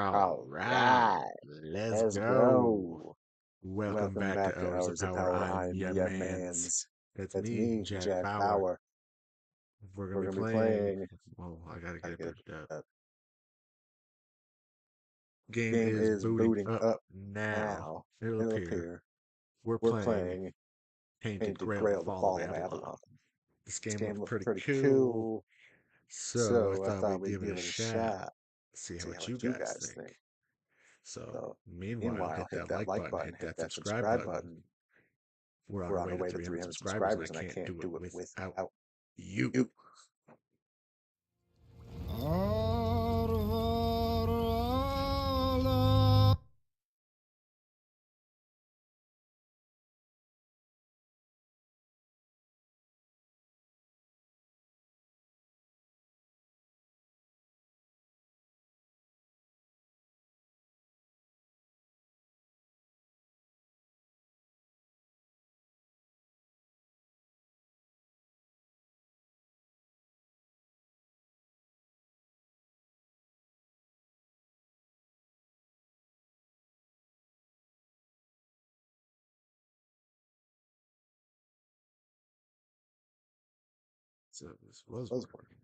All All right, right, let's let's go. go. Welcome Welcome back to back to Hours of Hours of Power. Power. I'm I'm your your man's. man's. That's That's me, me, Jack Jack Power. Power. We're gonna We're be gonna be playing. playing. Well, I gotta get Gotta it get it. booted up. Up. Game Game is is booting booting up up now. now. It'll It'll appear. appear. We're We're playing playing Tainted Tainted Grail: The Grail, The Fall of Fall of Avalon. Avalon. This This game looks game looks pretty pretty cool, cool. so I So I thought thought we'd we'd give it a give it a shot. shot. See See what how you you guys guys think. think. So, So meanwhile, meanwhile, hit hit that that like like button, button, hit hit that that subscribe subscribe button. button. We're on We're our on way our to way to 300 300 subscribers, and subscribers, I and I can't can't do it do it without without you. you. So this was Was working.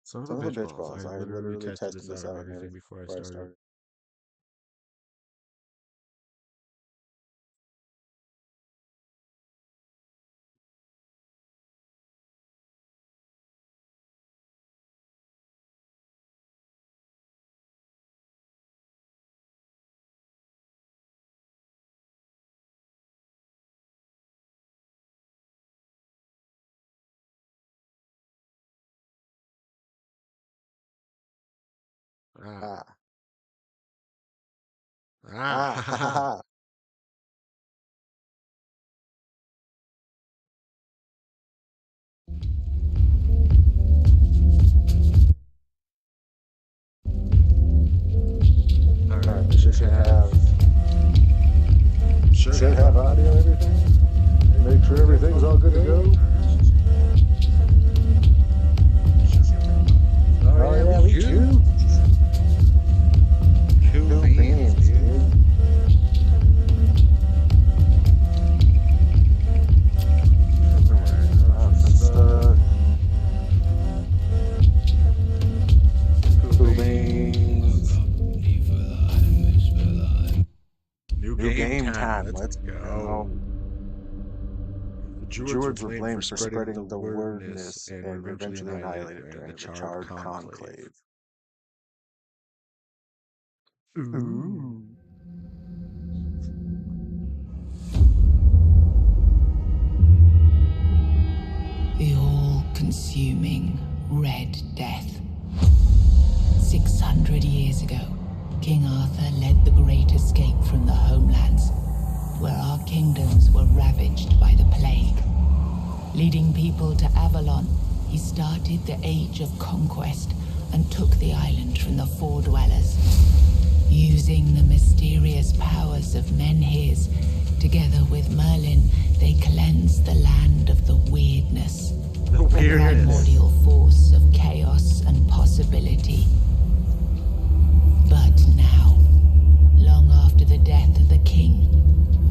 Son of a Son of a bitch bitch balls. I balls. I literally literally tested tested this out this and out and everything everything before I before I started. started. Ah. Ah. Ah. Ah. Ha, Ha ha ha. ha. All right, Alright, we should should have audio, everything. Make sure everything's all good to go. Oh yeah, we chew. Cool Cool beans, beans, dude. dude. Cool beans. New New game game time. time. Let's Let's go. go. The The Druids were Druids were blamed for blamed for spreading the spreading the wordness wordness and were and eventually eventually annihilated annihilated during the during the Charred Charred Conclave. Conclave. Ooh. Ooh. The all-consuming Red Death. 600 years ago, King Arthur led the great escape from the homelands, where our kingdoms were ravaged by the plague. Leading people to Avalon, he started the Age of Conquest and took the island from the Four Dwellers. Using the mysterious powers of Menhirs, together with Merlin, they cleansed the land of the weirdness. The The weirdness. primordial force of chaos and possibility. But now, long after the death of the king,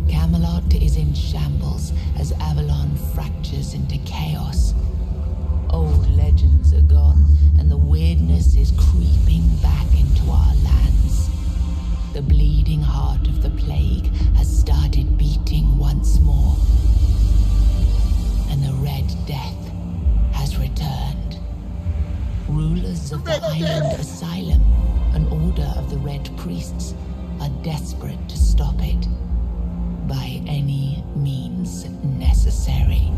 Camelot is in shambles as Avalon fractures into chaos. Old legends are gone, and the weirdness is creeping back into our lands. The bleeding heart of the plague has started beating once more. And the Red Death has returned. Rulers of the Island Asylum, an order of the Red Priests, are desperate to stop it. By any means necessary.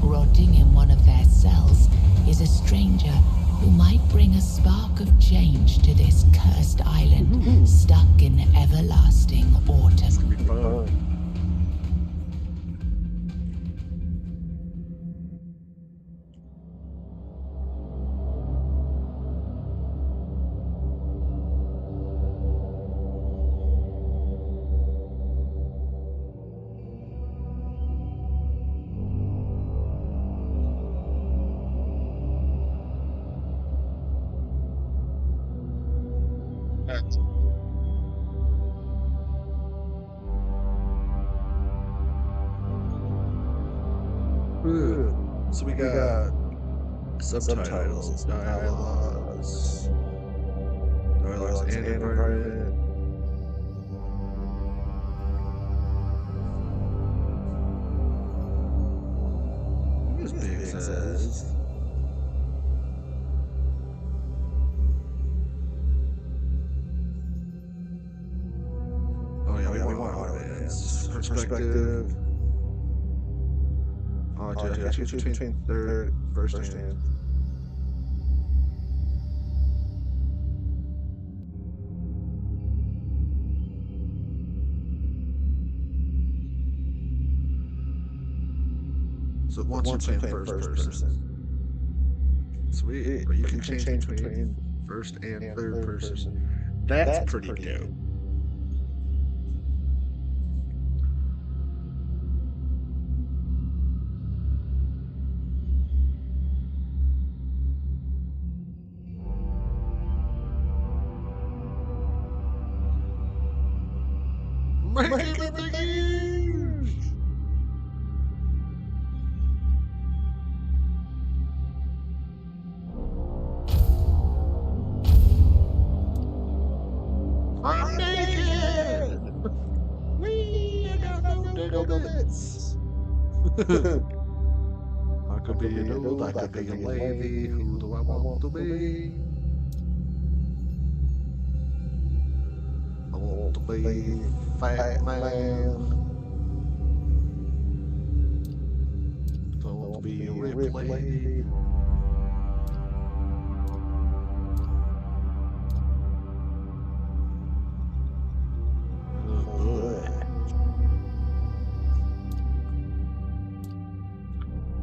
Rotting in one of their cells is a stranger who might bring a spark of change to this cursed island stuck in everlasting It's autumn. gonna be fun. So we got subtitles, dialogues, and environment. This big says. Oh yeah, we want audience perspective. Audio, choose between third, first hand. So once you're playing first person. Sweet, but you can change between first and third person. That's pretty dope. Make it huge! I'm naked! Wee! I got no diggle bits! I could be a dude, I could be a lady. Who do I want to be? I want to be fat man. I want to be a rip lady.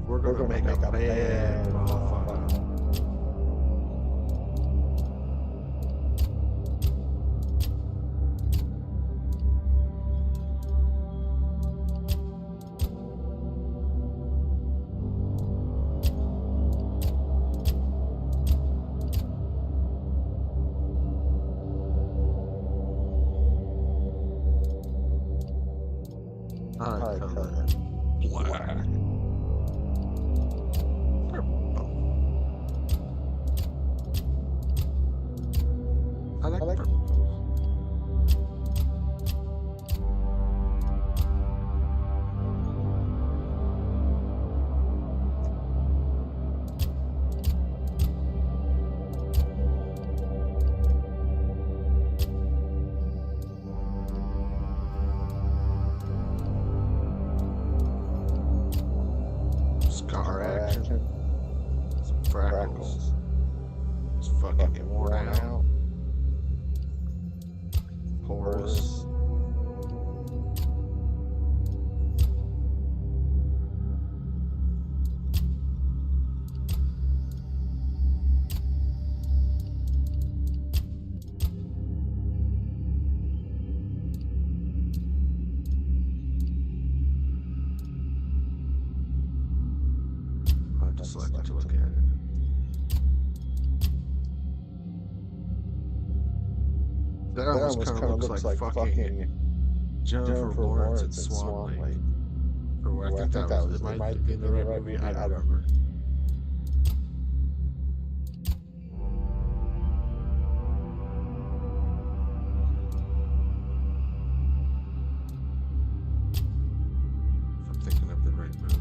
We're gonna make a bad motherfucker. Eye color. Black. Purple. I like purple. Scar action. Some freckles. It's fucking worn out. Porous. I just like to look at it. That almost kind of looks like fucking Jennifer Lawrence and Swan Lake. Or I think that was, it might be the right movie, I don't remember. If I'm thinking of the right movie.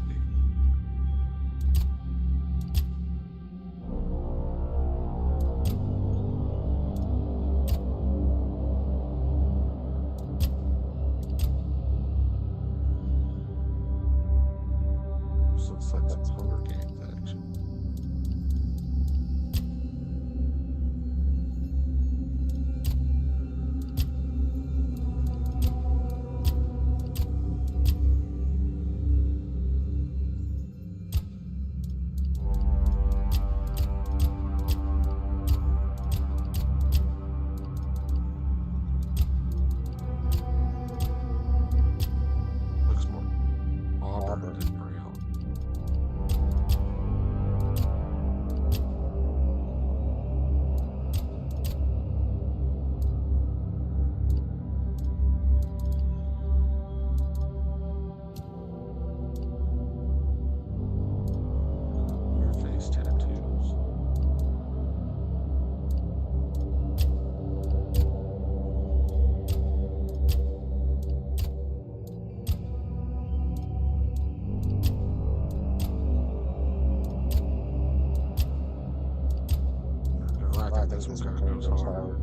This looks like some Hunger Games action. this one kind of goes hard.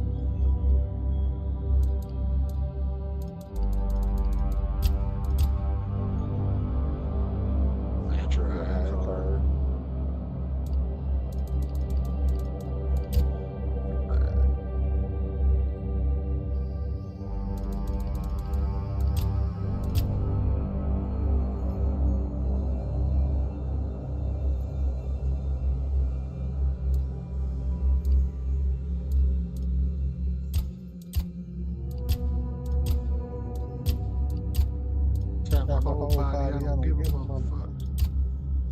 My whole body, I don't give a motherfucker.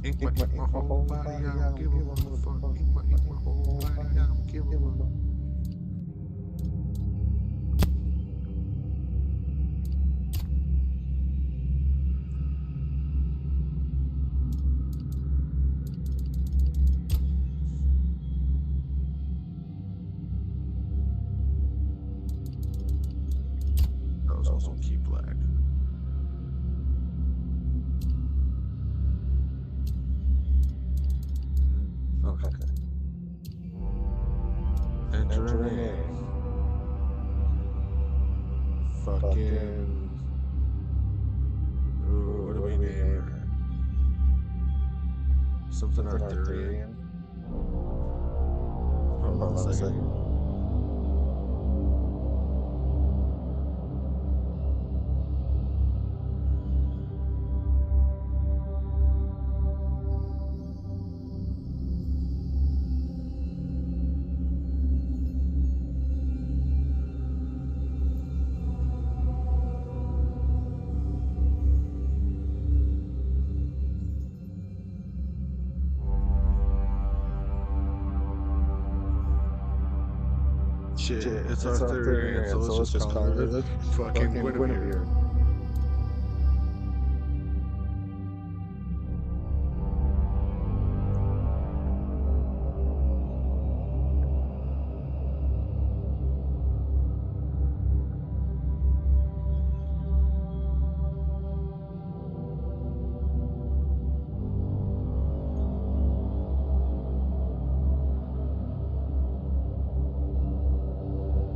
Ink my whole body, I don't give a motherfucker. Ink my whole body, I don't give a motherfucker. Those also keep black. Okay. Entering in. Fucking. Ooh, what do we name her? Something Arthurian. Hold on a second. Shit, it's Arthurian, so let's just call it fucking Guinevere.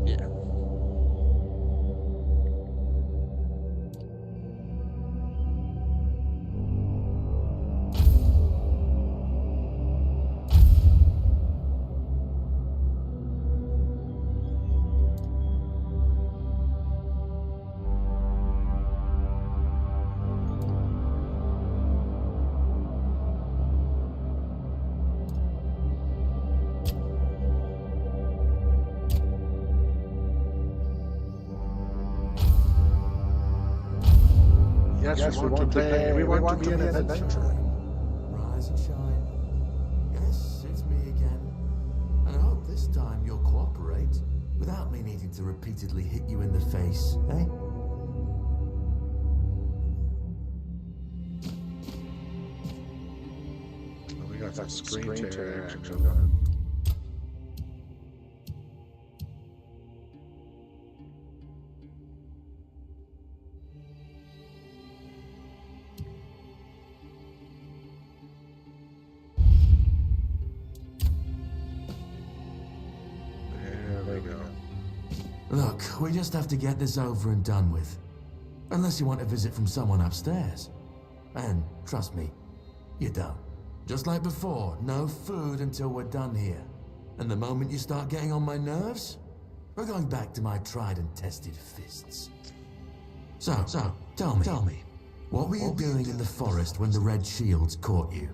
Yeah. Yes, we want to play. We want to be an adventurer. Rise and shine. Yes, it's me again. And I hope this time you'll cooperate without me needing to repeatedly hit you in the face, eh? Oh, we got that screen tear action going. Look, we just have to get this over and done with. Unless you want a visit from someone upstairs. And, trust me, you don't. Just like before, no food until we're done here. And the moment you start getting on my nerves, we're going back to my tried and tested fists. So, tell me, what were you doing in the forest when the Red Shields caught you?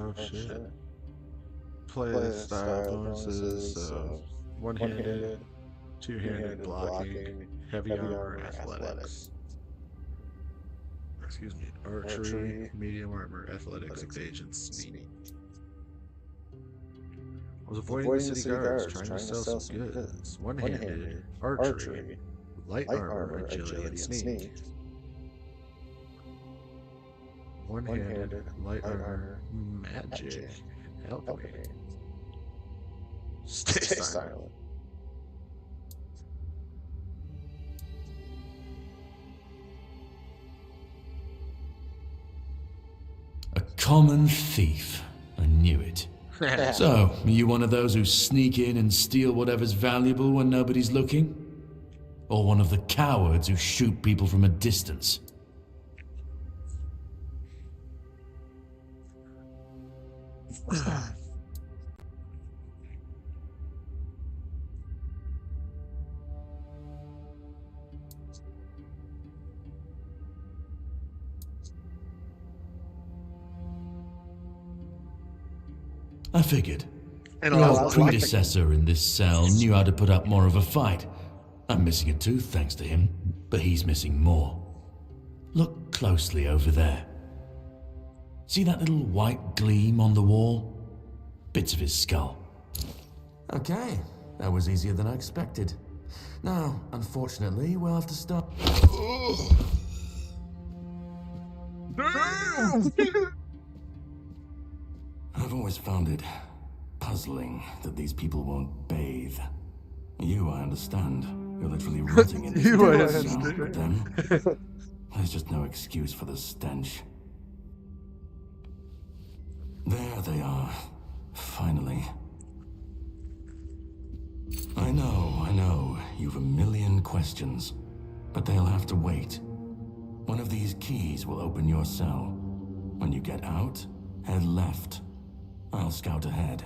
Oh shit. Play style bonuses, one-handed, two-handed blocking, heavy armor, athletics. Excuse me, archery, medium armor, athletics, evasion, sneak. I was avoiding the city guards, trying to sell some goods. One-handed, archery, light armor, agility, and sneak. One-handed, light armor, magic, alchemy. Stay silent. common thief. I knew it. So, are you one of those who sneak in and steal whatever's valuable when nobody's looking? Or one of the cowards who shoot people from a distance? I figured. Your predecessor in this cell knew how to put up more of a fight. I'm missing a tooth thanks to him, but he's missing more. Look closely over there. See that little white gleam on the wall? Bits of his skull. Okay, that was easier than I expected. Now, unfortunately, we'll have to stop. I've always found it puzzling that these people won't bathe. You, I understand. You're literally rotting in You, I this understand. but them, there's just no excuse for the stench. There they are. Finally. I know. You've a million questions. But they'll have to wait. One of these keys will open your cell. When you get out, head left. I'll scout ahead.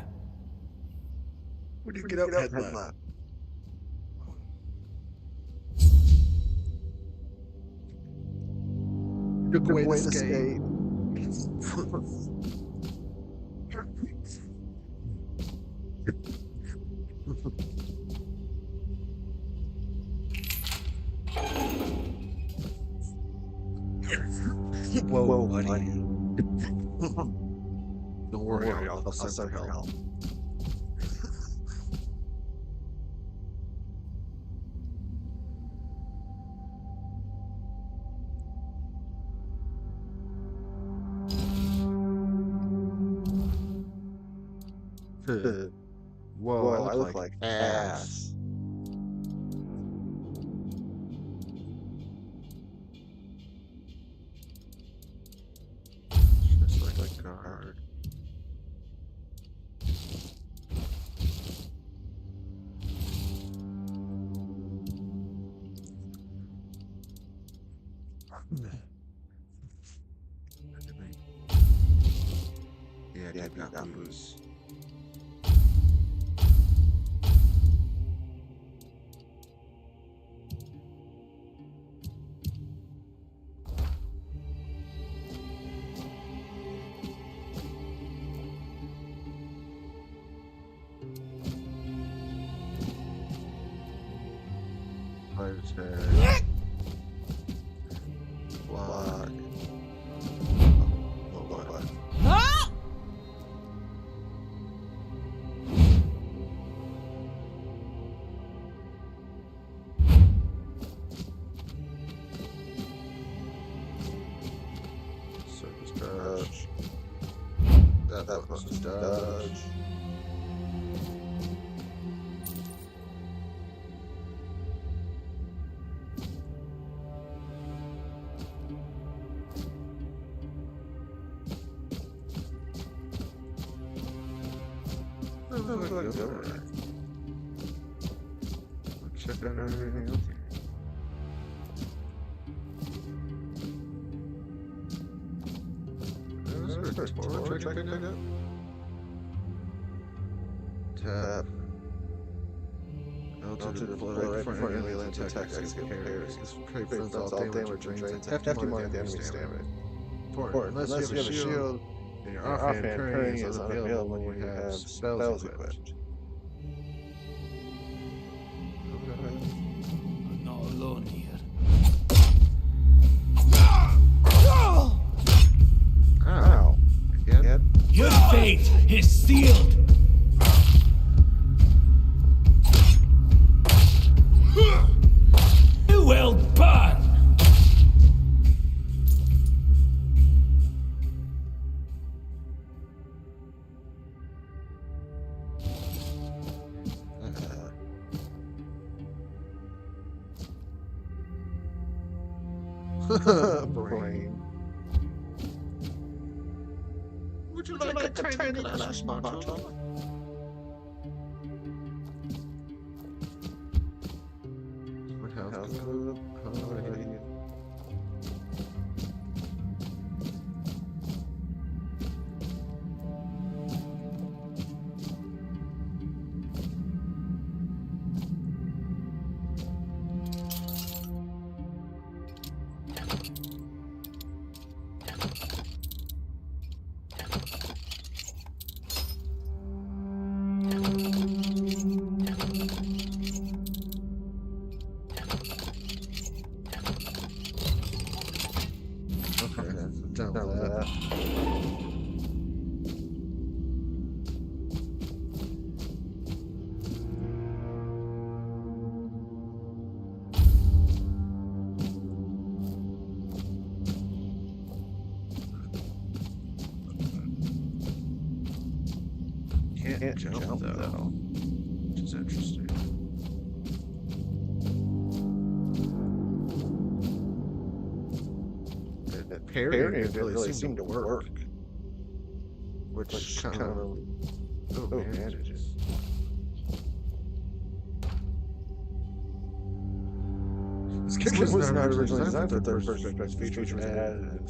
When you get out, head left. Took away the skate. Whoa, buddy. Don't worry, I'll send for help. Whoa, I look like ass. Just like a guard. Yeah, got loose. Block. Oh, what? Surface dodge. That was just dodge. Check out everything else here. Check it out. Tap. L to deploy right for enemy attacks escape carriers. Prevents all damage and drains hefty amount of enemy stamina. Important. Unless you have a shield, and your offhand parrying is unavailable when you have spells equipped. I'm not alone here. Ow. Again? Your fate is sealed! You will burn! Brain. you like a tiny glass bottle? My house club. Alrighty. Down with that. Can't jump though, which is interesting. Parrying didn't really seem to work. Which kind of advantages. This game was not originally designed for third-person features added.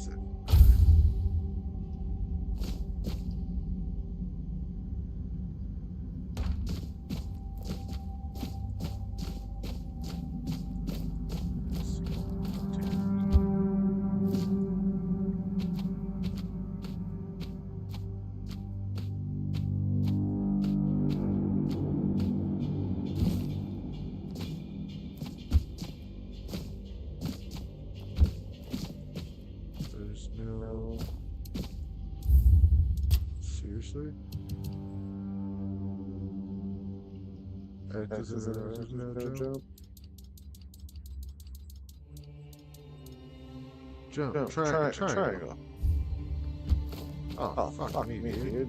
Seriously? This is no jump. Jump. Triangle. Oh, fuck me, dude.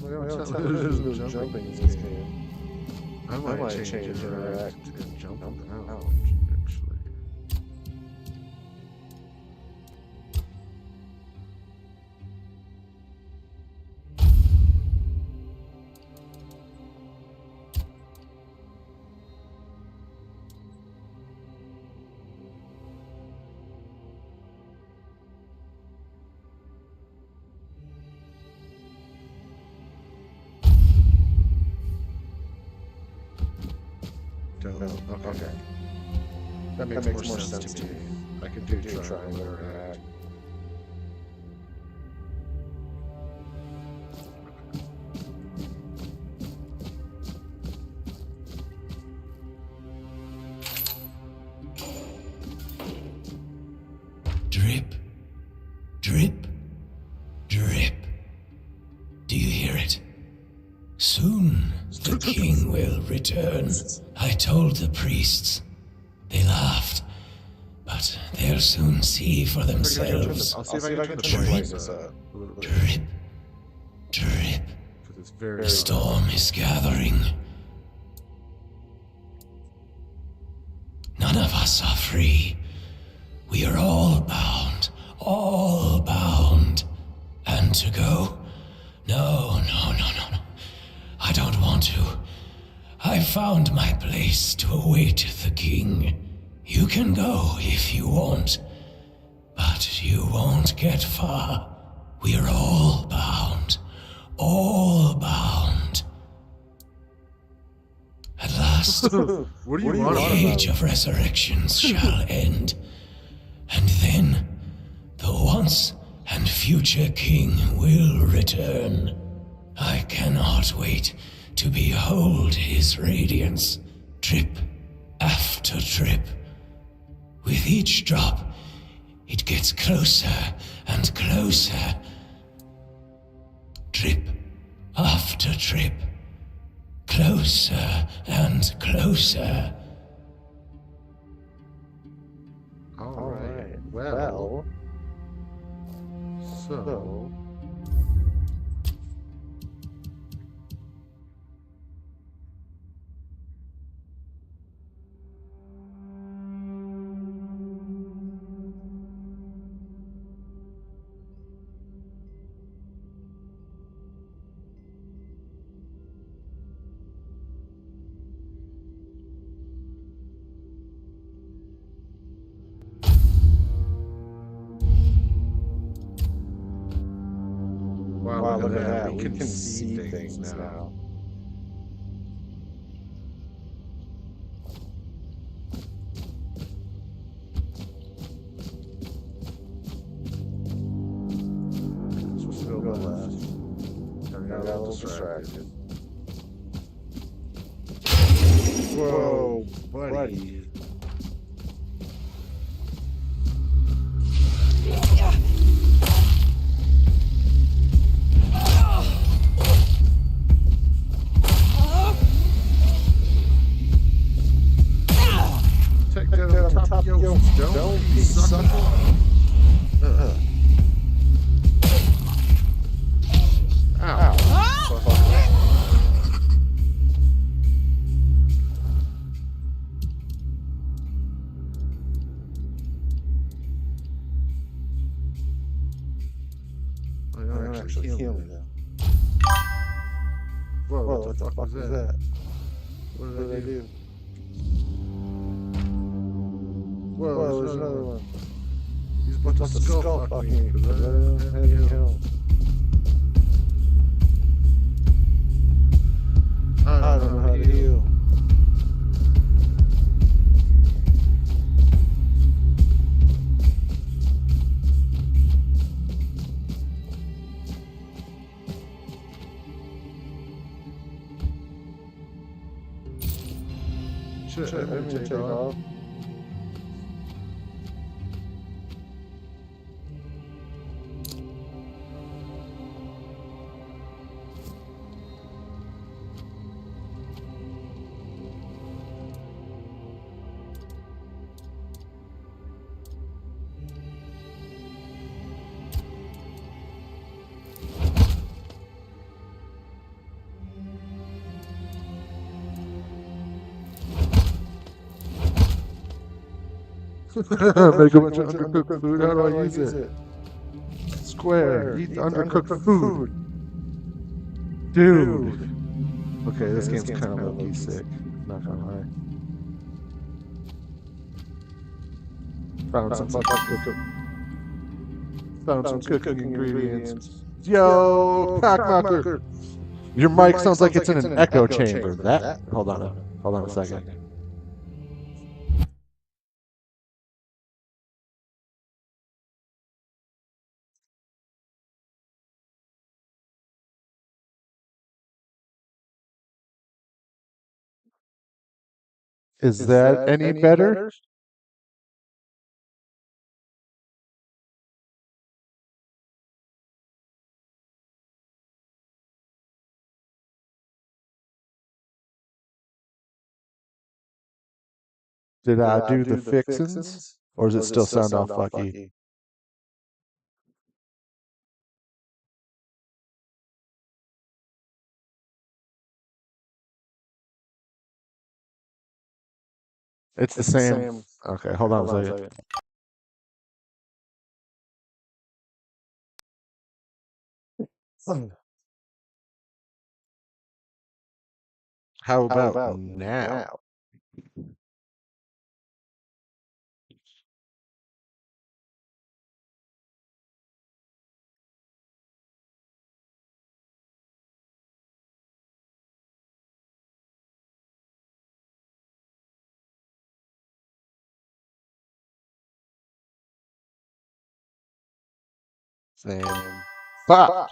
There's no jumping in this game. I might change interact and jump out, actually. Okay. That makes more sense to me. I can do triangle or act. Drip, drip, drip. Do you hear it? Soon the king will return. I told the priests. They laughed. But they'll soon see for themselves. I'll see if I can turn the lights up. Drip, drip. The storm is gathering. None of us are free. We are all bound. All bound. And to go? No. I don't want to. I've found my place to await the king. You can go if you want, but you won't get far. We're all bound. All bound. At last, What do you want? the age of resurrections shall end. And then, the once and future king will return. I cannot wait to behold his radiance, drip after drip. With each drop, it gets closer and closer. Drip after drip, closer and closer. Alright, well, so... of that, we can see things now. Supposed to go left. I got a little distracted. Whoa, buddy. Take that on top, yo, don't be sucker. Ow. Don't actually heal me though. Whoa, what the fuck was that? What did I do? Whoa, there's another one. He's about to skull fuck me because I don't have any health. I don't know how to heal. Shit, I didn't take off. Make a bunch of undercooked food. How do I use it? Square. Eat the undercooked food. Dude. Okay, this game's kind of low-key sick. Not gonna lie. Found some cooking ingredients. Yo, cockmucker. Your mic sounds like it's in an echo chamber. That? Hold on a second. Is that any better? Did I do the fixins? Or does it still sound all fucky? It's the same. Okay, hold on a second. How about now? Same. Fuck.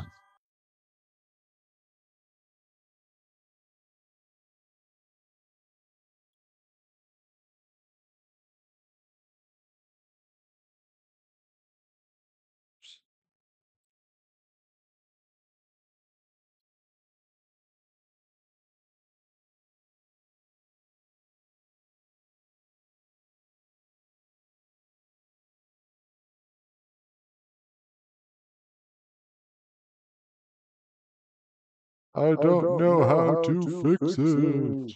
I don't know how to fix it.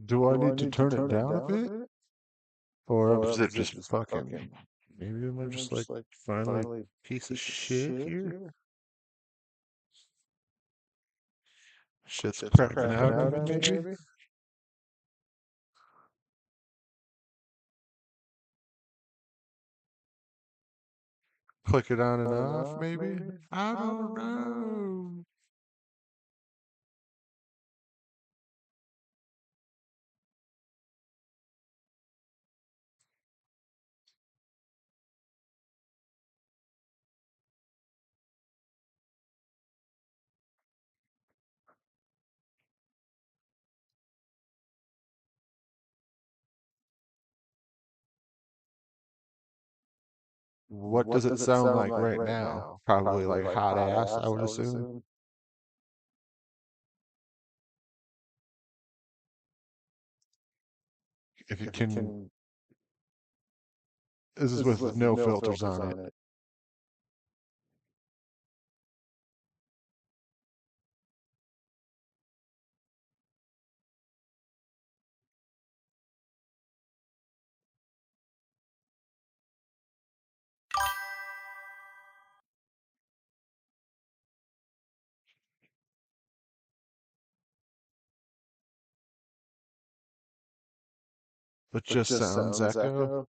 Do I need to turn it down a bit? Or is it just fucking... Maybe I'm just like finally piece of shit here? Shit's crapping out on me, maybe? click it on and off, maybe? I don't know. What does it sound like right now? Probably like hot ass, I would assume. If you can, this is with no filters on it. But just sounds echo.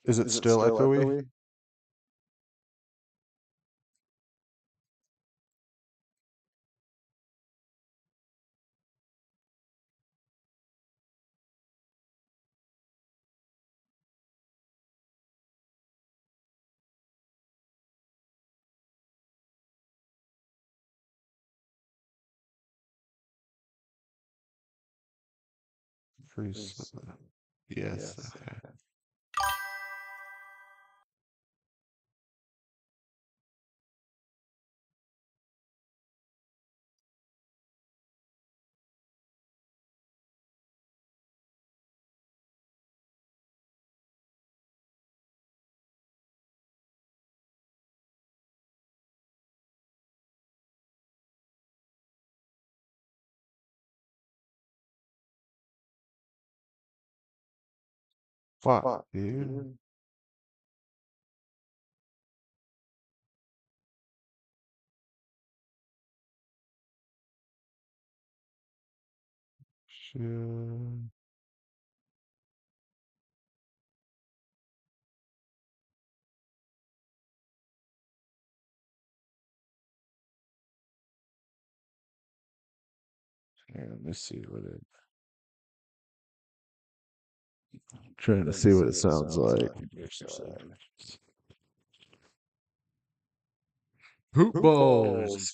Is it still echoey? Increase. Yes. Okay. Fuck, dude. Shit. Here, let me see what it. Trying to see what it sounds like. Hoop balls.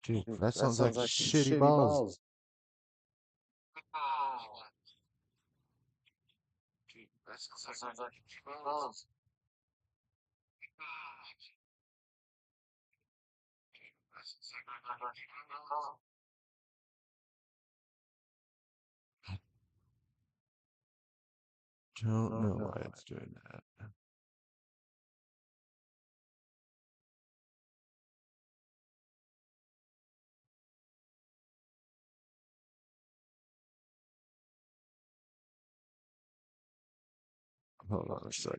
Dude, that sounds like shitty balls. Don't know why it's doing that. Hold on a second.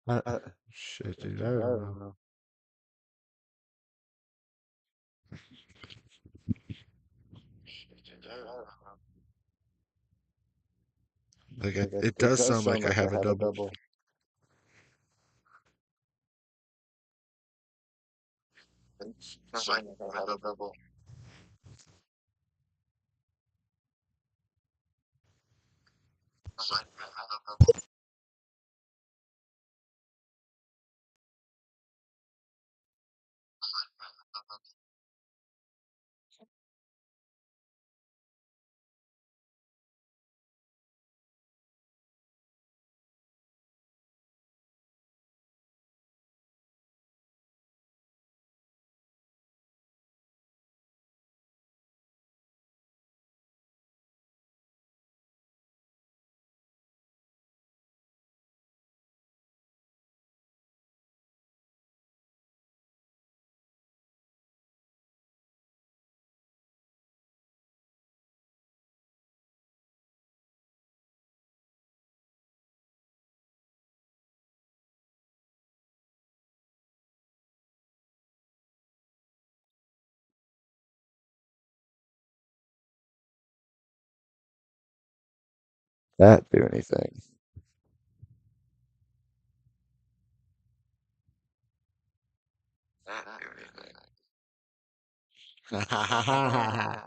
I, shit, dude, I don't know. Like, it It does does sound sound like I like I have a have a double. double. It's like I have a double. It's like I have a double. That do anything. That do anything.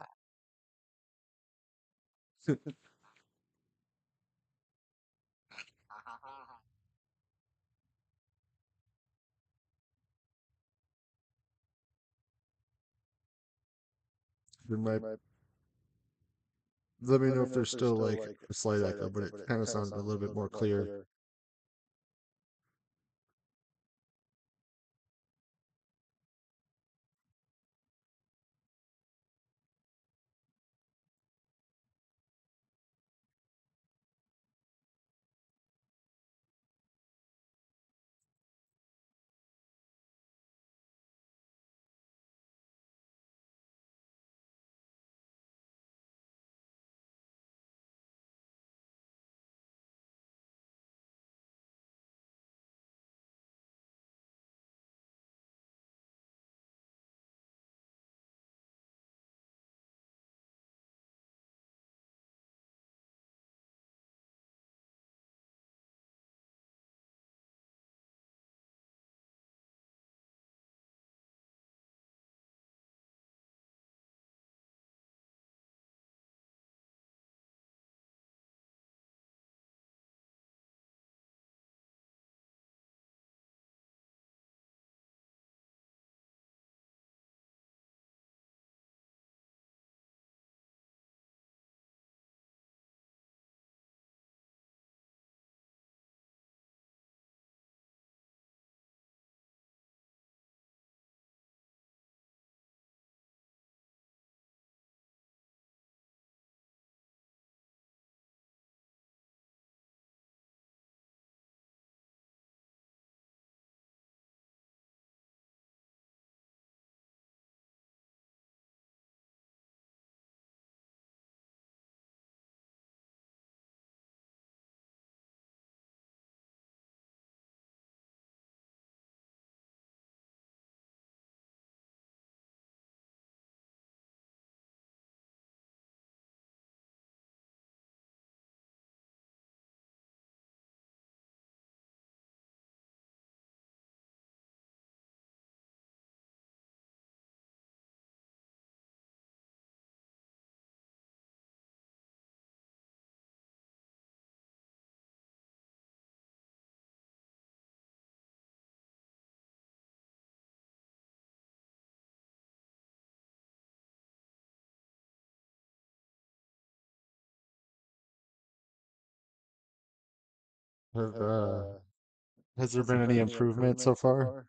My, let me know if there's still like a slight echo, but it kind of sounded a little bit more clear. Have, has there been any improvement so far?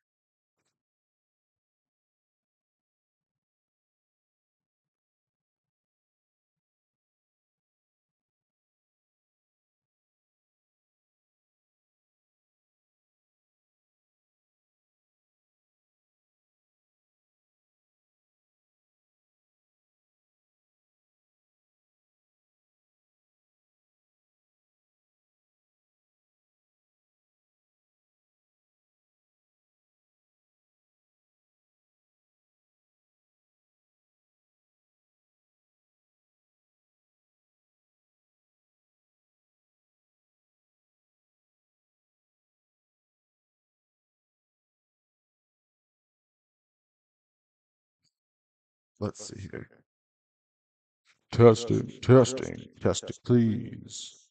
Let's see here. Testing, testing, testing, please.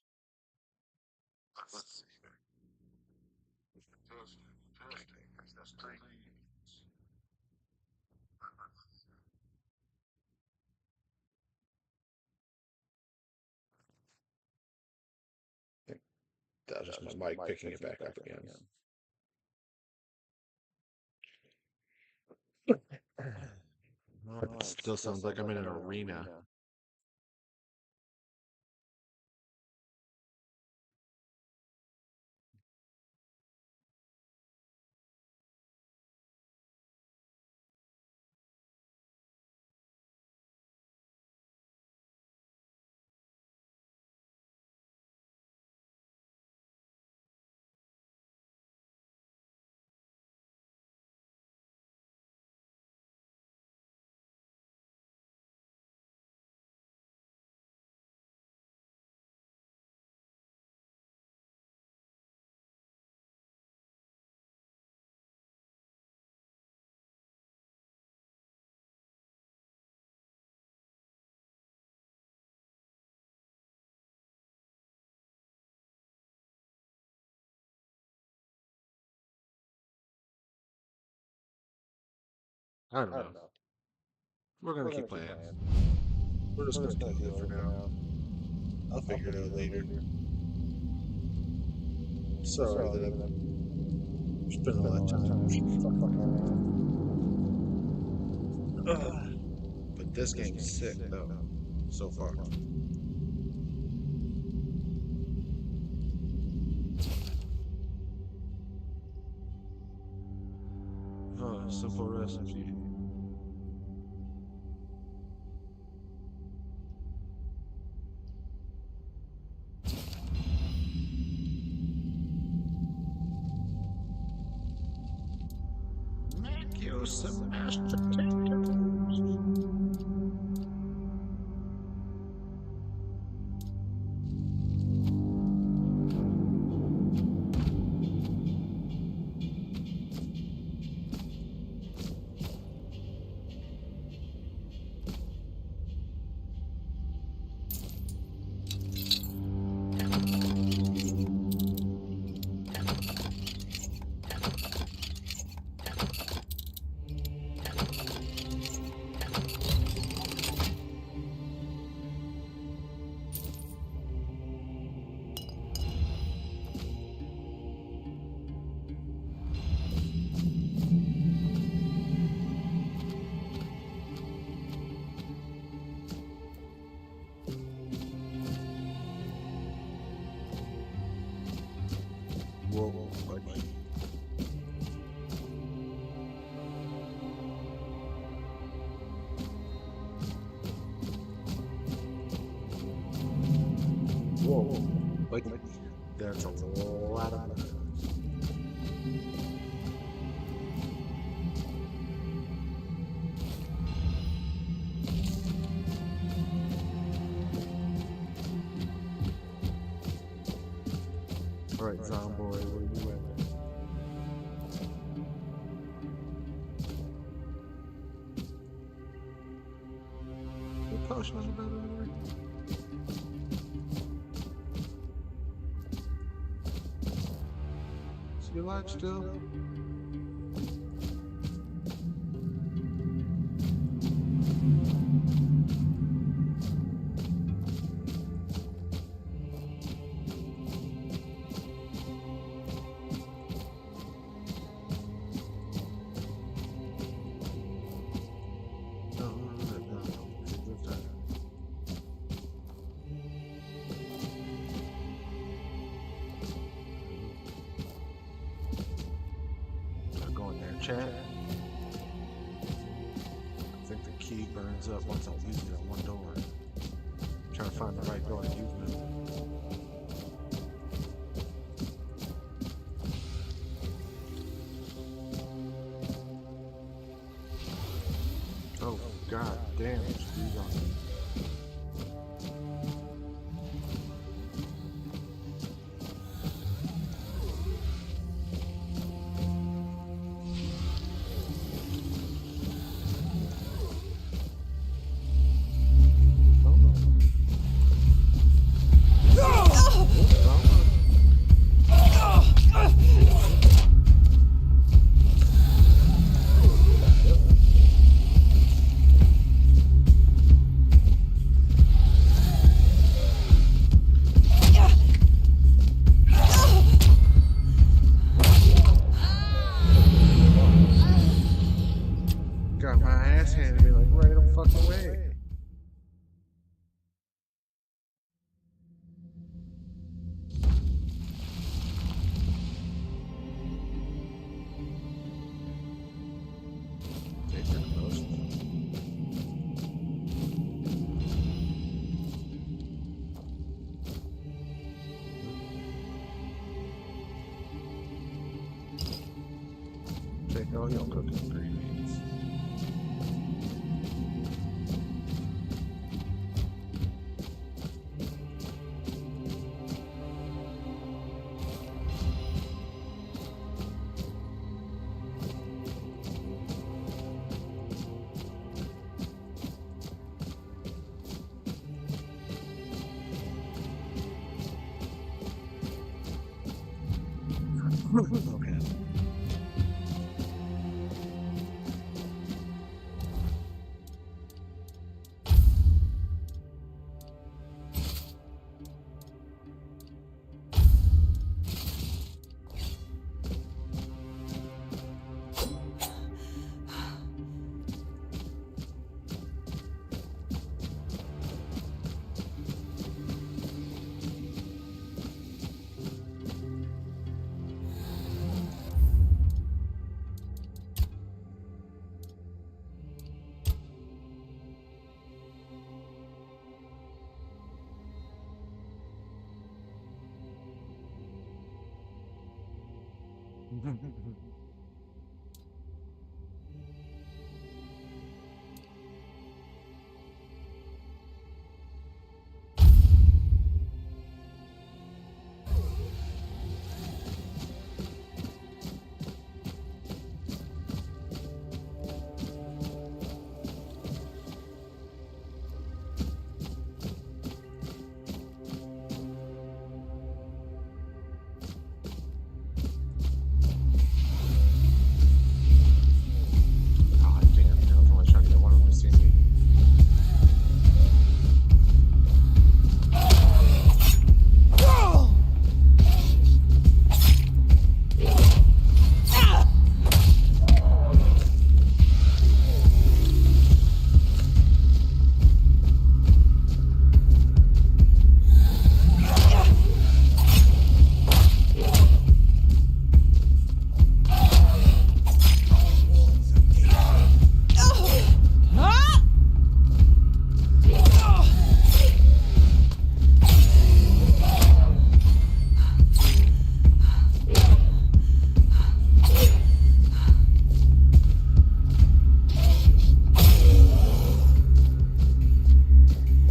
That was just my mic picking it back up again. It still sounds like I'm in an arena. I don't know. We're gonna keep playing. We're just gonna do it for now. I'll figure it out later. Sorry that I've spent all that time but this game's sick though, so far. Oh, simple recipe. Make you some mashed potatoes. Whoa, buddy. Whoa, like that's a lot of money. All right, Zomboy, where you at? The potion on the bed over there. Is you alive still? Chat. I think the key burns up once I use it at one door. I'm trying to find the right door to use it. Oh, god damn, there's these on me. No, you don't cook green beans. Okay. God damn, I was only trying to get one of them to see me.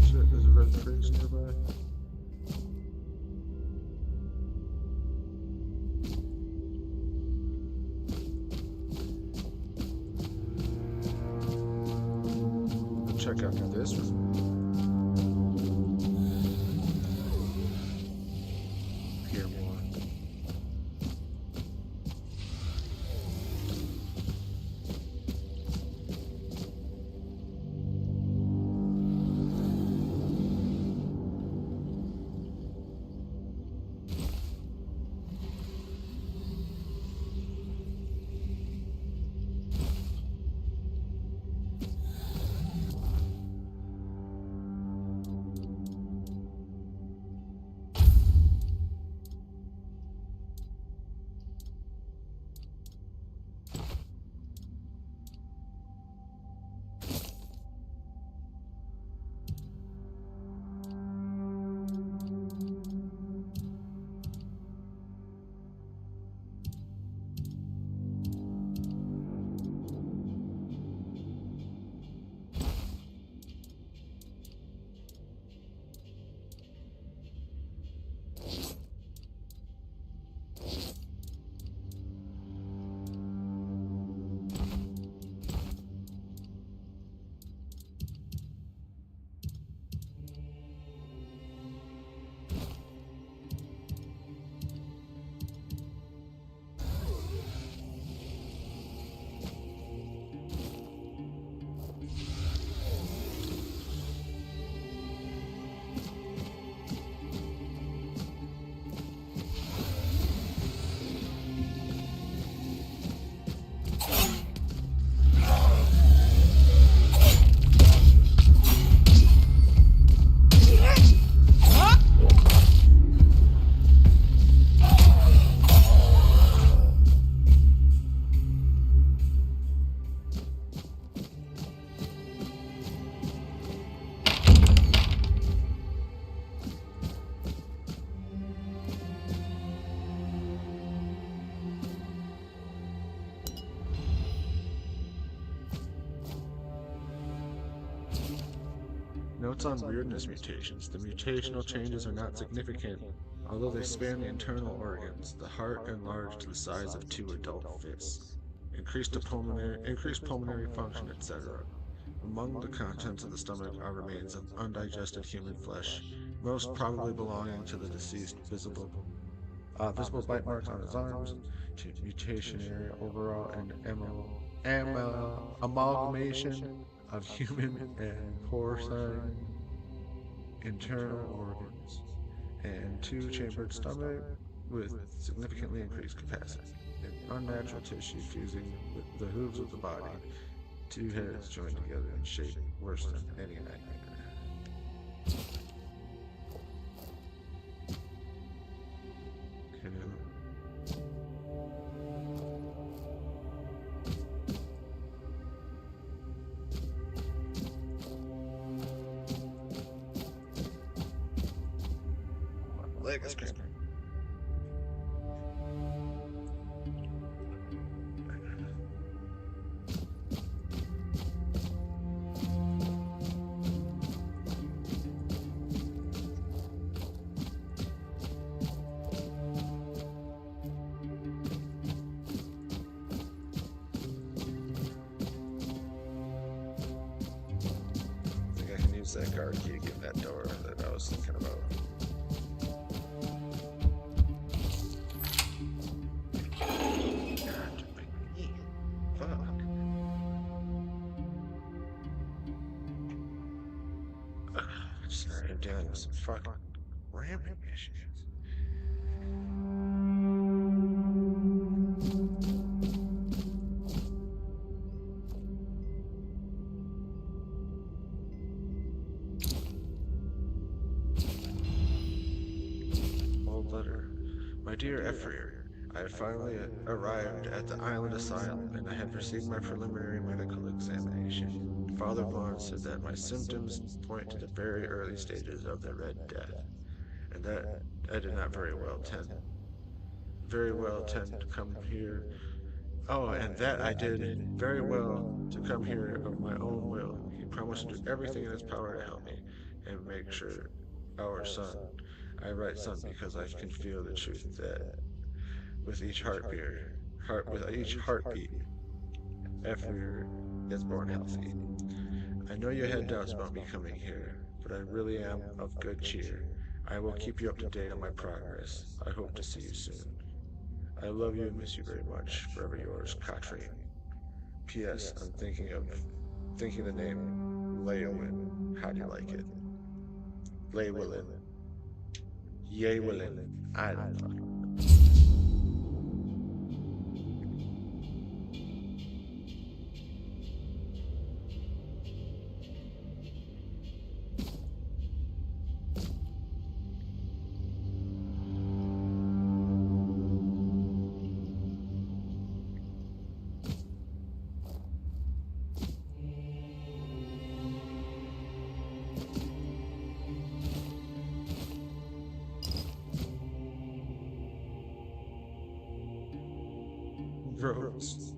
Shit, there's a red fridge nearby. Check out this one. Hear more. Notes on weirdness mutations. The mutational changes are not significant, although they span the internal organs. The heart enlarged to the size of 2 adult fists. Increased pulmonary function, etc. Among the contents of the stomach are remains of undigested human flesh, most probably belonging to the deceased. Visible bite marks on his arms, mutation area overall, and amalgamation of human and porcine internal organs, and 2-chambered stomach with significantly increased capacity, and unnatural tissue fusing with the hooves of the body, 2 heads joined together in shape worse than any nightmare. Leg is cramping. That guard key to get in that door that I was thinking about. God, fuck. Sorry, I'm dealing with some fucking ramping issues. Letter. My dear Ephraim, I have finally arrived at the island asylum, and I have received my preliminary medical examination. Father Vaughn said that my symptoms point to the very early stages of the Red Death, and that I did not very well tend to come here. Oh, and that I did very well to come here of my own will. He promised to do everything in his power to help me and make sure our son. I write son because I can feel the truth that with each heartbeat, Ephraim is born healthy. I know you had doubts about me coming here, but I really am of good cheer. I will keep you up to date on my progress. I hope to see you soon. I love you and miss you very much. Forever yours, Katrin. P.S. I'm thinking the name Leowin. How do you like it? Leywillin. Yeywillin. I don't fucking know. Rose.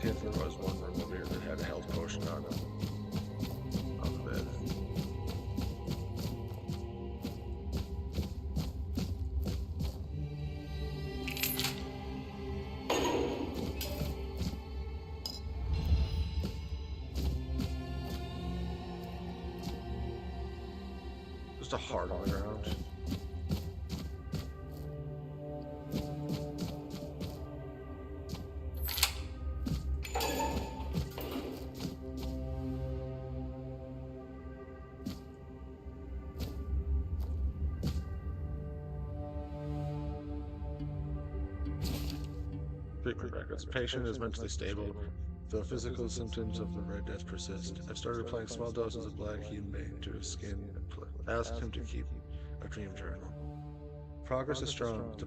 There was one room over here that had a health potion on the bed. Just a heart on the ground. Treatment records. Patient is mentally stable, though physical symptoms of the Red Death persist. I've started applying small doses of black heme to his skin and asked him to keep a dream journal. Progress is strong, but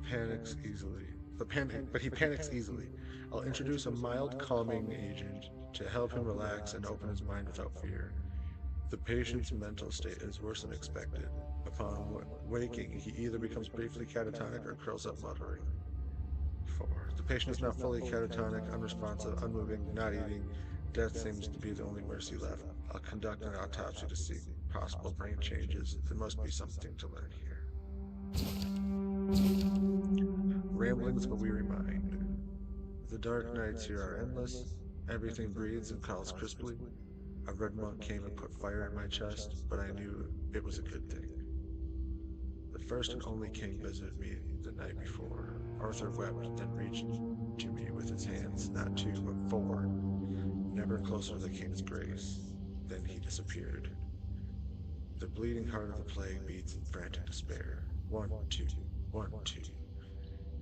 he panics easily. I'll introduce a mild calming agent to help him relax and open his mind without fear. The patient's mental state is worse than expected. Upon waking, he either becomes briefly catatonic or curls up muttering. 4. The patient is now fully catatonic, unresponsive, unmoving, not eating. Death seems to be the only mercy left. I'll conduct an autopsy to see possible brain changes. There must be something to learn here. Ramblings of a weary mind. The dark nights here are endless. Everything breathes and calls crisply. A red monk came and put fire in my chest, but I knew it was a good thing. The first and only king visited me the night before. Arthur wept, then reached to me with his hands, not 2, but 4, never closer to the king's grace. Then he disappeared. The bleeding heart of the plague beats in frantic despair. 1, 2, 1, 2.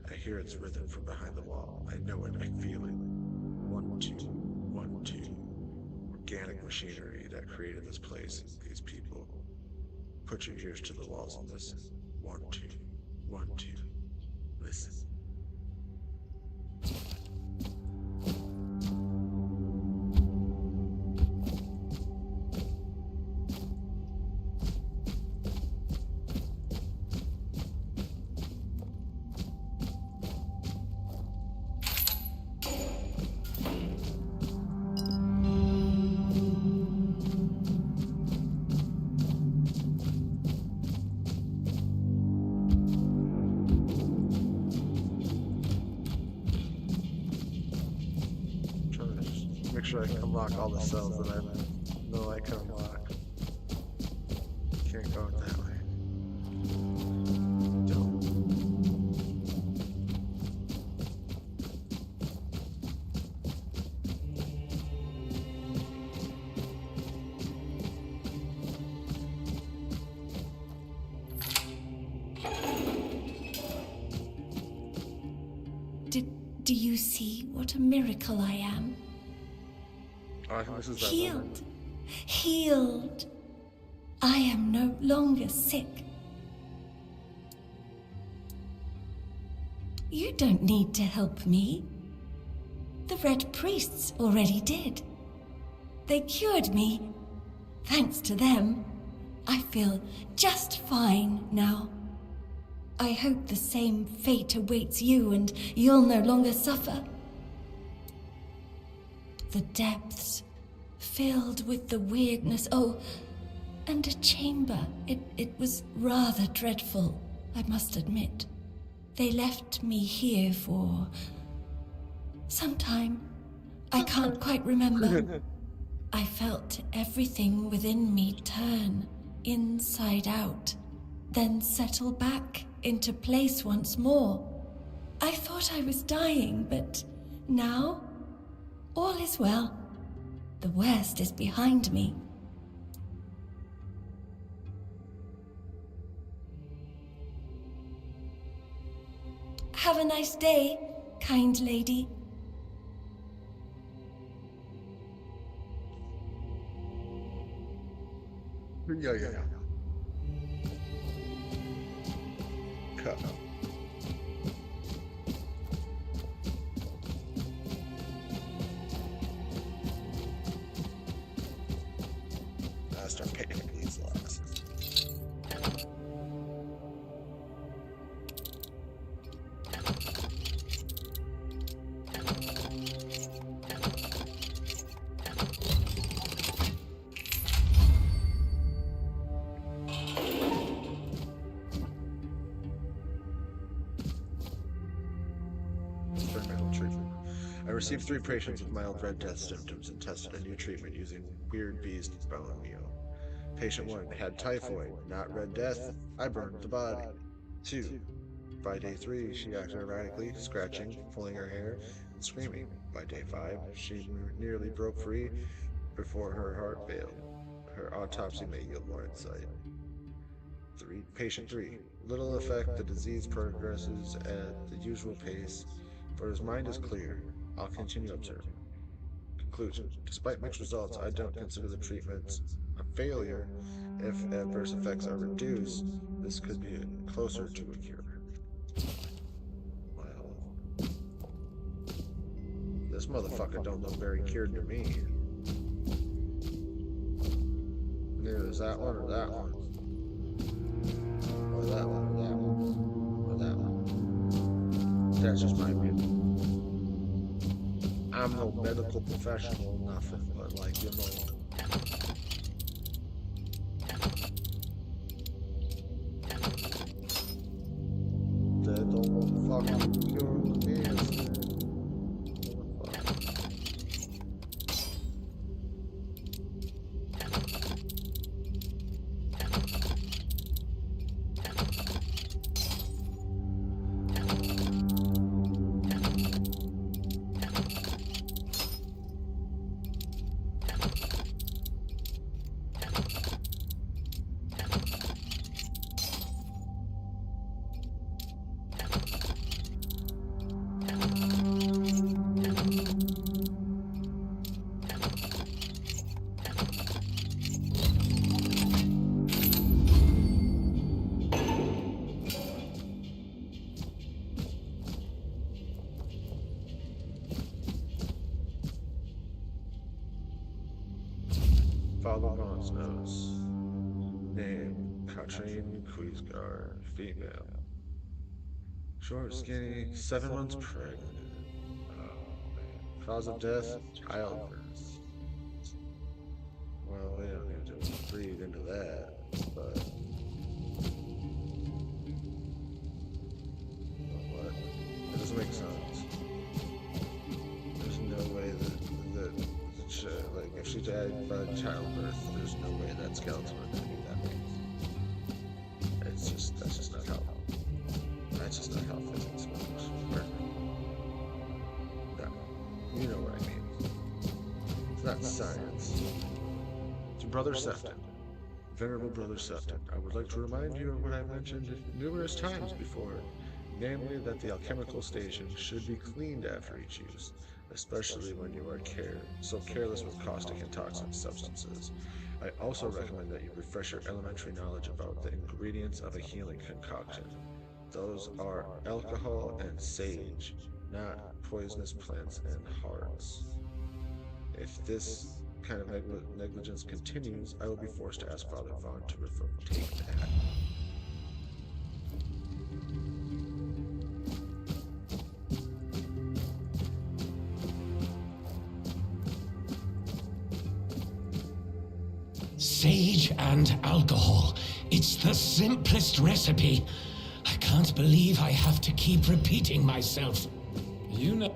I hear its rhythm from behind the wall. I know it, I feel it. 1, 2, 1, 2. Organic machinery that created this place, these people. Put your ears to the walls and listen. 1, 2, 1, 2. Listen. Make sure I can unlock all the cells that I know I can unlock. Can't go that way. Don't. Do you see what a miracle I am? Oh, I think this is that Healed. moment. Healed. I am no longer sick. You don't need to help me. The Red Priests already did. They cured me. Thanks to them, I feel just fine now. I hope the same fate awaits you and you'll no longer suffer. The depths, filled with the weirdness. Oh, and a chamber. It was rather dreadful, I must admit. They left me here for some time. I can't quite remember. I felt everything within me turn inside out, then settle back into place once more. I thought I was dying, but now all is well. The worst is behind me. Have a nice day, kind lady. Yeah. Cut. I start picking up these locks. Experimental treatment. I received 3 patients with mild Red Death symptoms and tested a new treatment using weird beast bone meal. Patient 1 had typhoid, not Red Death. I burned the body. 2. By day 3, she acted erratically, scratching, pulling her hair, and screaming. By day 5, she nearly broke free before her heart failed. Her autopsy may yield more insight. 3. Patient 3. Little effect, the disease progresses at the usual pace, but his mind is clear. I'll continue observing. Conclusion. Despite mixed results, I don't consider the treatments a failure. If adverse effects are reduced, this could be closer to a cure. Well, this motherfucker don't look very cured to me. Neither is that one or that one. Or that one or that one. Or that one. That's just my opinion. I'm no medical professional, nothing, but like, you know. That don't fucking cure me. Father Vaughn's nose. Name, Katrine Queensguard, female. Short, skinny, 7 months pregnant. Oh, man. Cause of death, childbirth. Well, we don't need to read into that, but what? It doesn't make sense. There's no way that like, if she died by childbirth, there's no way that skeleton would be that big. That's just not how physics works. No, you know what I mean. It's not science. To Brother Sefton, Venerable Brother Sefton, I would like to remind you of what I've mentioned numerous times before, namely that the alchemical station should be cleaned after each use, especially when you are so careless with caustic and toxic substances. I also recommend that you refresh your elementary knowledge about the ingredients of a healing concoction. Those are alcohol and sage, not poisonous plants and hearts. If this kind of negligence continues, I will be forced to ask Father Vaughn to take that. Sage and alcohol. It's the simplest recipe. I can't believe I have to keep repeating myself. You know...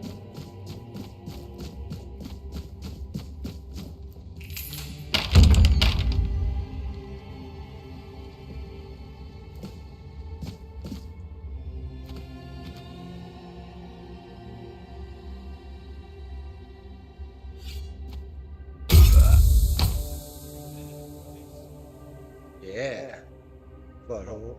Yeah. Butthole.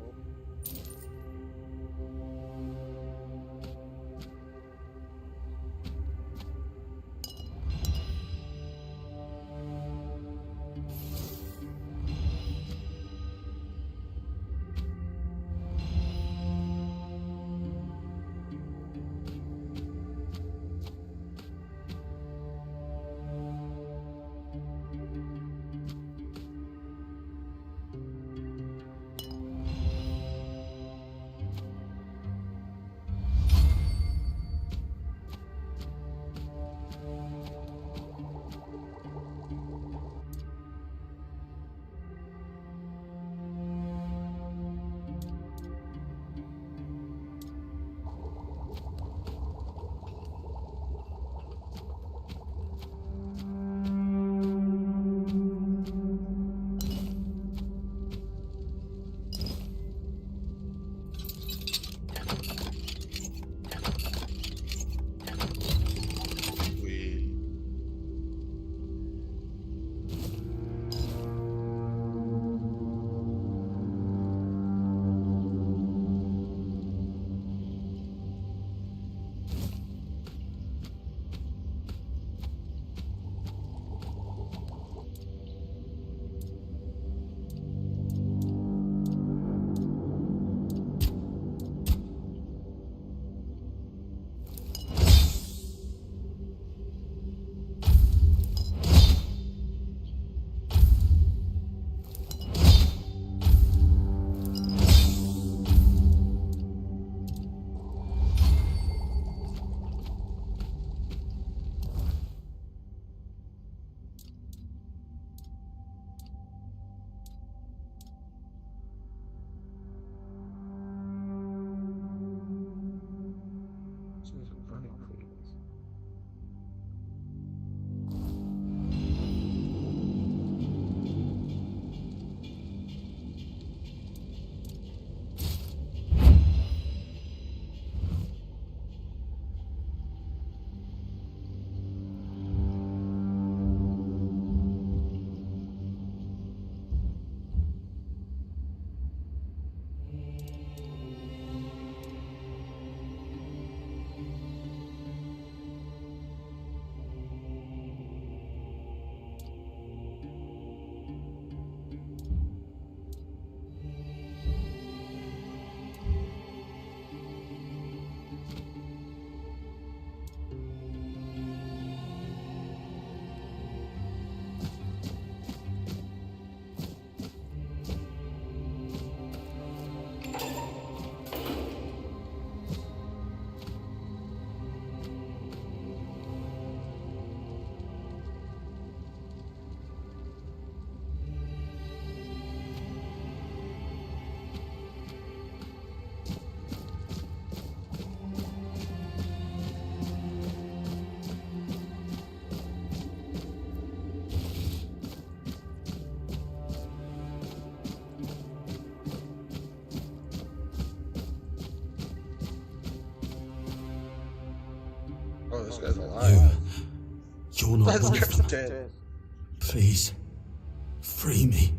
this guy's alive. You're not That's one of just them. dead. Please, free me.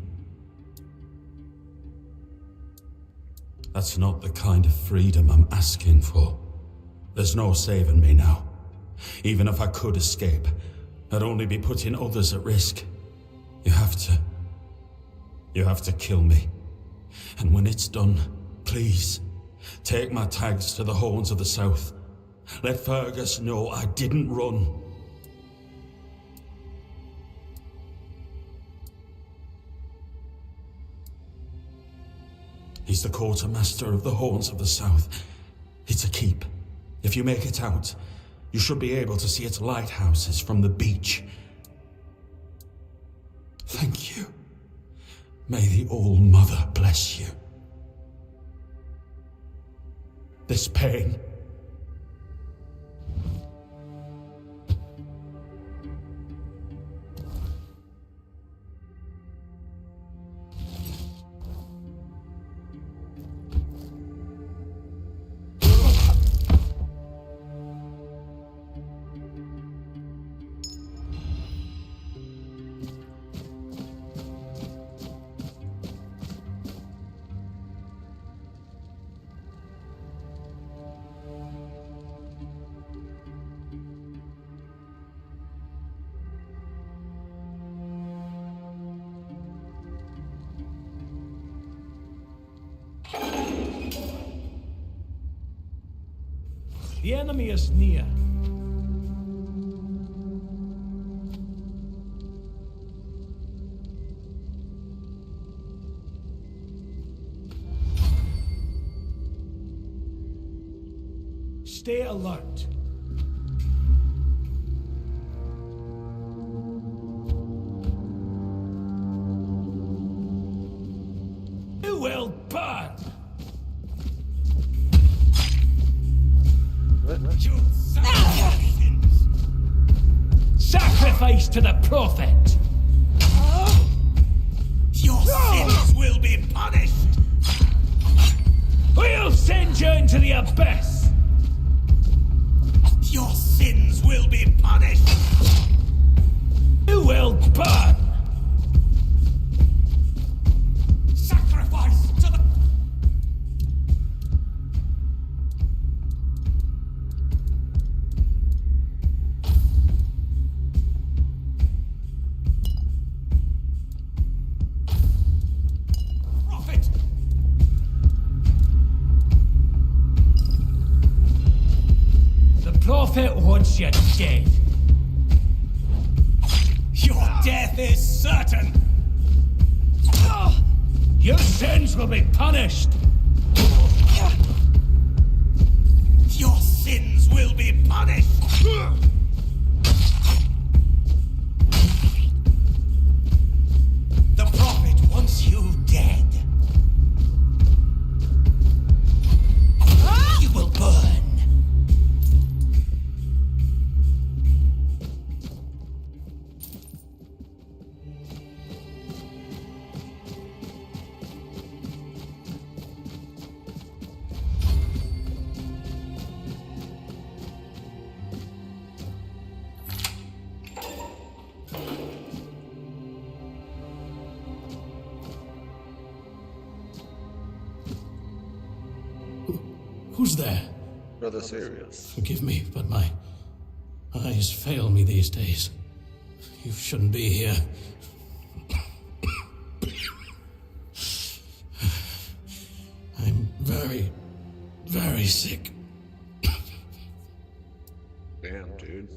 That's not the kind of freedom I'm asking for. There's no saving me now. Even if I could escape, I'd only be putting others at risk. You have to kill me. And when it's done, please, take my tags to the Horns of the South. Let Fergus know I didn't run. He's the quartermaster of the Horns of the South. It's a keep. If you make it out, you should be able to see its lighthouses from the beach. Thank you. May the All-Mother bless you. This pain. The enemy is near. Stay alert. You will burn. You sacrifice to the prophet. Your sins will be punished. We'll send you into the abyss. Your sins will be punished. You will burn. Sacrifice to the... prophet. The prophet wants you dead. Your death is certain. Your sins will be punished. Your sins will be punished. The prophet wants you dead. You will burn. Who's there? Brother Sirius. Forgive me, but my eyes fail me these days. You shouldn't be here. I'm very, very sick. Damn, dude.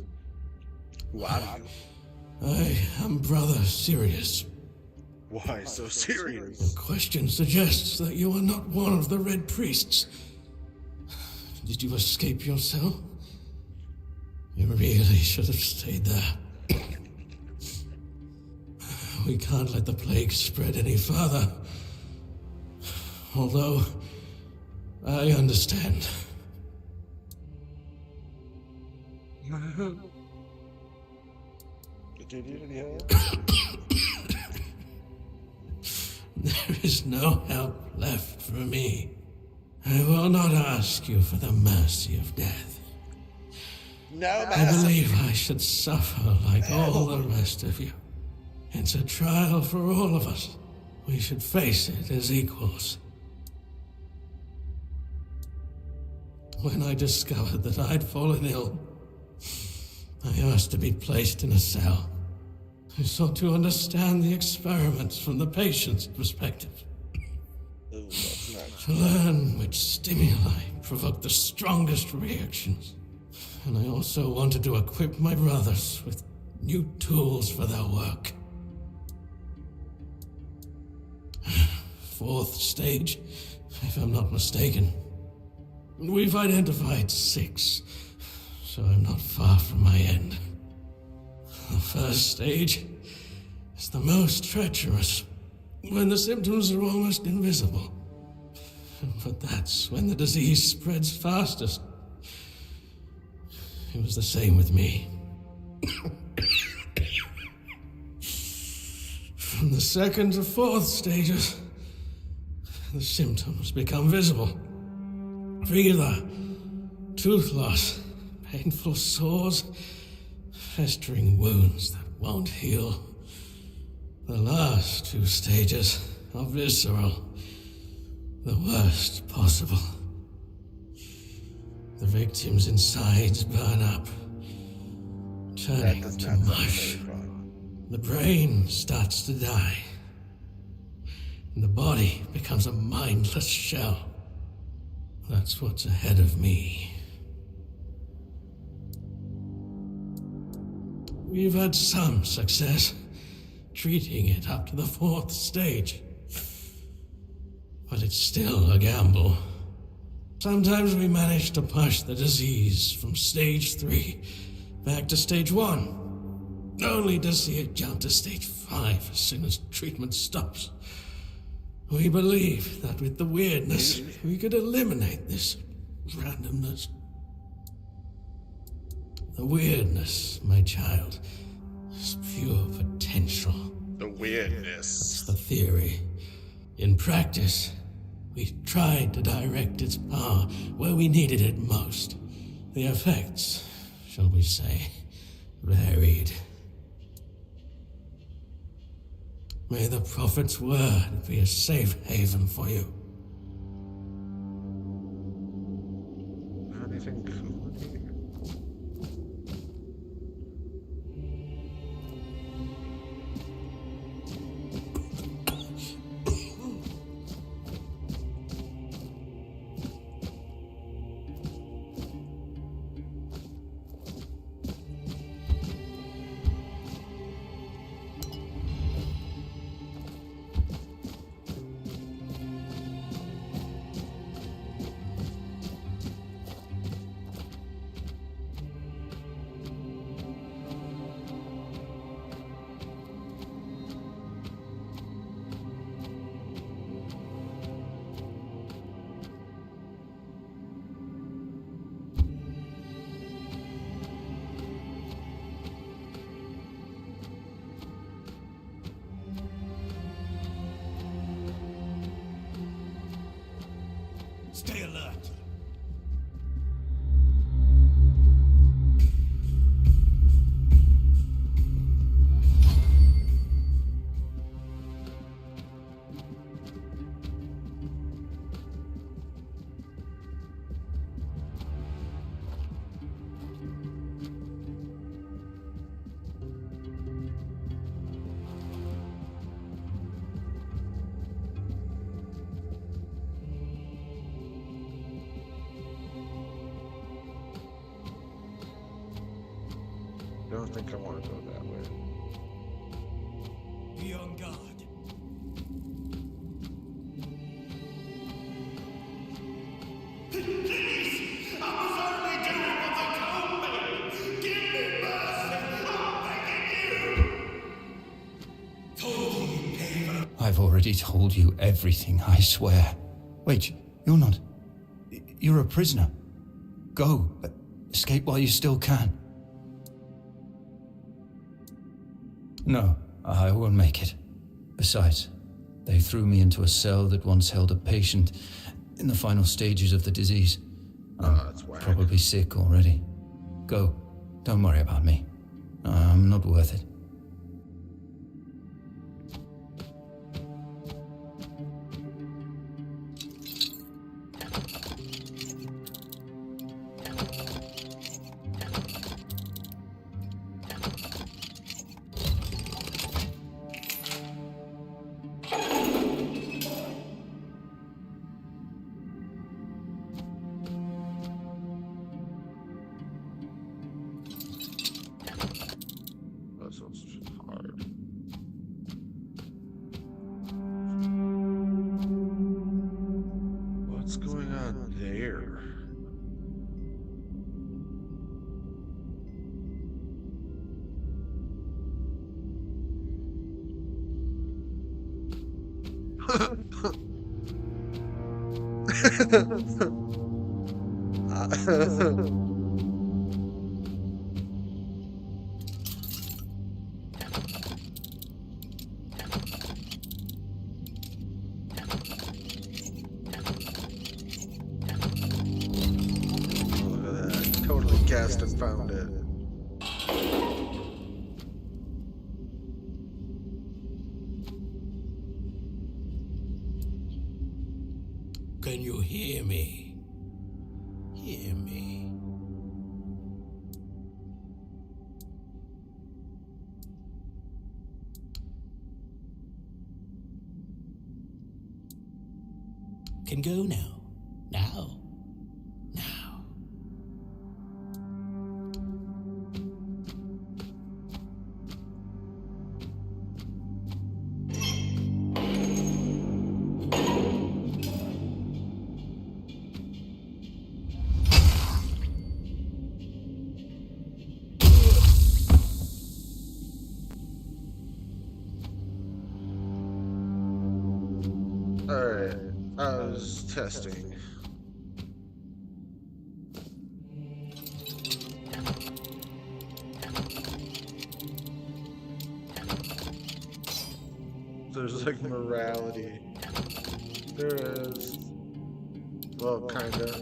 Who are you? I am Brother Sirius. Why so serious? Question suggests that you are not one of the Red Priests. Did you escape yourself? You really should have stayed there. We can't let the plague spread any further. Although, I understand. Did you need any help? There is no help left for me. I will not ask you for the mercy of death. I believe I should suffer like all the rest of you. It's a trial for all of us. We should face it as equals. When I discovered that I'd fallen ill, I asked to be placed in a cell. I sought to understand the experiments from the patient's perspective. To learn which stimuli provoke the strongest reactions. And I also wanted to equip my brothers with new tools for their work. 4th stage, if I'm not mistaken. We've identified 6, so I'm not far from my end. The 1st stage is the most treacherous, when the symptoms are almost invisible. But that's when the disease spreads fastest. It was the same with me. From the 2nd to 4th stages, the symptoms become visible. Fever, tooth loss, painful sores, festering wounds that won't heal. The last 2 stages are visceral, the worst possible. The victim's insides burn up, turning to mush. The brain starts to die, and the body becomes a mindless shell. That's what's ahead of me. We've had some success treating it up to the 4th stage, but it's still a gamble. Sometimes we manage to push the disease from stage 3 back to stage 1, only to see it jump to stage 5 as soon as treatment stops. We believe that with the weirdness, we could eliminate this randomness. The weirdness, my child, is pure potential. The weirdness. That's the theory. In practice, we tried to direct its power where we needed it most. The effects, shall we say, varied. May the Prophet's word be a safe haven for you. Anything cool? Stay alert. I don't think I want to go that way. Be on guard. Please! I was only doing what they told me! Give me mercy! I'm begging you! Told you, Paver. I've already told you everything, I swear. Wait, you're not... You're a prisoner. Go. Escape while you still can. No, I won't make it. Besides, they threw me into a cell that once held a patient in the final stages of the disease. I'm That's whack. probably sick already. Go. Don't worry about me. I'm not worth it. That sounds hard. What's going on there? Look at that. Totally guessed and found it. Can you hear me? Hear me. Can go now. Now. Now. Alright, I was testing. There's like morality. There is. Well, kinda.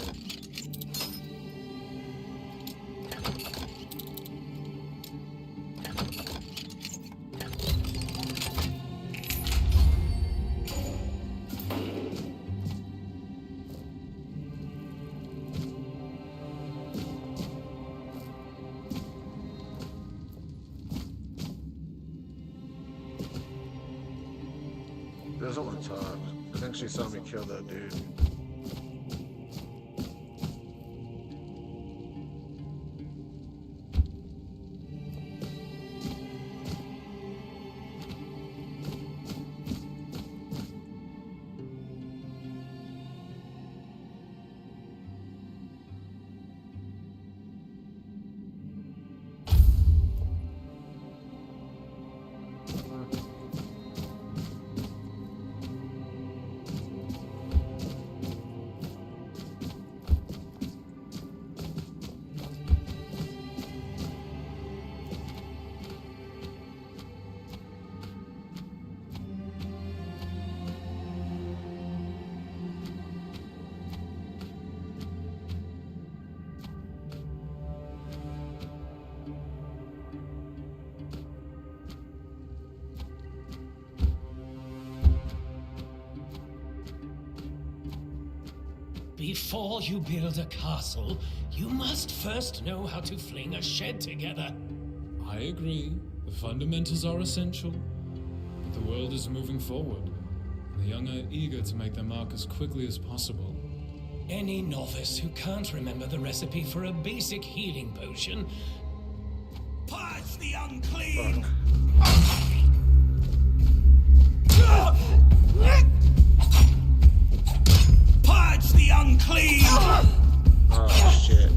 Doesn't want to talk. I think she saw me kill that dude. Before you build a castle, you must first know how to fling a shed together. I agree. The fundamentals are essential. But the world is moving forward. And the young are eager to make their mark as quickly as possible. Any novice who can't remember the recipe for a basic healing potion... Purge the unclean! Purge the unclean! Oh shit.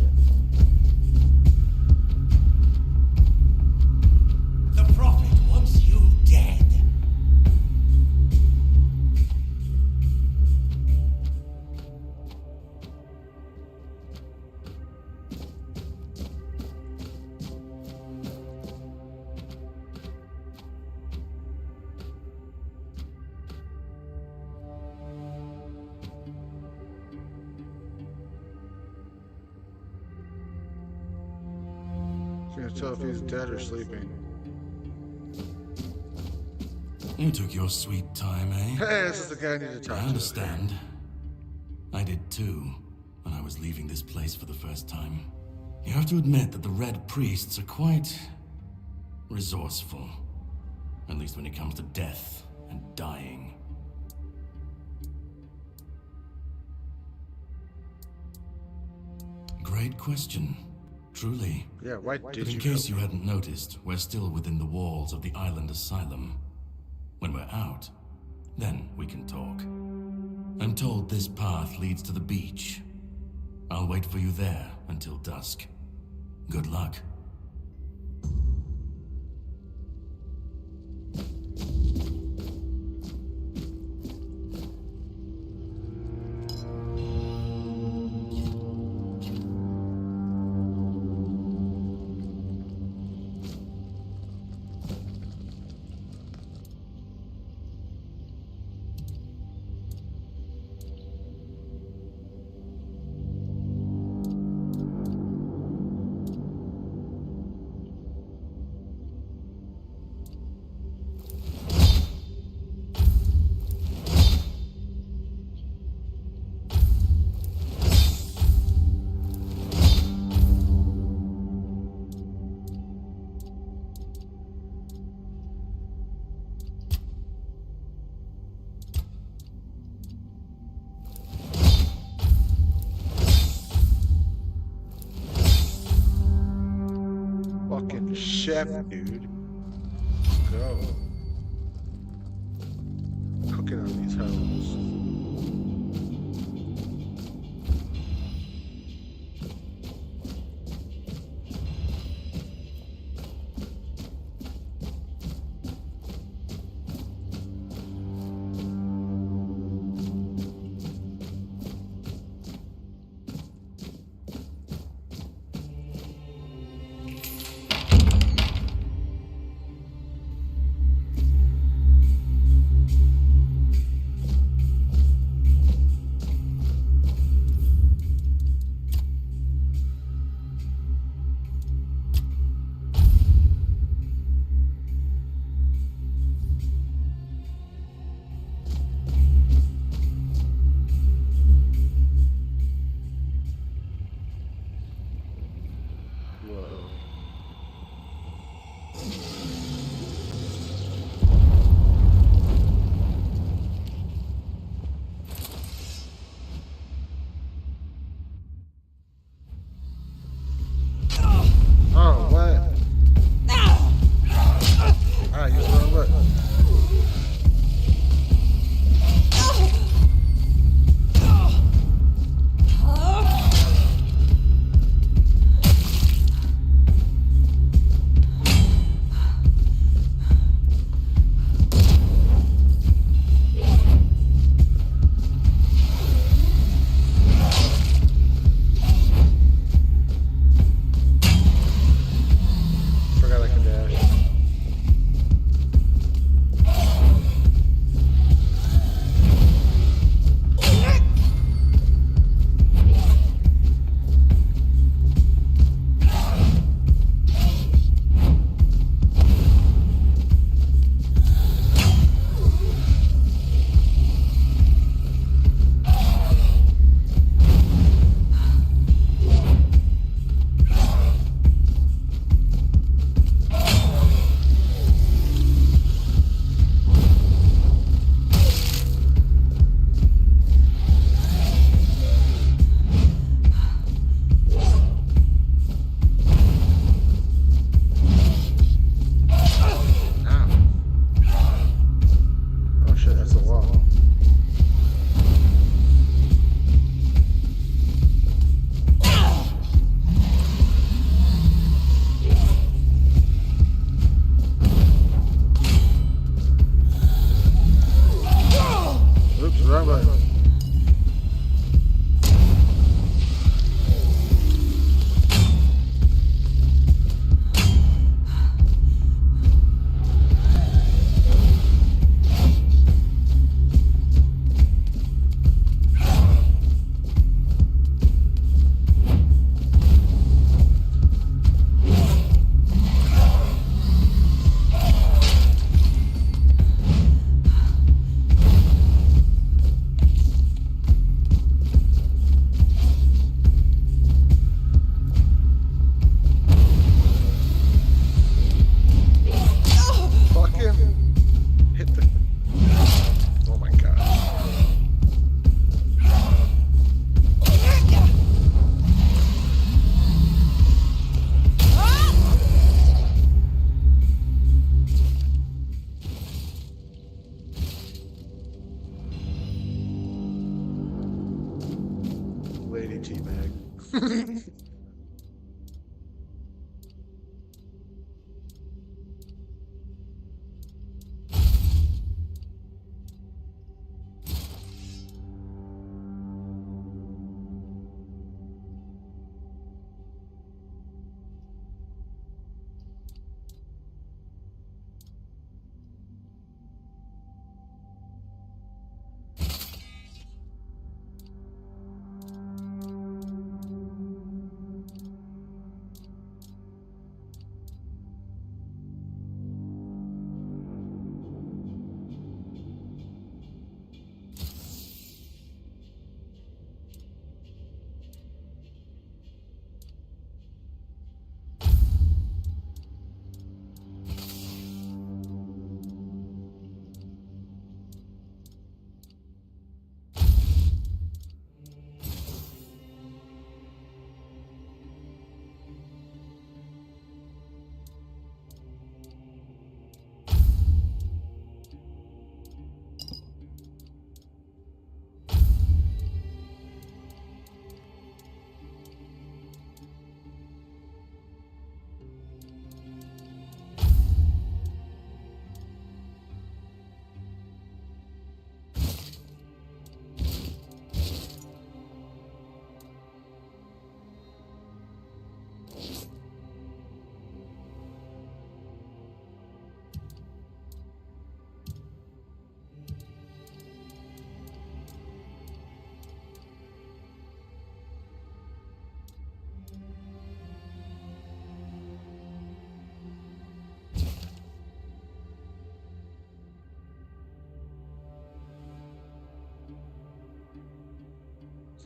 The prophet wants you dead. can't tell if he's dead or sleeping. You took your sweet time, eh? Hey, this is the guy I need to talk I to. understand. I did too, when I was leaving this place for the first time. You have to admit that the Red Priests are quite resourceful. At least when it comes to death and dying. Great question. Truly. Yeah, why But did in you case go? you hadn't noticed, we're still within the walls of the island asylum. When we're out, then we can talk. I'm told this path leads to the beach. I'll wait for you there until dusk. Good luck. Fucking chef, dude. Go. Cooking on these hoes.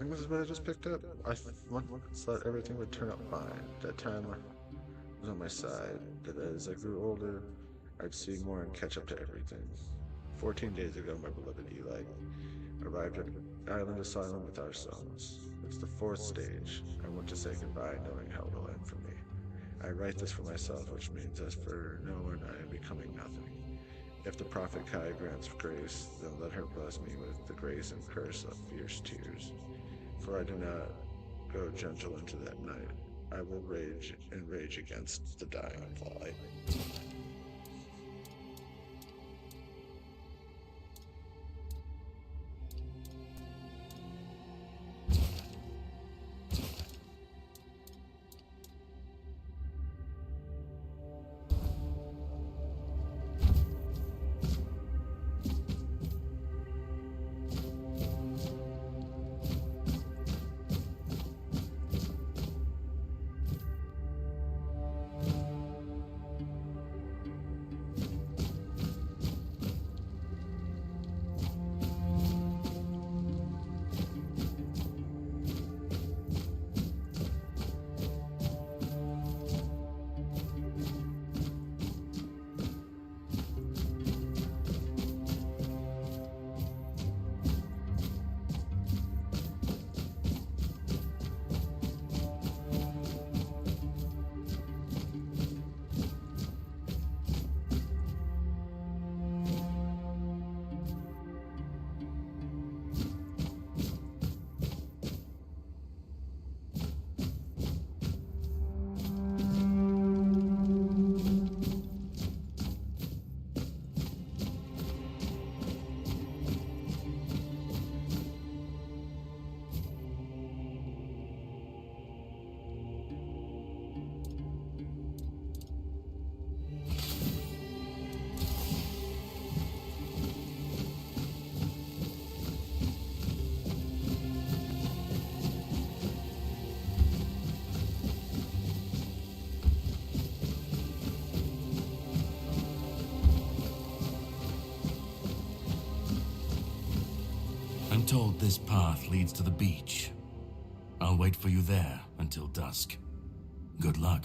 I think this is what I just picked up. I once thought everything would turn out fine. That time was on my side. That as I grew older, I'd see more and catch up to everything. 14 days ago, my beloved Eli arrived at Island Asylum with our sons. It's the 4th stage. I want to say goodbye, knowing how it will end for me. I write this for myself, which means as for no one, I am becoming nothing. If the Prophet Kai grants grace, then let her bless me with the grace and curse of fierce tears. For I do not go gentle into that night. I will rage and rage against the dying light. I'm told this path leads to the beach. I'll wait for you there until dusk. Good luck.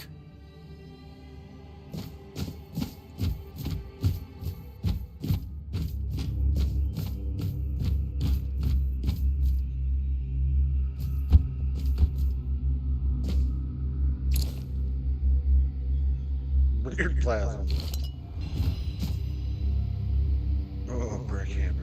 Weird plasm. Oh, brick hammer.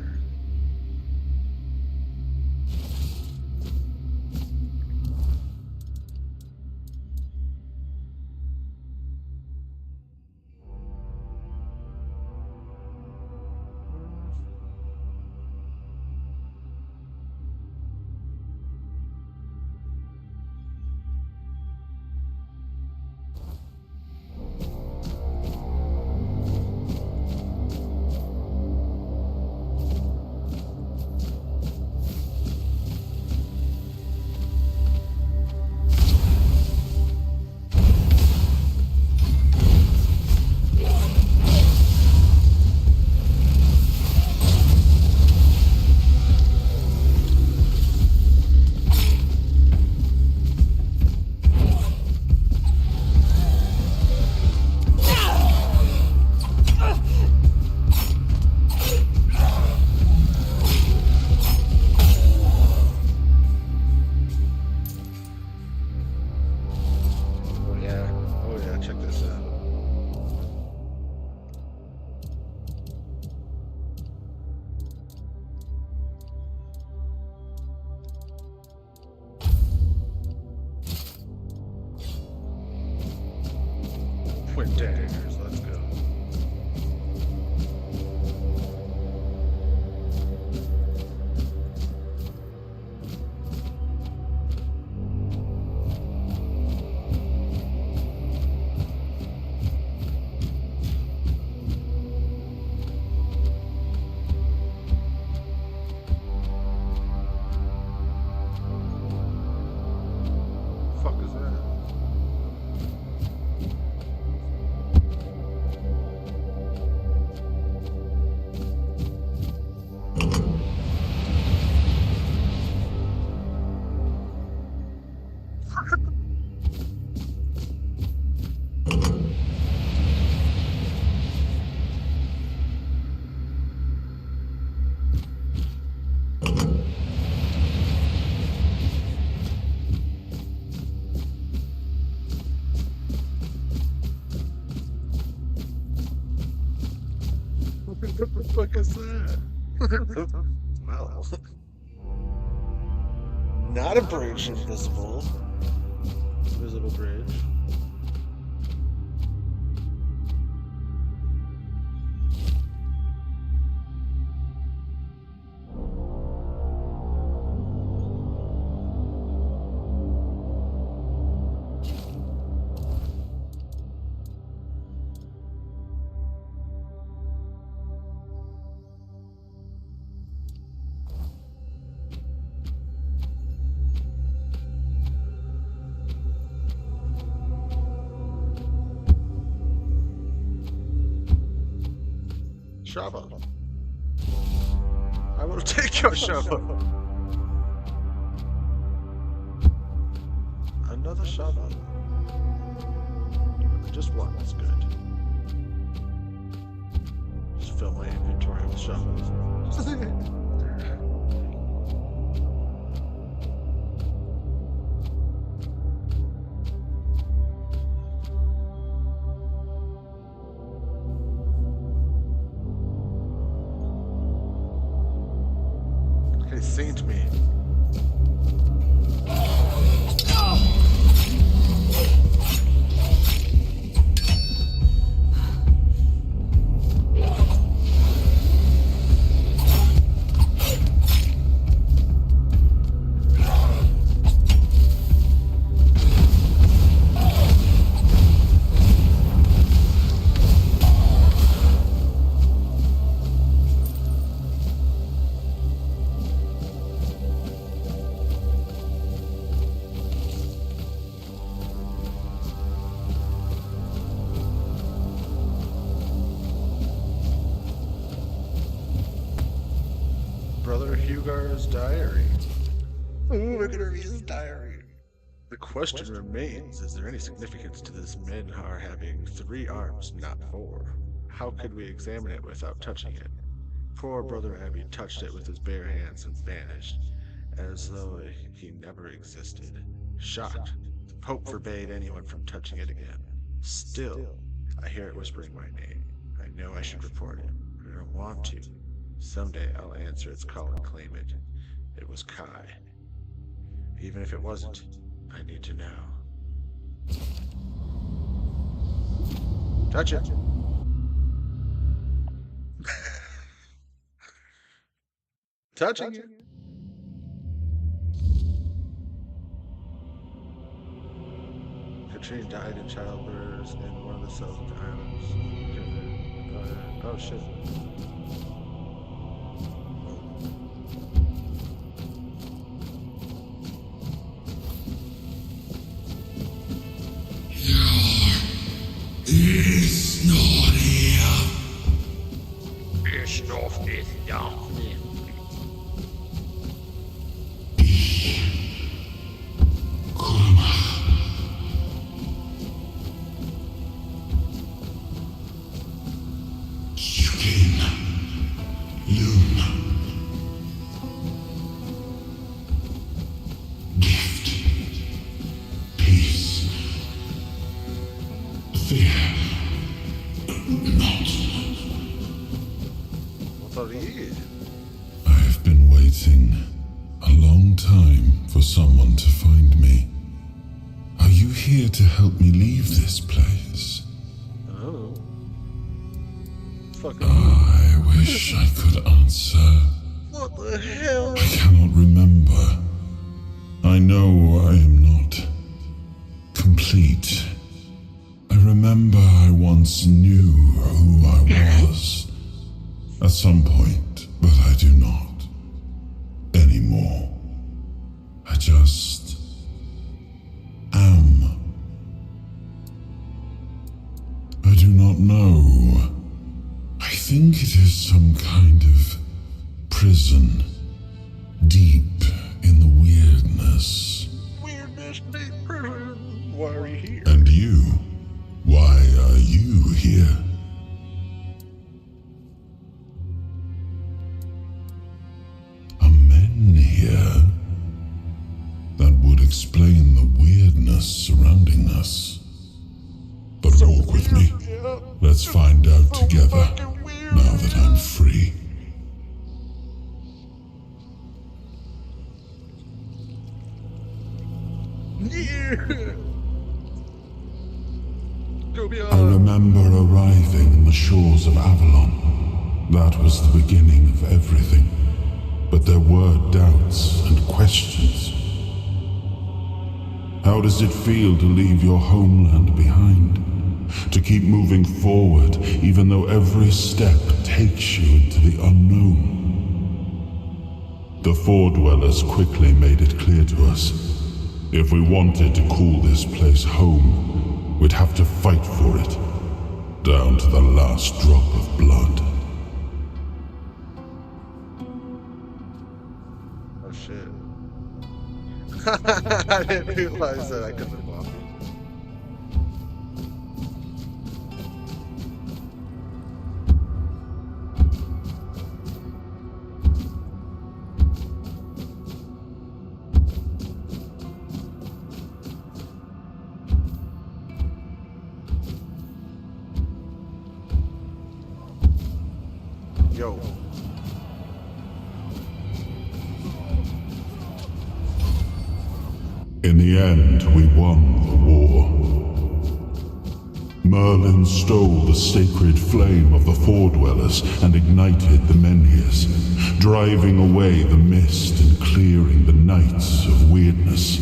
Twin daggers, let's go. Fuck is that? What the fuck is that? Well, not a bridge invisible. Invisible bridge. Shovel. I will take your shovel. Another shovel. Just one is good. Just fill my inventory with shovels. Saint me. Brother Hugar's diary. Ooh, we're gonna read his diary. The question remains, is there any significance to this Menhar having 3 arms, not 4? How could we examine it without touching it? Poor Brother Abbey touched it with his bare hands and vanished, as though he never existed. Shocked, the Pope forbade anyone from touching it again. Still, I hear it whispering my name. I know I should report it, but I don't want to. Someday I'll answer its call and claim it. It was Kai. Even if it wasn't, I need to know. Touch it! Touching it! Katrine died in childbirth in one of the Celtic islands. Oh shit. Is not here. Stoff is darkness. I've been waiting a long time for someone to find me. Are you here to help me leave this place? fucking. I wish I could answer. What the hell? I cannot remember. I know I am not complete. I remember I once knew who I was at some point, but I do not anymore. I just am. I do not know. I think it is some kind of prison deep in the weirdness. Weirdness, deep prison. Why are you here? And you? Why are you here? Are men here? That would explain the weirdness surrounding us. But walk with me. Let's find out together, now that I'm free. Yeah. Go I beyond. remember arriving in the shores of Avalon. That was the beginning of everything. But there were doubts and questions. How does it feel to leave your homeland behind? To keep moving forward, even though every step takes you into the unknown? The Four Dwellers quickly made it clear to us. If we wanted to call this place home, we'd have to fight for it, down to the last drop of blood. Oh shit. I didn't realize that I couldn't walk. Yo. In the end, we won the war. Merlin stole the sacred flame of the Four Dwellers and ignited the Menhirs, driving away the mist and clearing the nights of weirdness.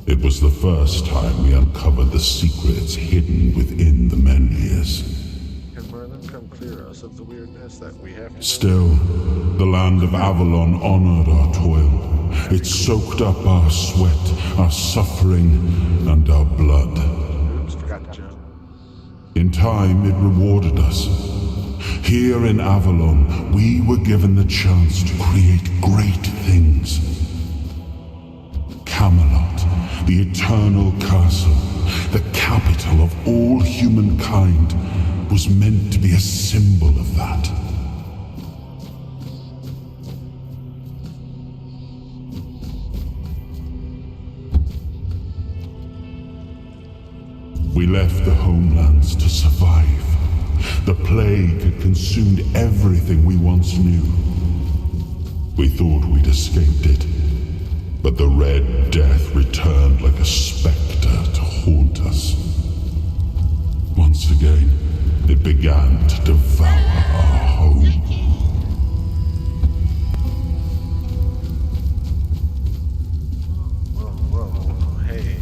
It was the first time we uncovered the secrets hidden within the Menhirs. Can Merlin come clear us of the weirdness that we have to? Still, the land of Avalon honored our toil. It soaked up our sweat, our suffering, and our blood. Oops, forgot to jump. In time, it rewarded us. Here in Avalon, we were given the chance to create great things. Camelot, the eternal castle, the capital of all humankind, was meant to be a symbol of that. We left the homelands to survive. The plague had consumed everything we once knew. We thought we'd escaped it, but the Red Death returned like a specter to haunt us. Once again, it began to devour our home. Whoa, hey.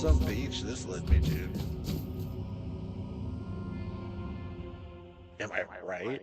some beach this led me to. Am I right?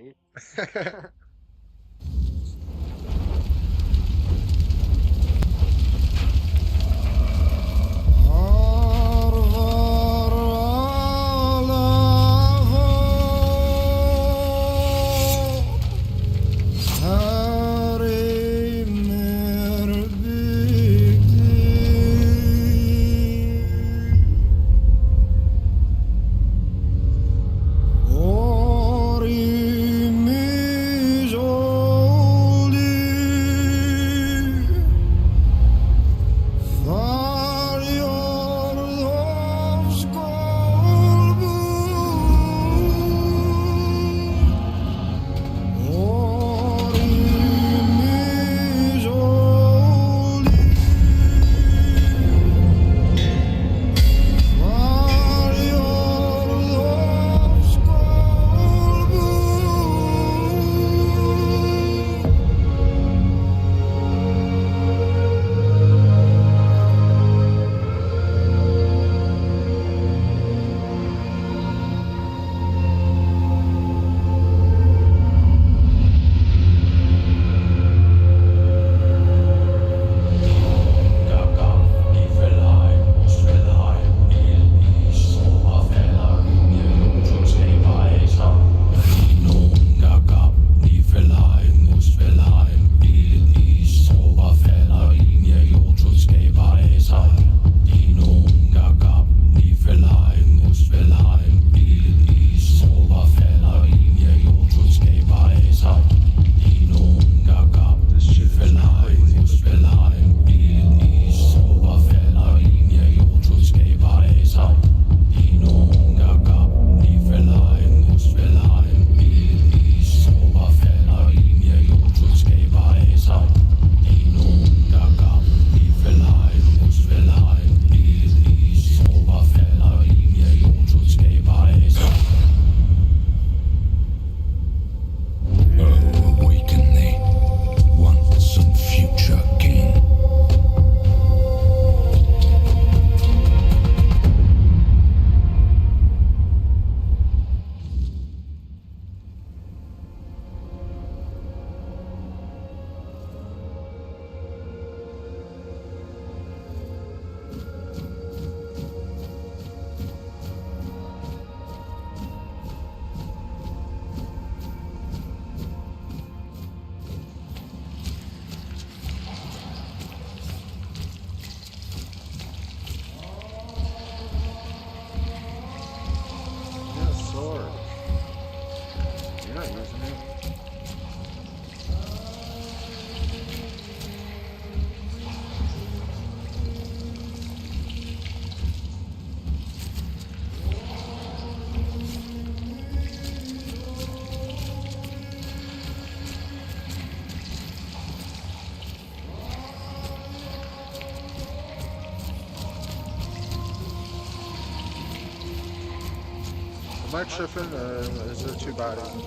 Am I tripping? Is there two bodies in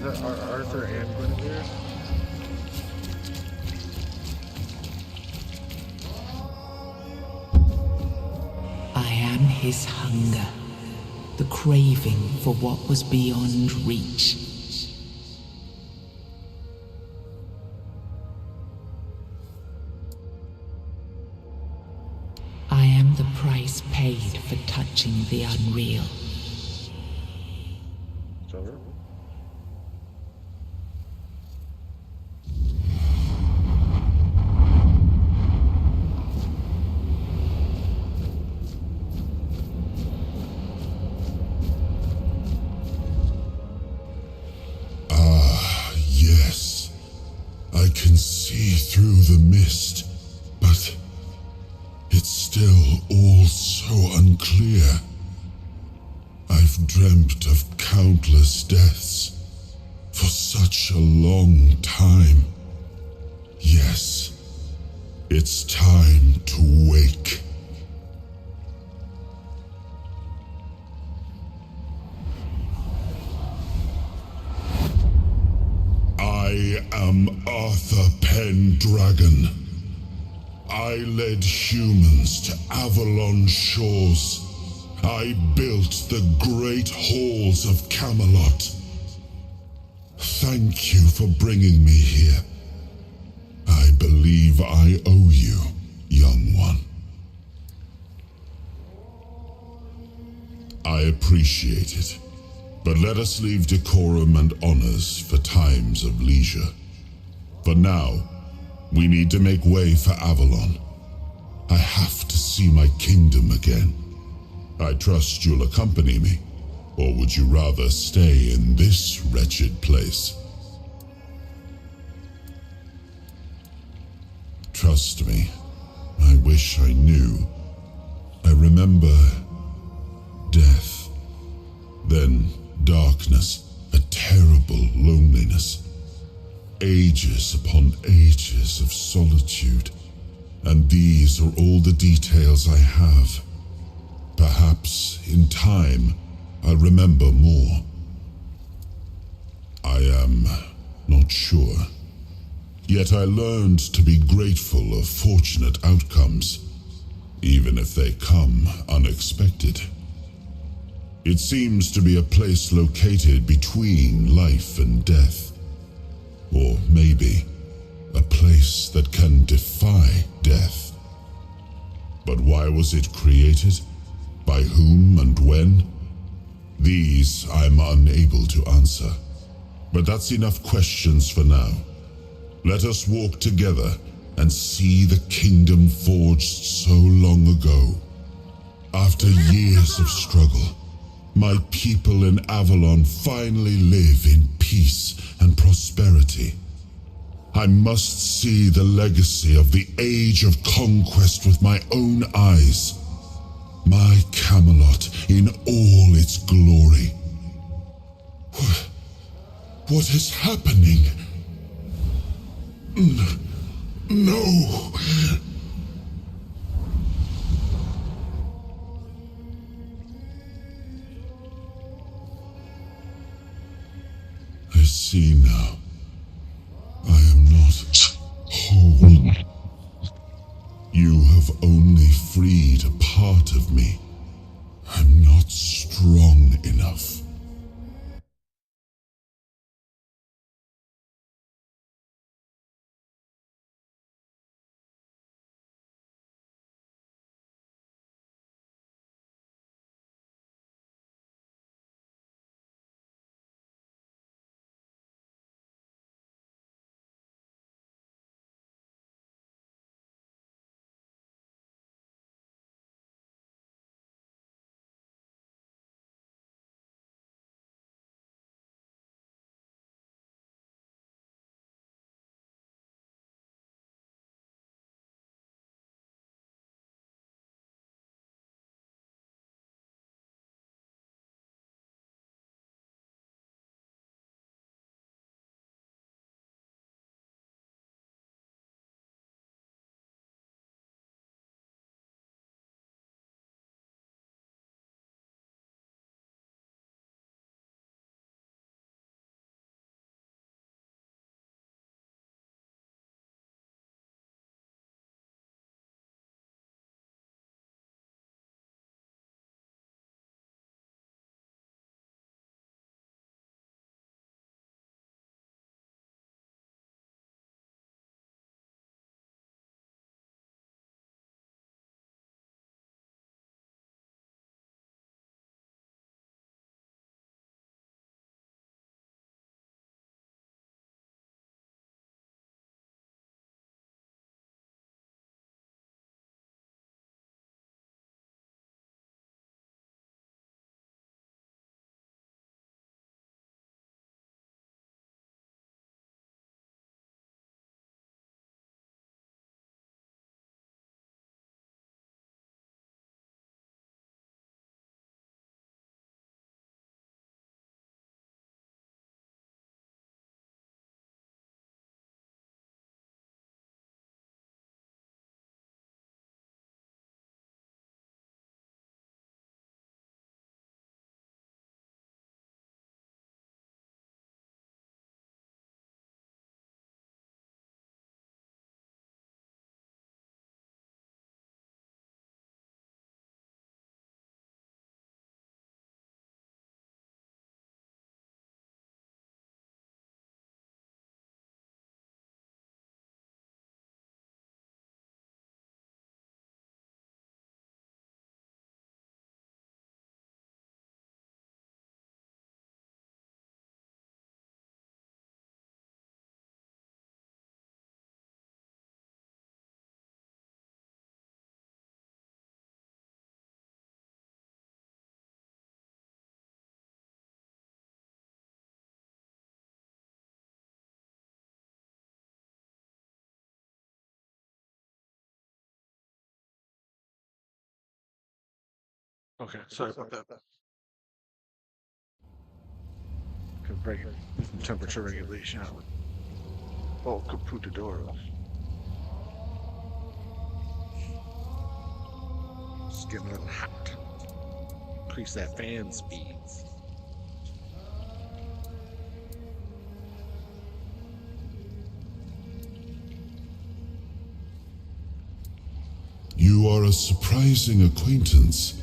there? Is that Arthur and Guinevere? I am his hunger, the craving for what was beyond reach. I am the price paid for touching the unreal. So, yes. I can see through the mist, but it's still all so unclear. I've dreamt of countless deaths for such a long time. Yes, it's time to wake. I am Arthur Pendragon. I led humans to Avalon shores. I built the great halls of Camelot. Thank you for bringing me here. I believe I owe you, young one. I appreciate it, but let us leave decorum and honors for times of leisure. For now, we need to make way for Avalon. I have to see my kingdom again. I trust you'll accompany me, or would you rather stay in this wretched place? Trust me, I wish I knew. I remember death, then darkness, a terrible loneliness. Ages upon ages of solitude, and these are all the details I have. Perhaps, in time, I'll remember more. I am not sure. Yet I learned to be grateful of fortunate outcomes, even if they come unexpected. It seems to be a place located between life and death. Or maybe a place that can defy death. But why was it created? By whom and when? These I'm unable to answer. But that's enough questions for now. Let us walk together and see the kingdom forged so long ago. After years of struggle, my people in Avalon finally live in peace and prosperity. I must see the legacy of the Age of Conquest with my own eyes. My Camelot in all its glory. What is happening? No! I see now. I am not whole. You have only freed a part of me. I'm not strong enough. Okay, sorry about that. Could break temperature regulation. Oh, computador. It's getting a little hot. Increase that fan speeds. You are a surprising acquaintance,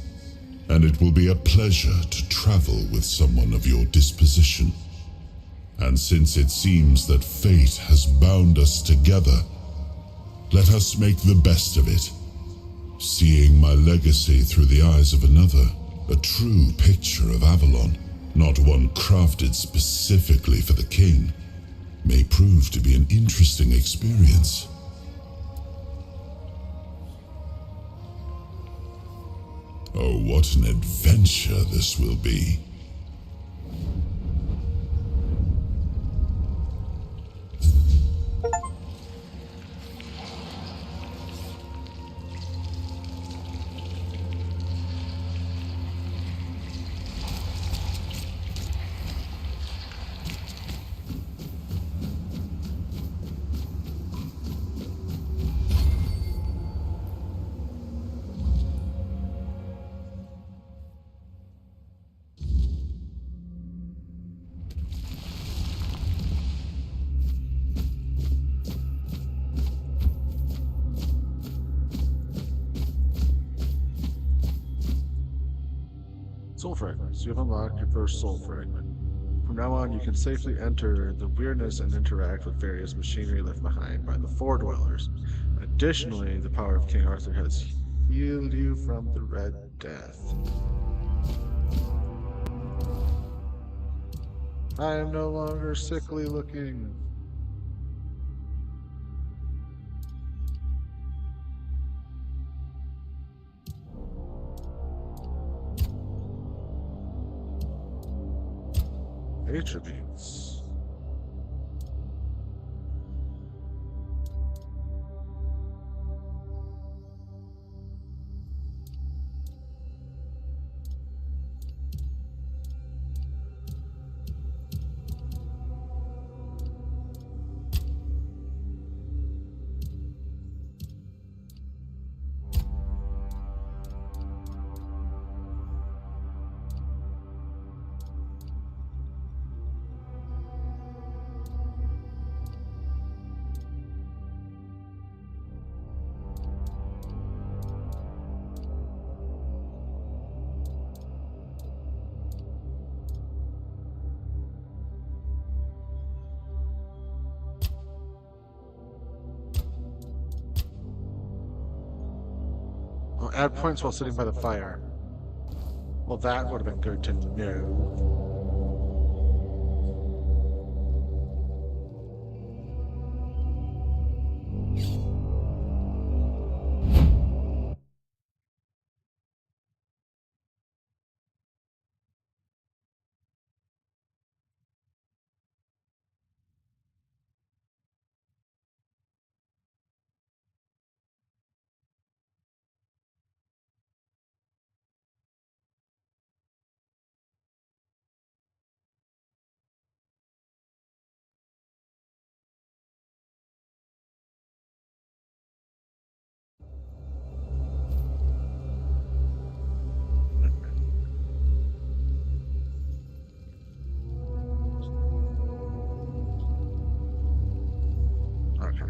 and it will be a pleasure to travel with someone of your disposition. And since it seems that fate has bound us together, let us make the best of it. Seeing my legacy through the eyes of another, a true picture of Avalon, not one crafted specifically for the king, may prove to be an interesting experience. Oh, what an adventure this will be. Soul fragments. You have unlocked your first soul fragment. From now on, you can safely enter the weirdness and interact with various machinery left behind by the Four Dwellers. Additionally, the power of King Arthur has healed you from the Red Death. I am no longer sickly looking. Attributes. Add points while sitting by the fire. Well, that would have been good to know. Okay.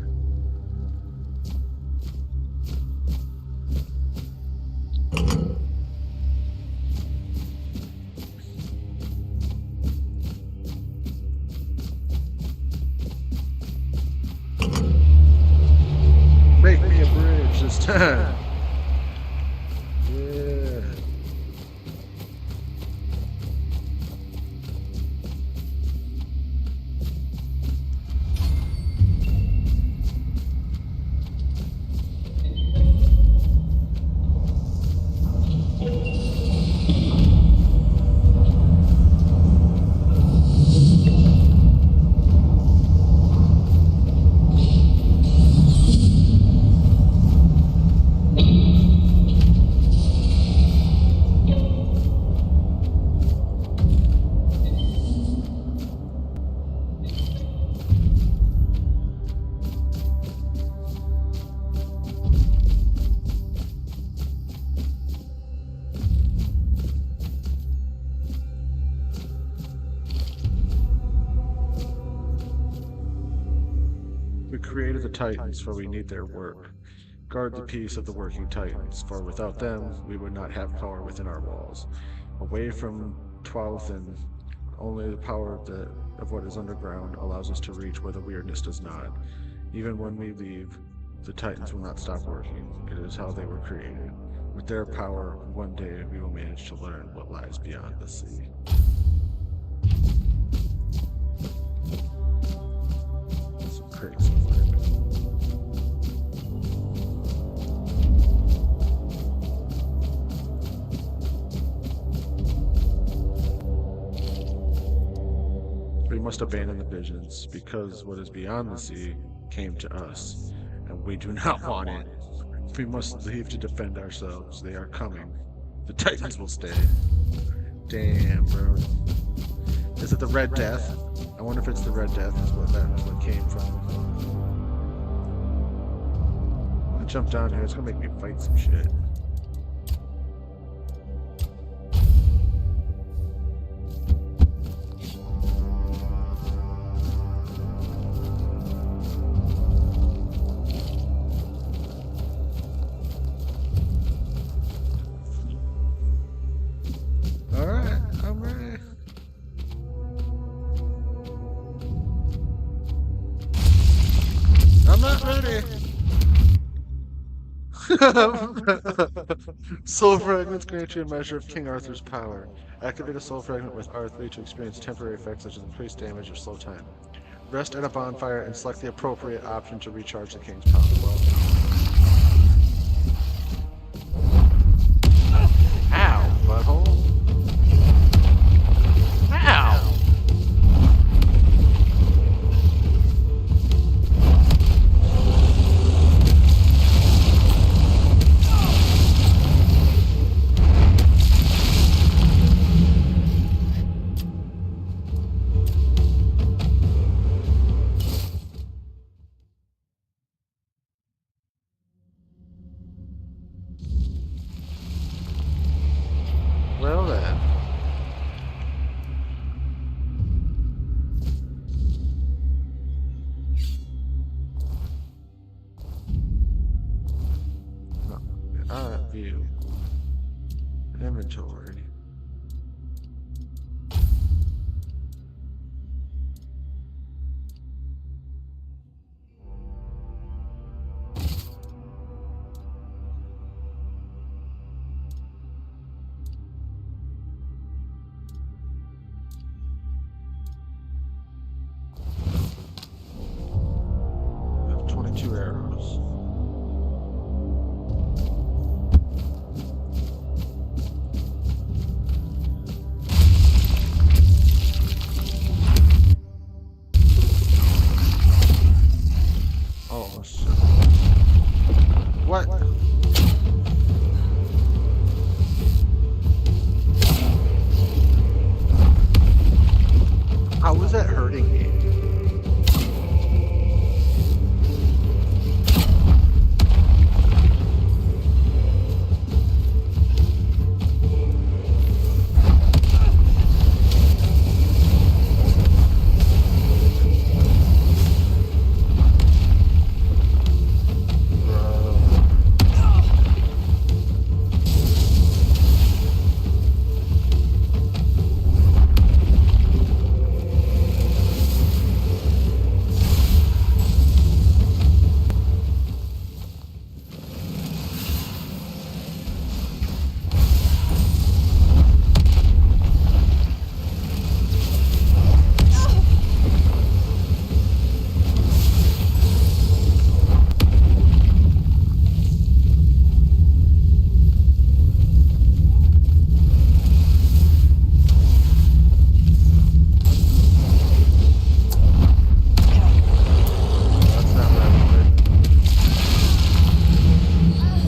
Make me a bridge this time. Yeah. created the Titans, for we need their work. Guard the peace of the working Titans, for without them, we would not have power within our walls. Away from Twalthan, only the power of what is underground allows us to reach where the weirdness does not. Even when we leave, the Titans will not stop working. It is how they were created. With their power, one day we will manage to learn what lies beyond the sea. Some crazy flipping. We must abandon the visions, because what is beyond the sea came to us, and we do not want it. We must leave to defend ourselves. They are coming. The Titans will stay. Damn, bro. Is it the Red Death? I wonder if it's the Red Death is what came from. I'm gonna jump down here. It's gonna make me fight some shit. Soul fragments grant you a measure of King Arthur's power. Activate a soul fragment with R3 to experience temporary effects such as increased damage or slow time. Rest at a bonfire and select the appropriate option to recharge the king's power. Ow, butthole. Ow! Well then. View. Inventory. We have 22 arrows. Oh, shit. What? How was that hurting me?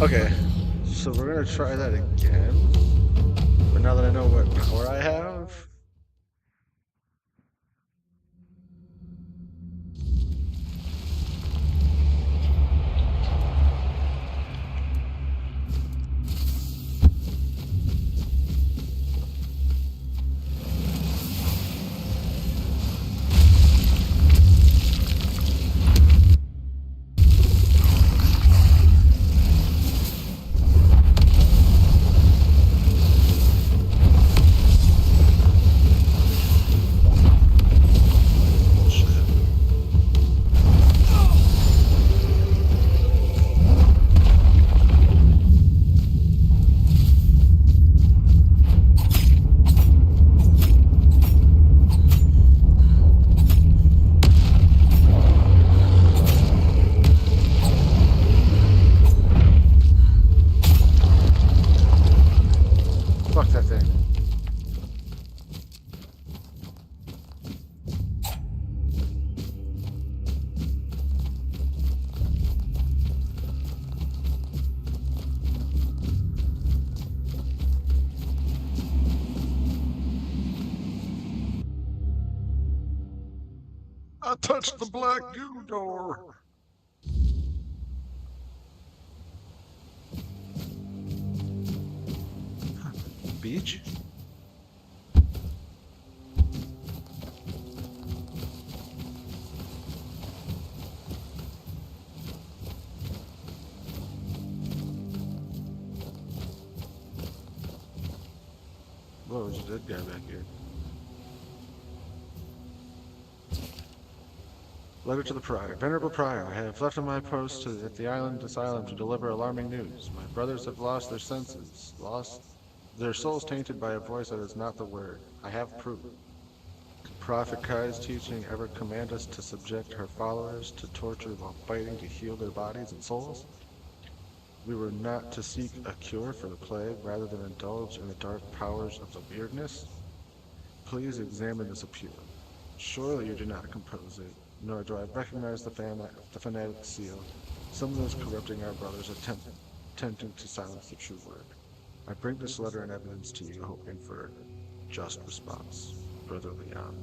Okay, so we're gonna try that again. But now that I know what power I have. think. I touched the black goo door. Beach? Whoa, there's a dead guy back here. Letter to the Prior. Venerable Prior, I have left on my post at the island asylum to deliver alarming news. My brothers have lost their senses, lost their souls tainted by a voice that is not the word. I have proof. Could Prophet Kai's teaching ever command us to subject her followers to torture while fighting to heal their bodies and souls? We were not to seek a cure for the plague rather than indulge in the dark powers of the weirdness? Please examine this appeal. Surely you do not compose it, nor do I recognize the fanatic seal. Some of those corrupting our brothers attempting to silence the true word. I bring this letter and evidence to you, hoping for a just response. Brother Leon.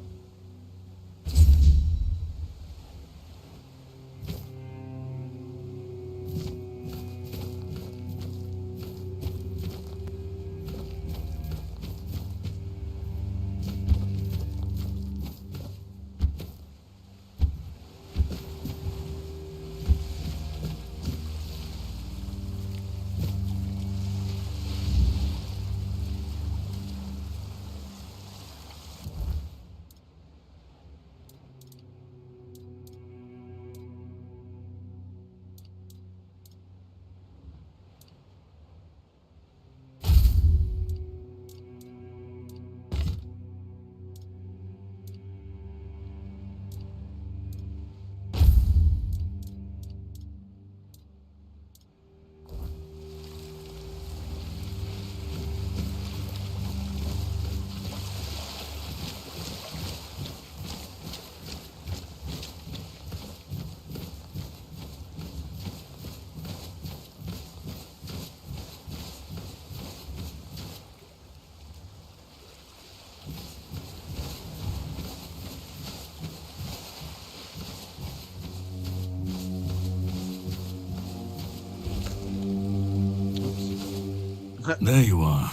There you are.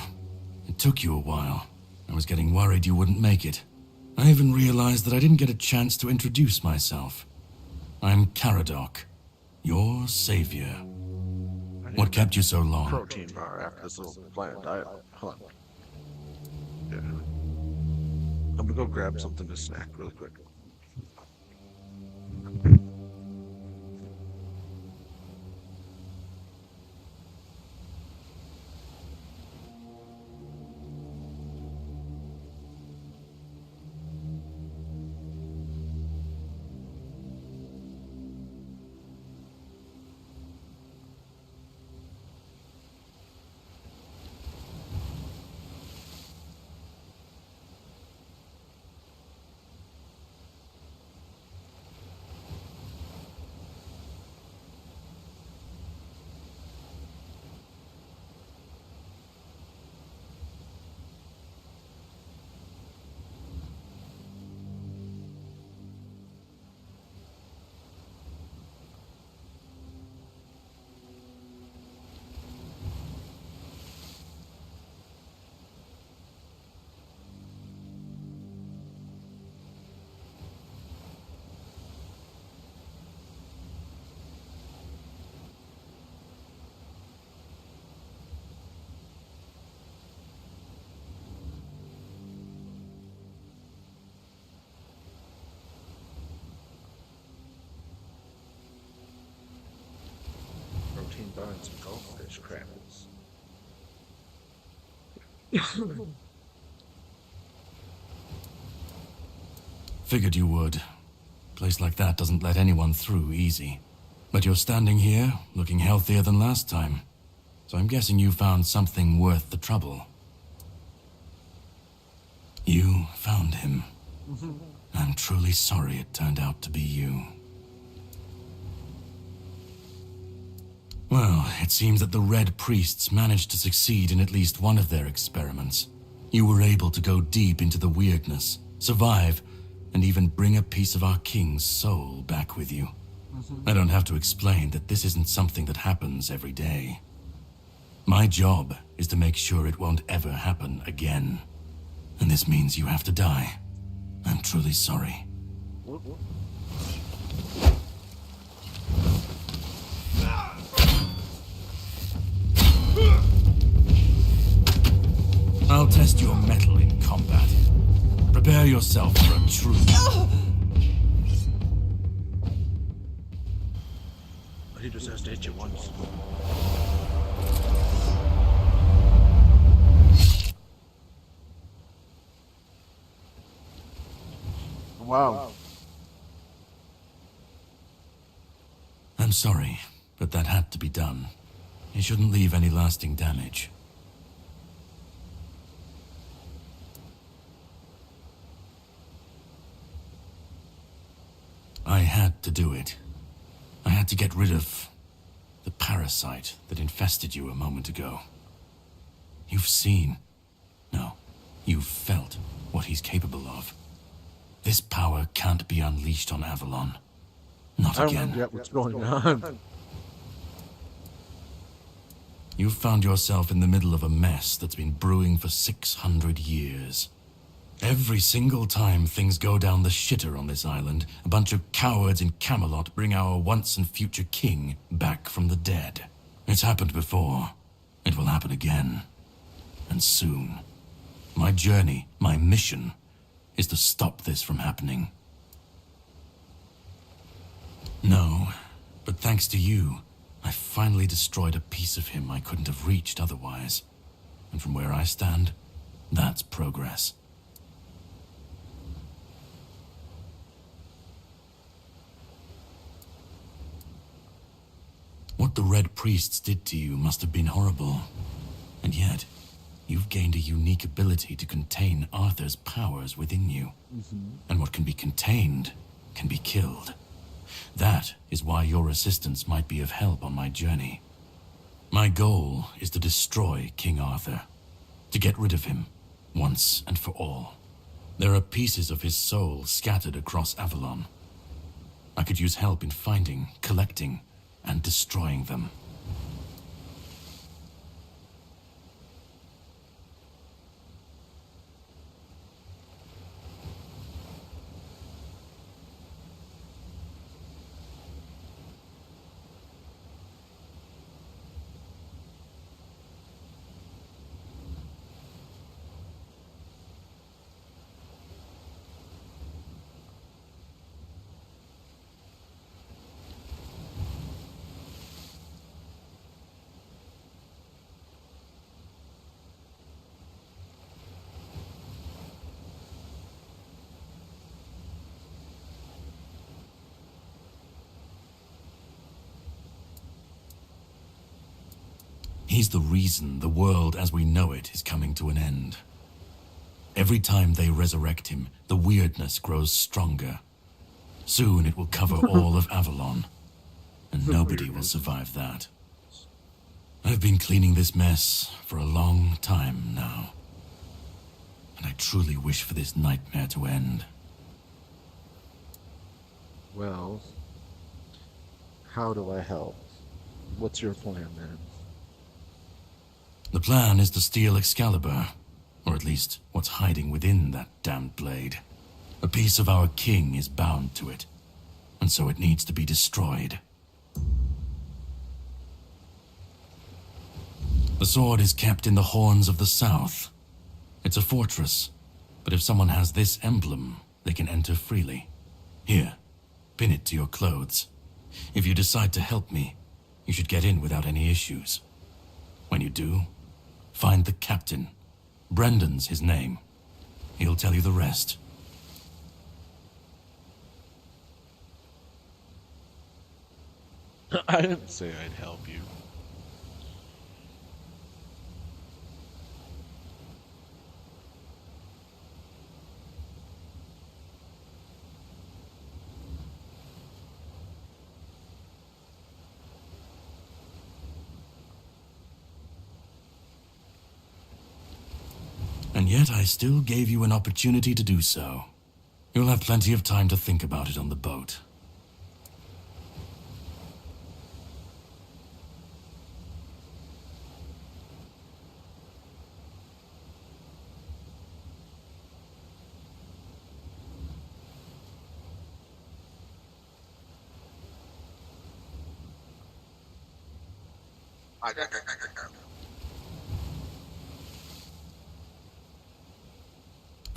It took you a while. I was getting worried you wouldn't make it. I even realized that I didn't get a chance to introduce myself. I'm Caradoc, your savior. What kept you so long? Protein bar after this little bland diet. Hold on. Yeah. I'm gonna go grab something to snack really quick. Protein bar and some goldfish crackers. Figured you would. A place like that doesn't let anyone through easy. But you're standing here, looking healthier than last time. So I'm guessing you found something worth the trouble. You found him. I'm truly sorry it turned out to be you. Well, it seems that the Red Priests managed to succeed in at least one of their experiments. You were able to go deep into the weirdness, survive, and even bring a piece of our king's soul back with you. I don't have to explain that this isn't something that happens every day. My job is to make sure it won't ever happen again. And this means you have to die. I'm truly sorry. I'll test your mettle in combat. Prepare yourself for a true... He just has to hit you once. Wow. I'm sorry, but that had to be done. It shouldn't leave any lasting damage. I had to do it. I had to get rid of the parasite that infested you a moment ago. You've seen, no, you've felt what he's capable of. This power can't be unleashed on Avalon. Not again. I don't get what's going on. You've found yourself in the middle of a mess that's been brewing for 600 years. Every single time things go down the shitter on this island, a bunch of cowards in Camelot bring our once and future king back from the dead. It's happened before. It will happen again. And soon. My journey, my mission, is to stop this from happening. No, but thanks to you, I finally destroyed a piece of him I couldn't have reached otherwise. And from where I stand, that's progress. What the Red Priests did to you must have been horrible. And yet, you've gained a unique ability to contain Arthur's powers within you. And what can be contained can be killed. That is why your assistance might be of help on my journey. My goal is to destroy King Arthur, to get rid of him, once and for all. There are pieces of his soul scattered across Avalon. I could use help in finding, collecting, and destroying them. He's the reason the world as we know it is coming to an end. Every time they resurrect him, the weirdness grows stronger. Soon it will cover all of Avalon, and nobody will survive that. I've been cleaning this mess for a long time now, and I truly wish for this nightmare to end. Well, how do I help? What's your plan, man? The plan is to steal Excalibur, or at least what's hiding within that damned blade. A piece of our king is bound to it, and so it needs to be destroyed. The sword is kept in the Horns of the South. It's a fortress, but if someone has this emblem, they can enter freely. Here, pin it to your clothes. If you decide to help me, you should get in without any issues. When you do, find the captain. Brendan's his name. He'll tell you the rest. I didn't say I'd help you. And yet I still gave you an opportunity to do so. You'll have plenty of time to think about it on the boat.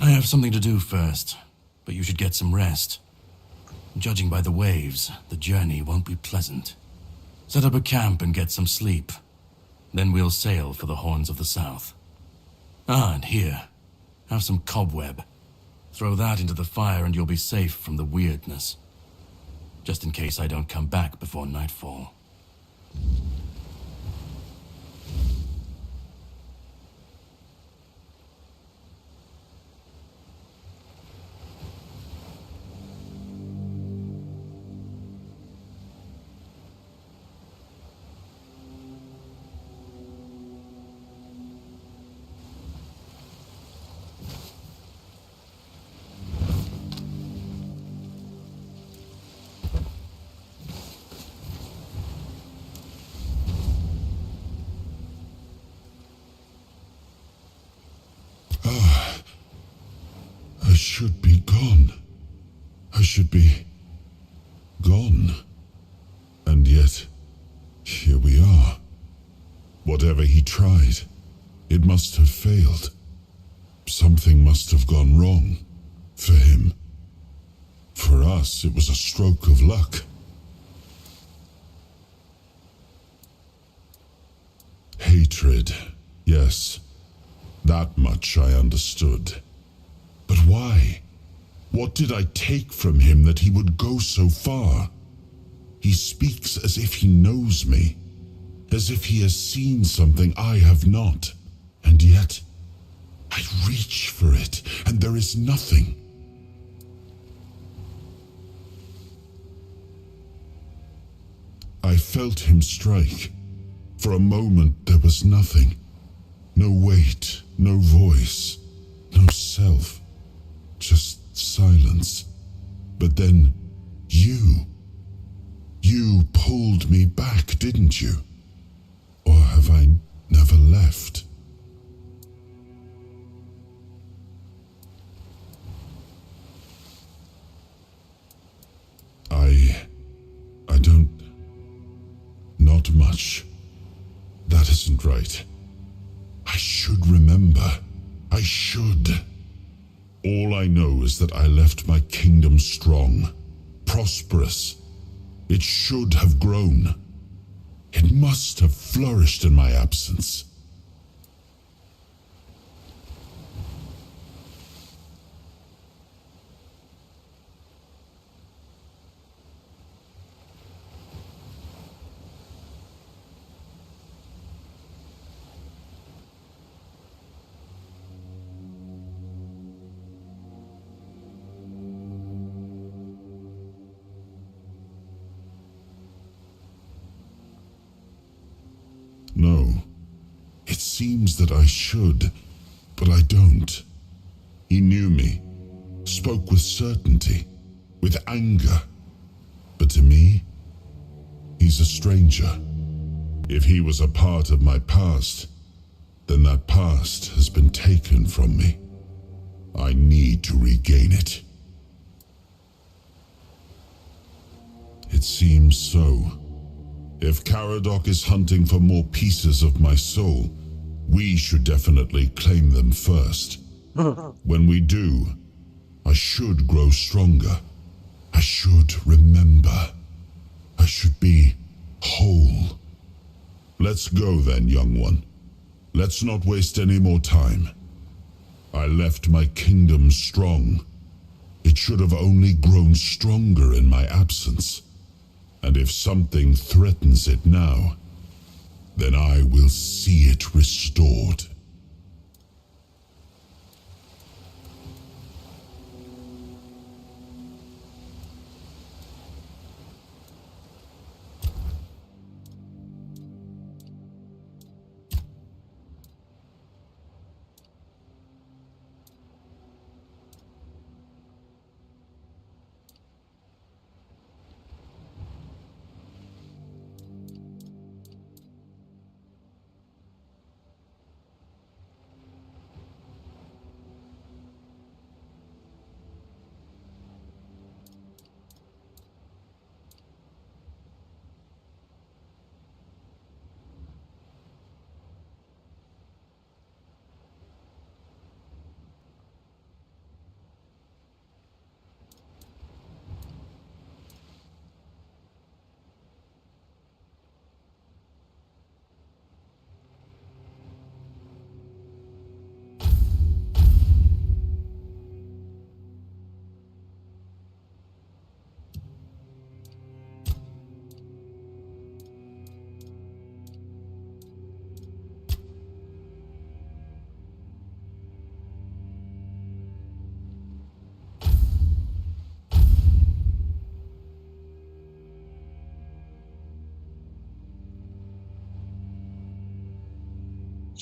I have something to do first, but you should get some rest. Judging by the waves, the journey won't be pleasant. Set up a camp and get some sleep. Then we'll sail for the Horns of the South. Ah, and here, have some cobweb. Throw that into the fire and you'll be safe from the weirdness. Just in case I don't come back before nightfall. I should be gone. I should be gone. And yet, here we are. Whatever he tried, it must have failed. Something must have gone wrong. For him. For us, it was a stroke of luck. Hatred, yes. That much I understood. But why? What did I take from him that he would go so far? He speaks as if he knows me, as if he has seen something I have not. And yet, I reach for it, and there is nothing. I felt him strike. For a moment there was nothing. No weight, no voice, no self. Just silence. But then, you pulled me back, didn't you? Or have I never left? I don't... Not much. That isn't right. I should remember. I should. All I know is that I left my kingdom strong, prosperous. It should have grown. It must have flourished in my absence. No. It seems that I should, but I don't. He knew me, spoke with certainty, with anger. But to me, he's a stranger. If he was a part of my past, then that past has been taken from me. I need to regain it. It seems so. If Caradoc is hunting for more pieces of my soul, we should definitely claim them first. When we do, I should grow stronger. I should remember. I should be whole. Let's go then, young one. Let's not waste any more time. I left my kingdom strong. It should have only grown stronger in my absence. And if something threatens it now, then I will see it restored.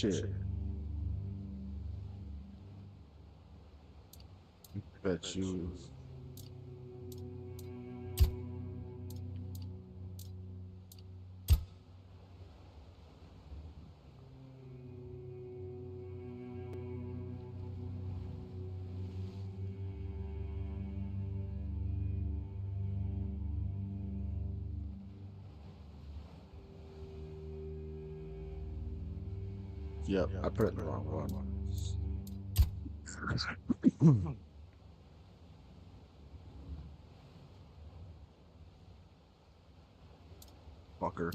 Shit. Bet you. Yep, I put it in the wrong one. Fucker.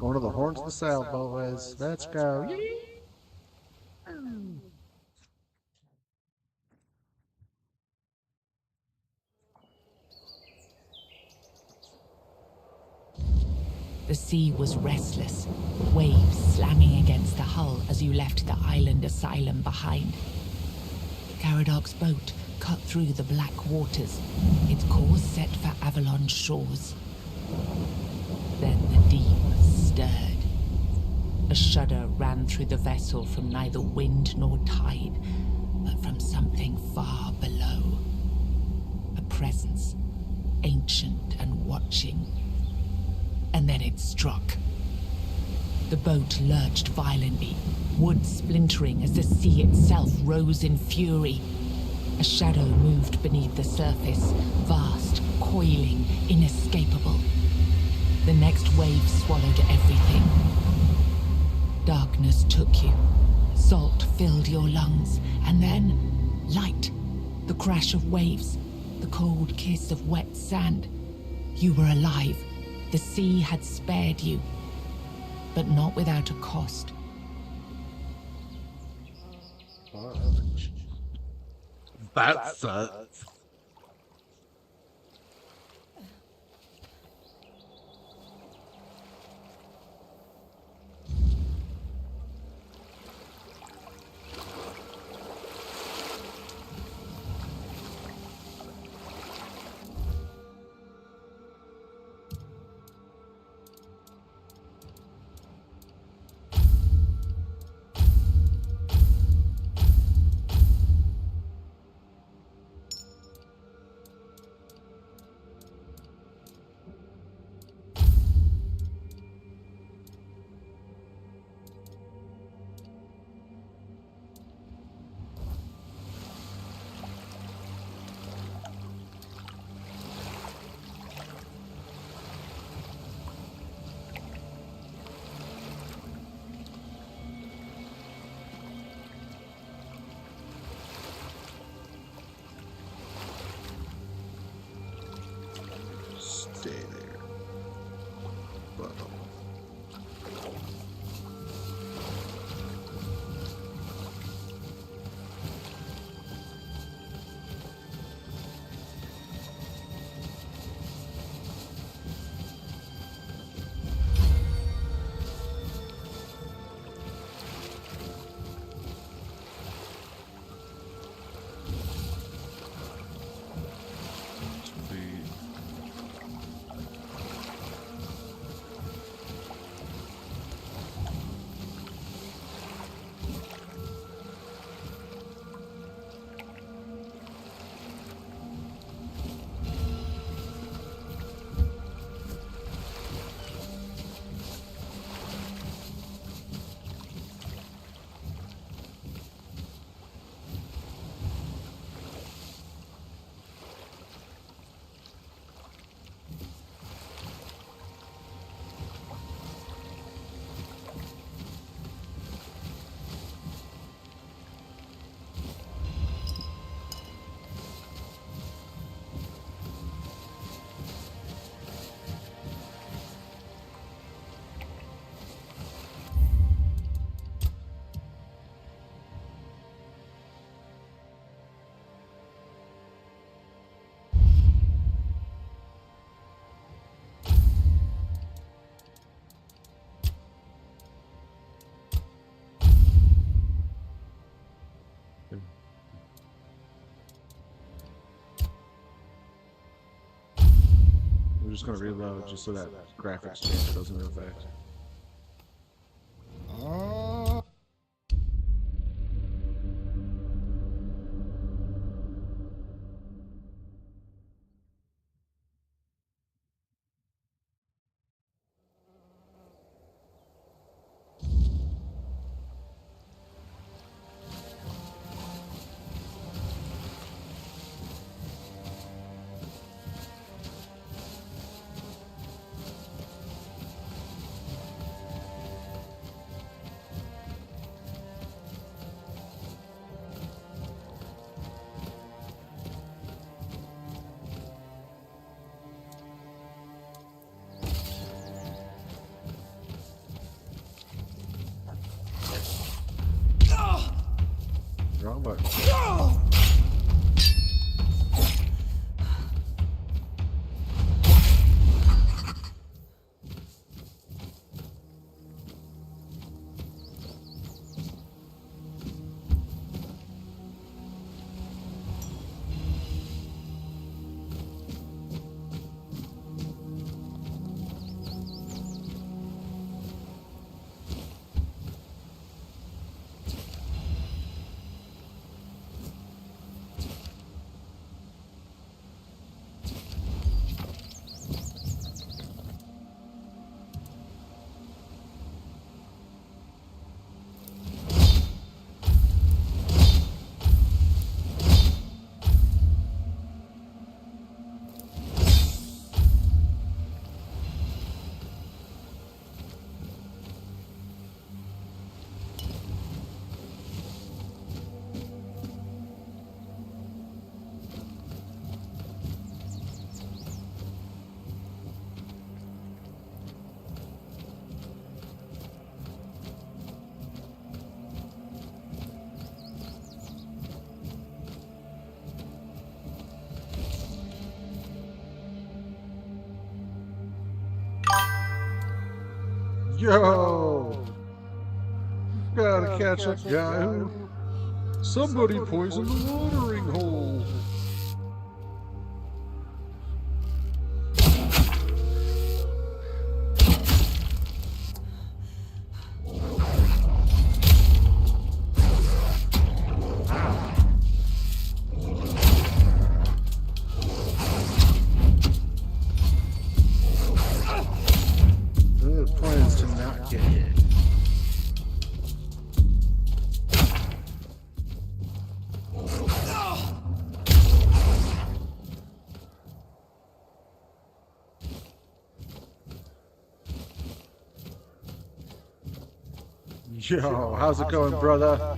Going to the horns of the south, boys. Let's go. The sea was restless, waves slamming against the hull as you left the island asylum behind. Caradoc's boat cut through the black waters, its course set for Avalon's shores. Then the deep stirred. A shudder ran through the vessel from neither wind nor tide, but from something far below. A presence, ancient and watching. And then it struck. The boat lurched violently, wood splintering as the sea itself rose in fury. A shadow moved beneath the surface, vast, coiling, inescapable. The next wave swallowed everything. Darkness took you. Salt filled your lungs, and then light. The crash of waves, the cold kiss of wet sand. You were alive. The sea had spared you, but not without a cost. That sucks. just gonna reload just so that graphics change doesn't affect. Wrong button. Yo! Gotta catch a guy who... Somebody poisoned the watering hole! The plan is to not get hit. Yo, how's it going, brother?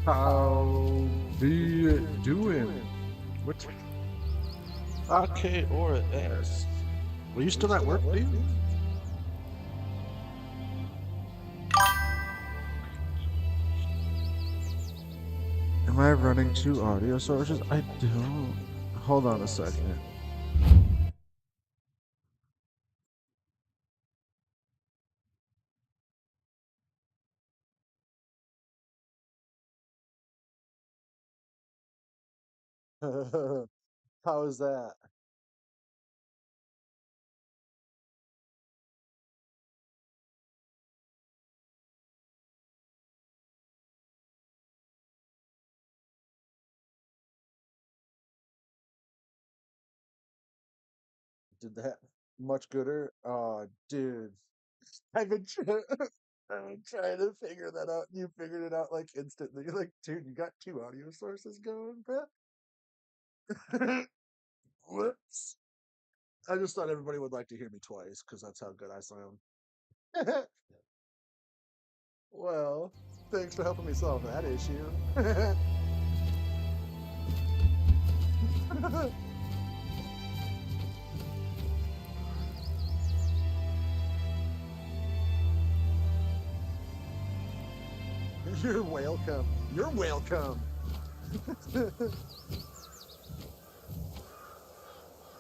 How be it doing? What? RK or S? Well, you still at work, dude? Am I running two audio sources? I don't. Hold on a second. How is that? Did that much gooder? Oh, dude. I've been, I've been trying to figure that out. You figured it out like instantly. You're like, dude, you got two audio sources going, bro? Whoops. I just thought everybody would like to hear me twice because that's how good I sound. Well, thanks for helping me solve that issue. You're welcome. You're welcome.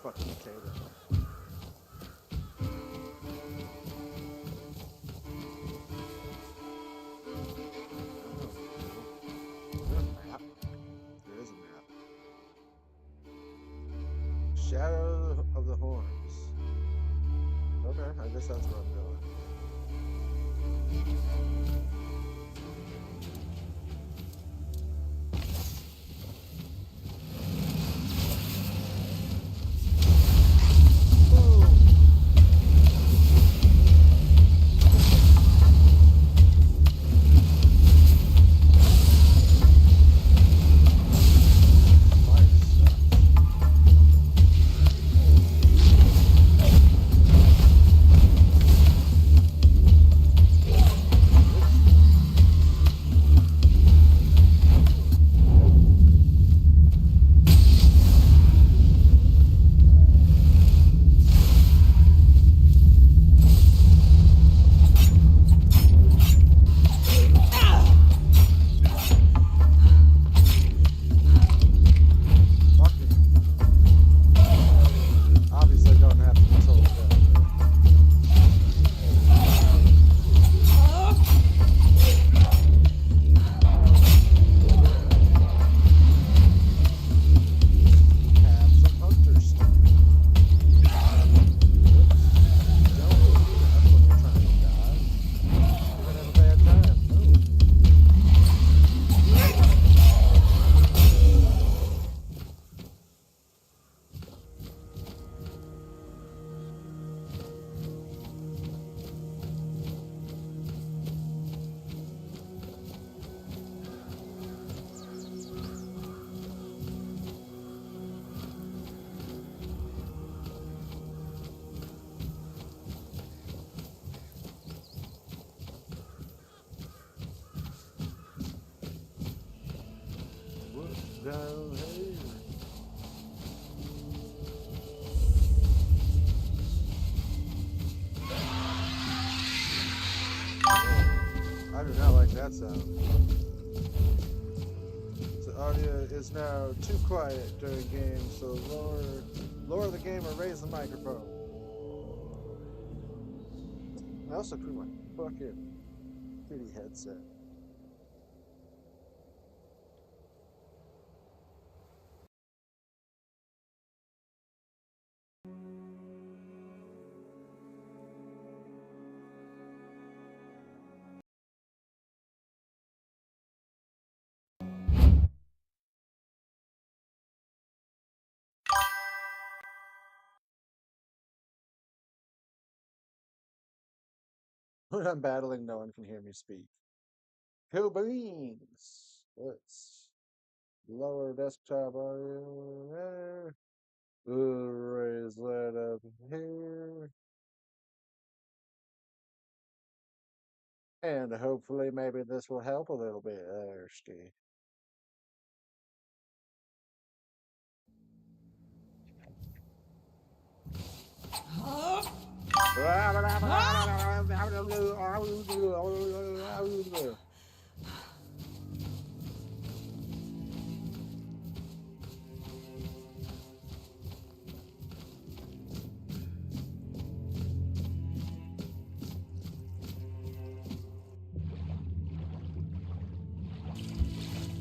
Fucking potato. There is a map. Shadow of the Horns. Okay, I guess that's where I'm going. Obviously don't have to be told that. Have some hunters. Don't do that when you're trying to die. You're gonna have a bad time. What's down here? I do not like that sound. The audio is now too quiet during games, so lower the game or raise the microphone. I also put my fucking kitty headset. When I'm battling, no one can hear me speak. Cool beans! Let's lower desktop audio there. Raise that up here. And hopefully maybe this will help a little bit there, Steve.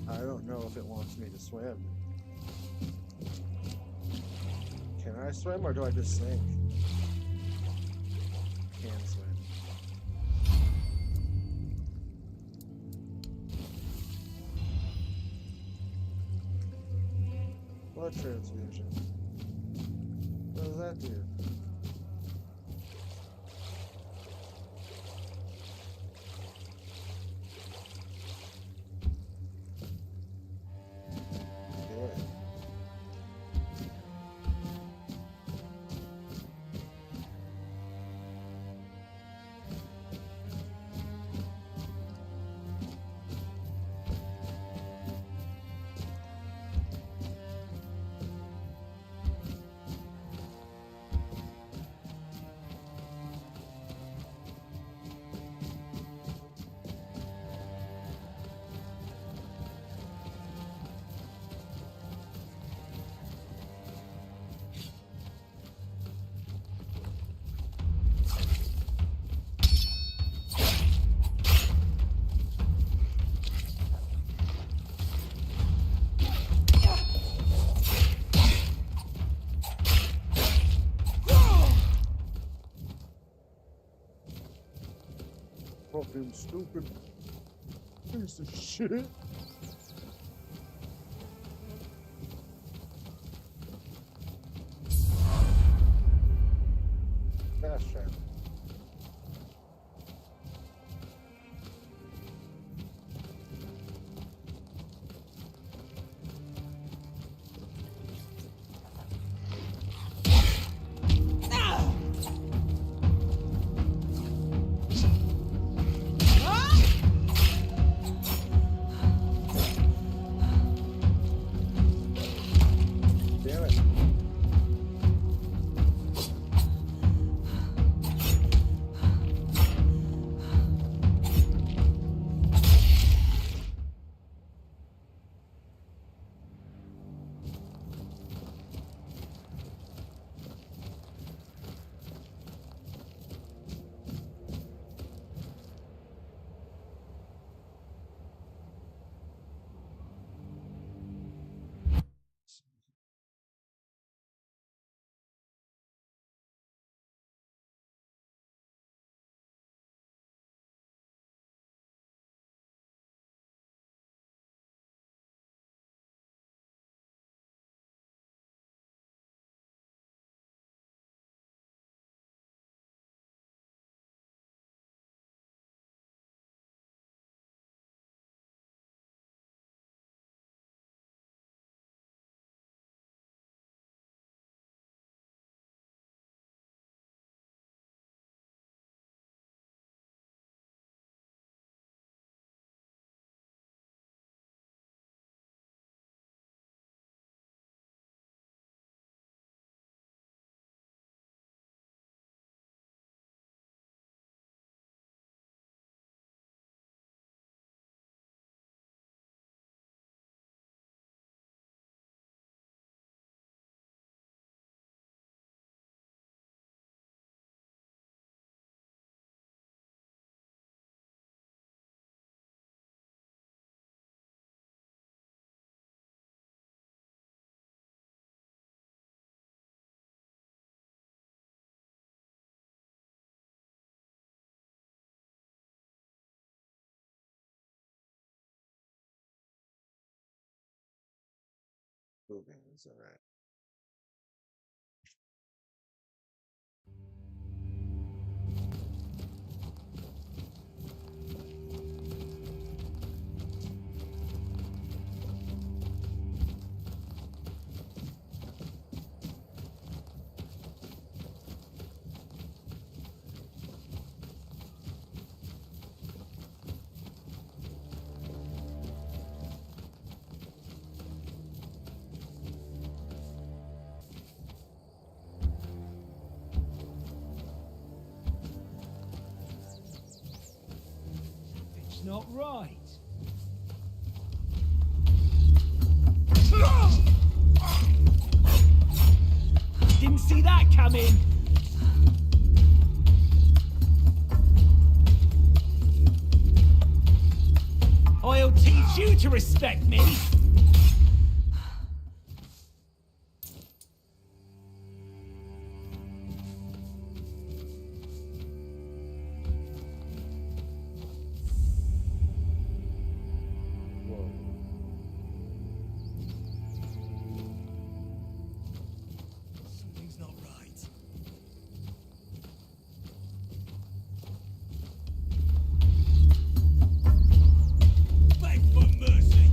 I don't know if it wants me to swim. Can I swim or do I just sink? I can swim. Blood transfusion. What does that do? Good. fucking stupid piece of shit. Fast travel. Damn it. Okay, that's all right. It's not right. Didn't see that coming. I'll teach you to respect me. Whoa. Something's not right. Beg for mercy.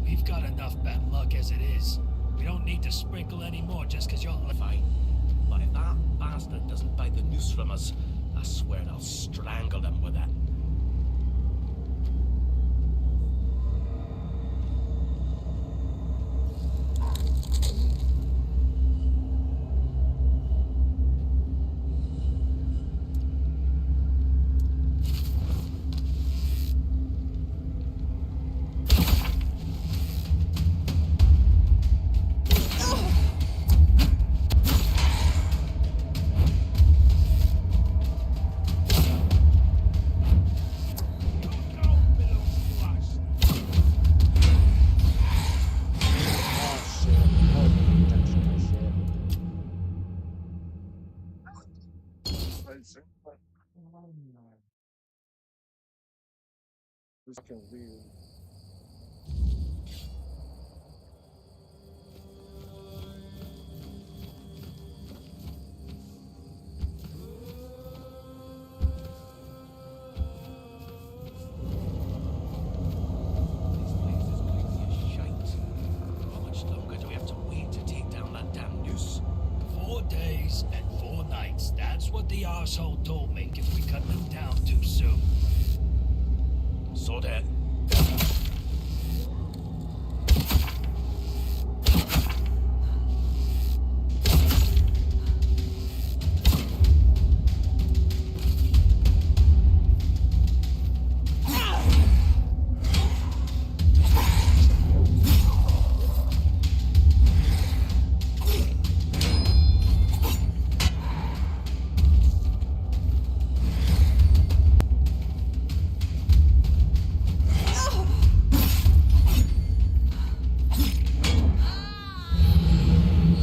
We've got enough bad luck as it is. We don't need to sprinkle any more just because you're... Fine. But if that bastard doesn't buy the noose from us, I swear I'll strangle him with it. This fucking weird. This place is creepy as shite. How much longer do we have to wait to take down that damn noose? 4 days and 4 nights. That's what the arsehole told me if we cut them down too soon. So that.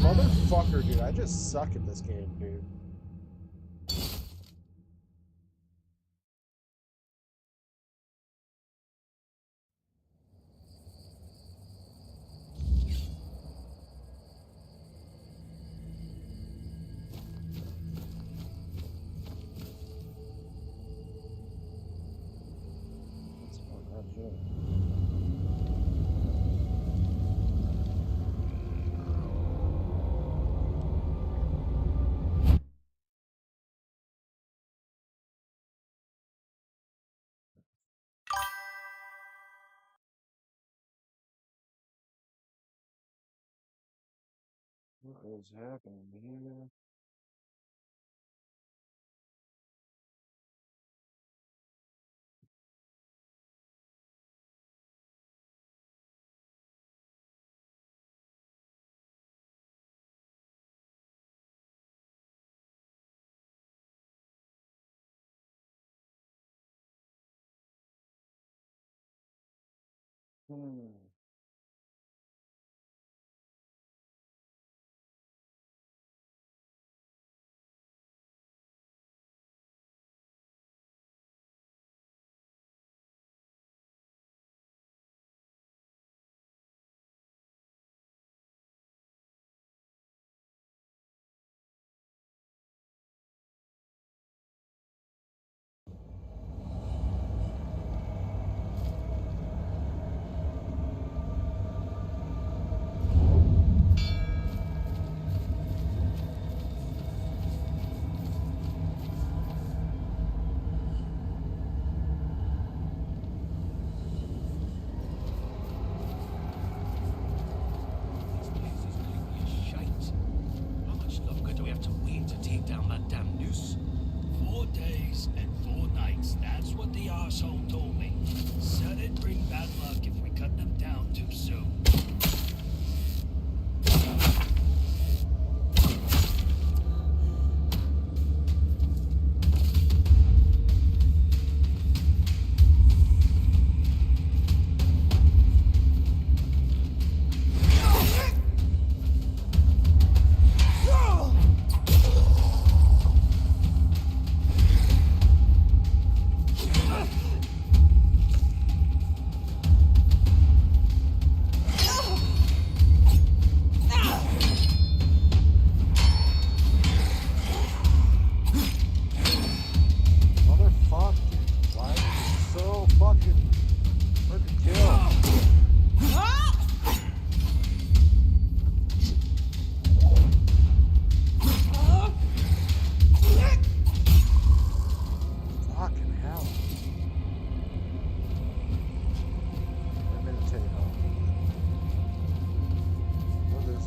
Motherfucker, dude, I just suck at this game, dude. That's not good. What is happening here?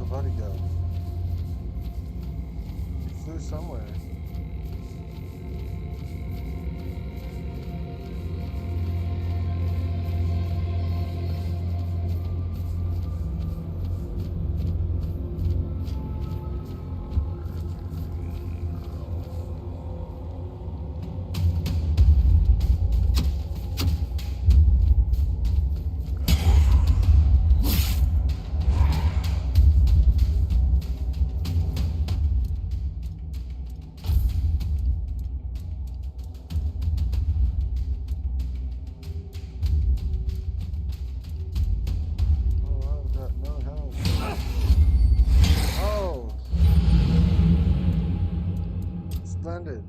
buddy go? He flew somewhere. Splendid.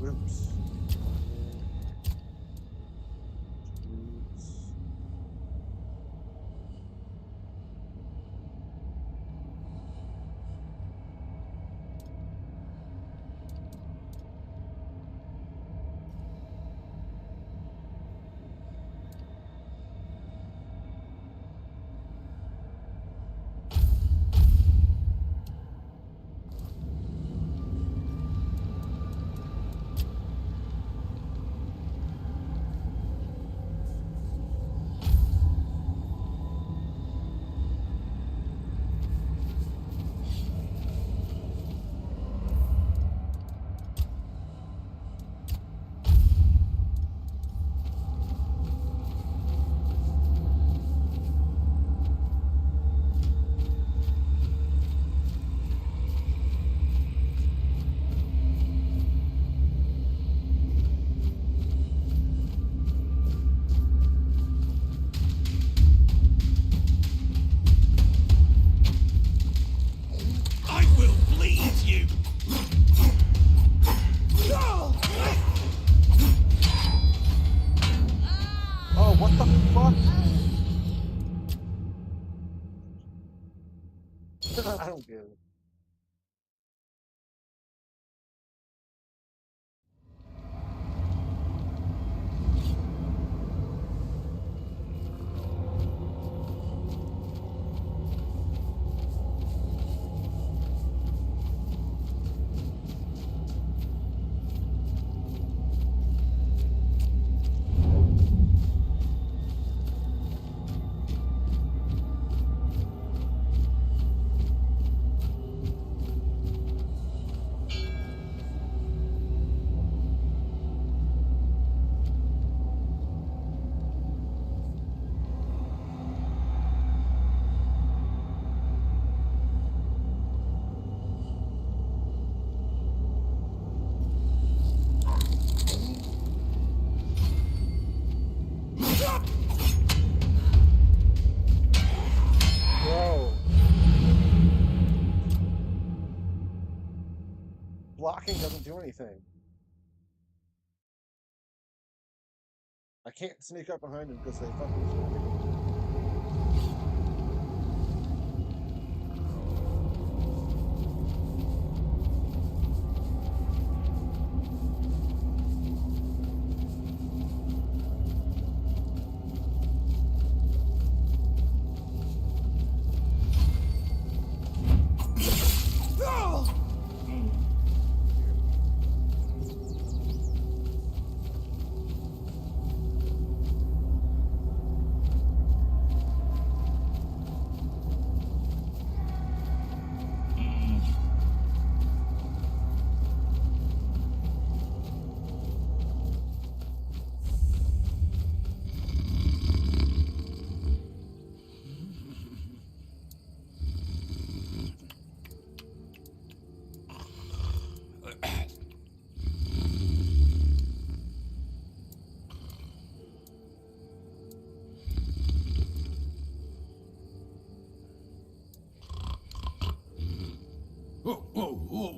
Oops. I don't get it. Blocking doesn't do anything. I can't sneak up behind him because they fucking...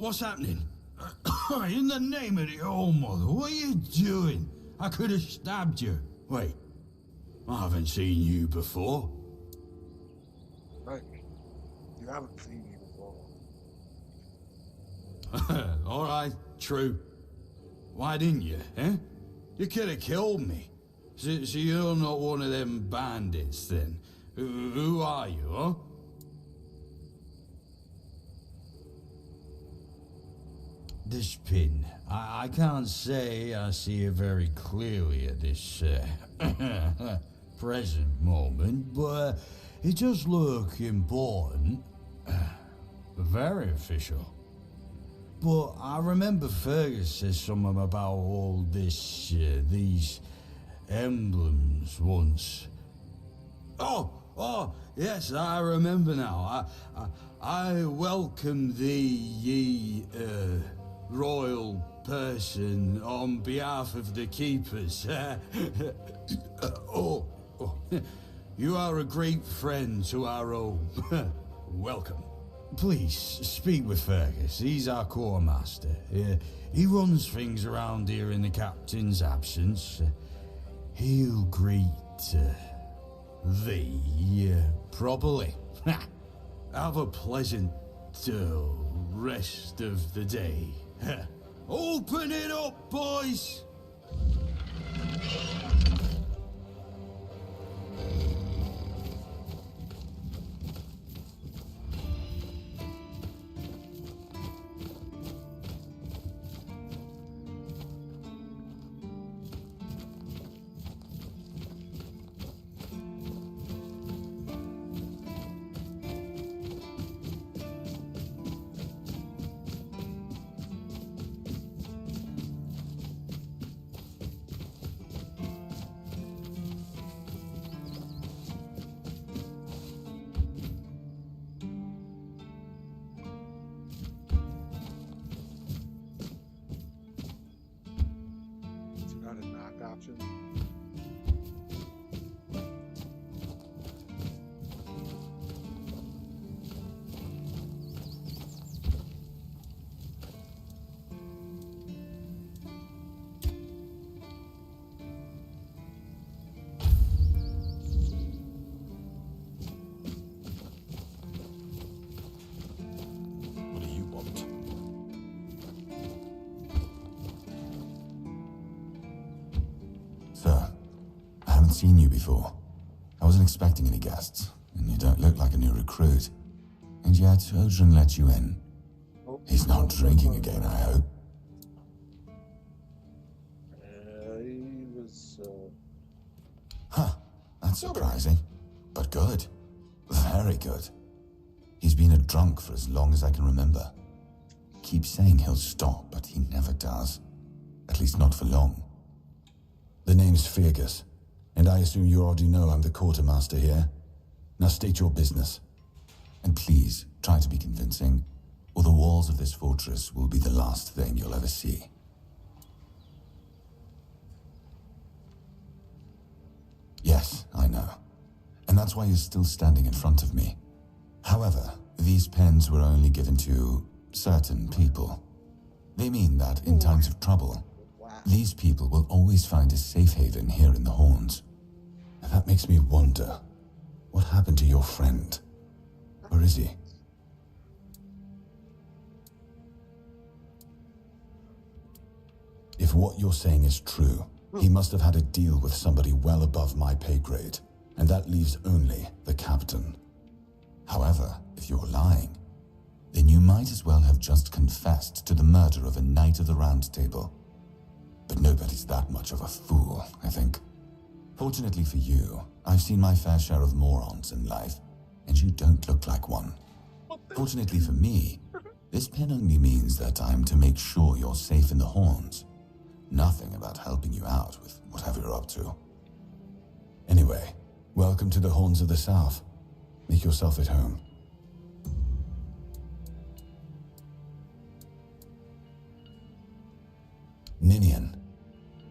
What's happening? In the name of the All Mother, what are you doing? I could have stabbed you. Wait, I haven't seen you before. Right. You haven't seen me before. All right, true. Why didn't you, eh? You could have killed me. So you're not one of them bandits, then? Who are you, huh? This pin, I can't say I see it very clearly at this present moment, but it does look important. Very official. But I remember Fergus said something about all this, these emblems once. Oh, yes, I remember now. I welcome thee, ye, royal person, on behalf of the keepers. You are a great friend to our home. Welcome. Please, speak with Fergus. He's our quartermaster. He runs things around here in the captain's absence. He'll greet thee properly. Have a pleasant rest of the day. Open it up, boys! Option. What do you want? Sir, I haven't seen you before. I wasn't expecting any guests, and you don't look like a new recruit. And yet, Odrin let you in. He's not drinking again, I hope. He was, Huh, that's surprising. But good. Very good. He's been a drunk for as long as I can remember. Keeps saying he'll stop, but he never does. At least not for long. The name's Fergus, and I assume you already know I'm the quartermaster here. Now state your business. And please, try to be convincing, or the walls of this fortress will be the last thing you'll ever see. Yes, I know. And that's why you're still standing in front of me. However, these pens were only given to certain people. They mean that in times of trouble, these people will always find a safe haven here in the Horns. And that makes me wonder, what happened to your friend? Where is he? If what you're saying is true, he must have had a deal with somebody well above my pay grade, and that leaves only the captain. However, if you're lying, then you might as well have just confessed to the murder of a Knight of the Round Table. But nobody's that much of a fool, I think. Fortunately for you, I've seen my fair share of morons in life, and you don't look like one. Fortunately for me, this pen only means that I'm to make sure you're safe in the Horns. Nothing about helping you out with whatever you're up to. Anyway, welcome to the Horns of the South. Make yourself at home. Ninian.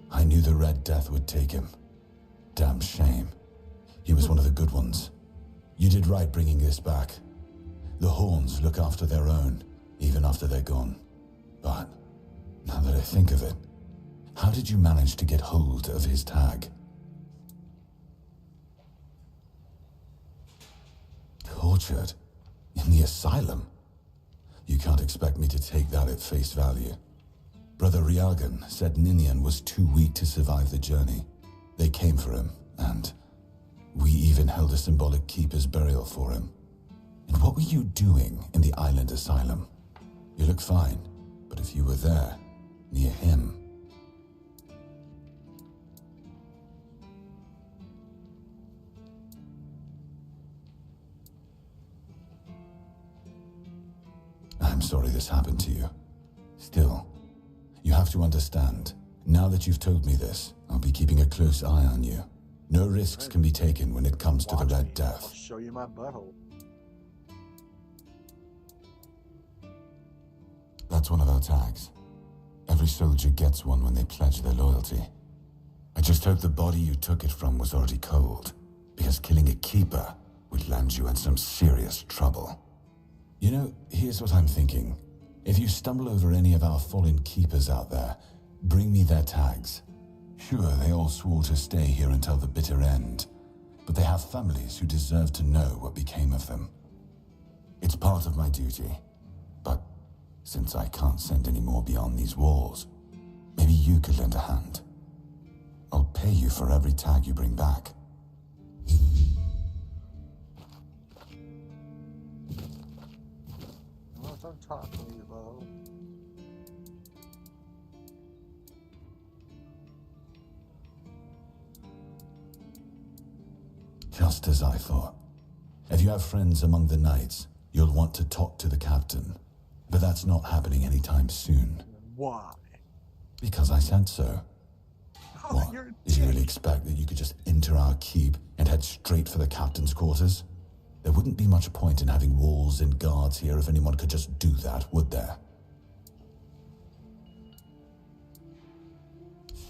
I knew the Red Death would take him. Damn shame. He was one of the good ones. You did right bringing this back. The Horns look after their own, even after they're gone. But now that I think of it, how did you manage to get hold of his tag? Tortured? In the asylum? You can't expect me to take that at face value. Brother Riagan said Ninian was too weak to survive the journey. They came for him, and we even held a symbolic keeper's burial for him. And what were you doing in the island asylum? You look fine, but if you were there, near him... I'm sorry this happened to you. Still, you have to understand, now that you've told me this, I'll be keeping a close eye on you. No risks can be taken when it comes to the Red Death. I'll show you my butthole. That's one of our tags. Every soldier gets one when they pledge their loyalty. I just hope the body you took it from was already cold, because killing a keeper would land you in some serious trouble. You know, here's what I'm thinking. If you stumble over any of our fallen keepers out there, bring me their tags. Sure, they all swore to stay here until the bitter end, but they have families who deserve to know what became of them. It's part of my duty, but since I can't send any more beyond these walls, maybe you could lend a hand. I'll pay you for every tag you bring back. Don't talk to me, Bo. Just as I thought. If you have friends among the knights, you'll want to talk to the captain. But that's not happening anytime soon. Why? Because I said so. Oh, What? Did you really expect that you could just enter our keep and head straight for the captain's quarters? There wouldn't be much point in having walls and guards here if anyone could just do that, would there?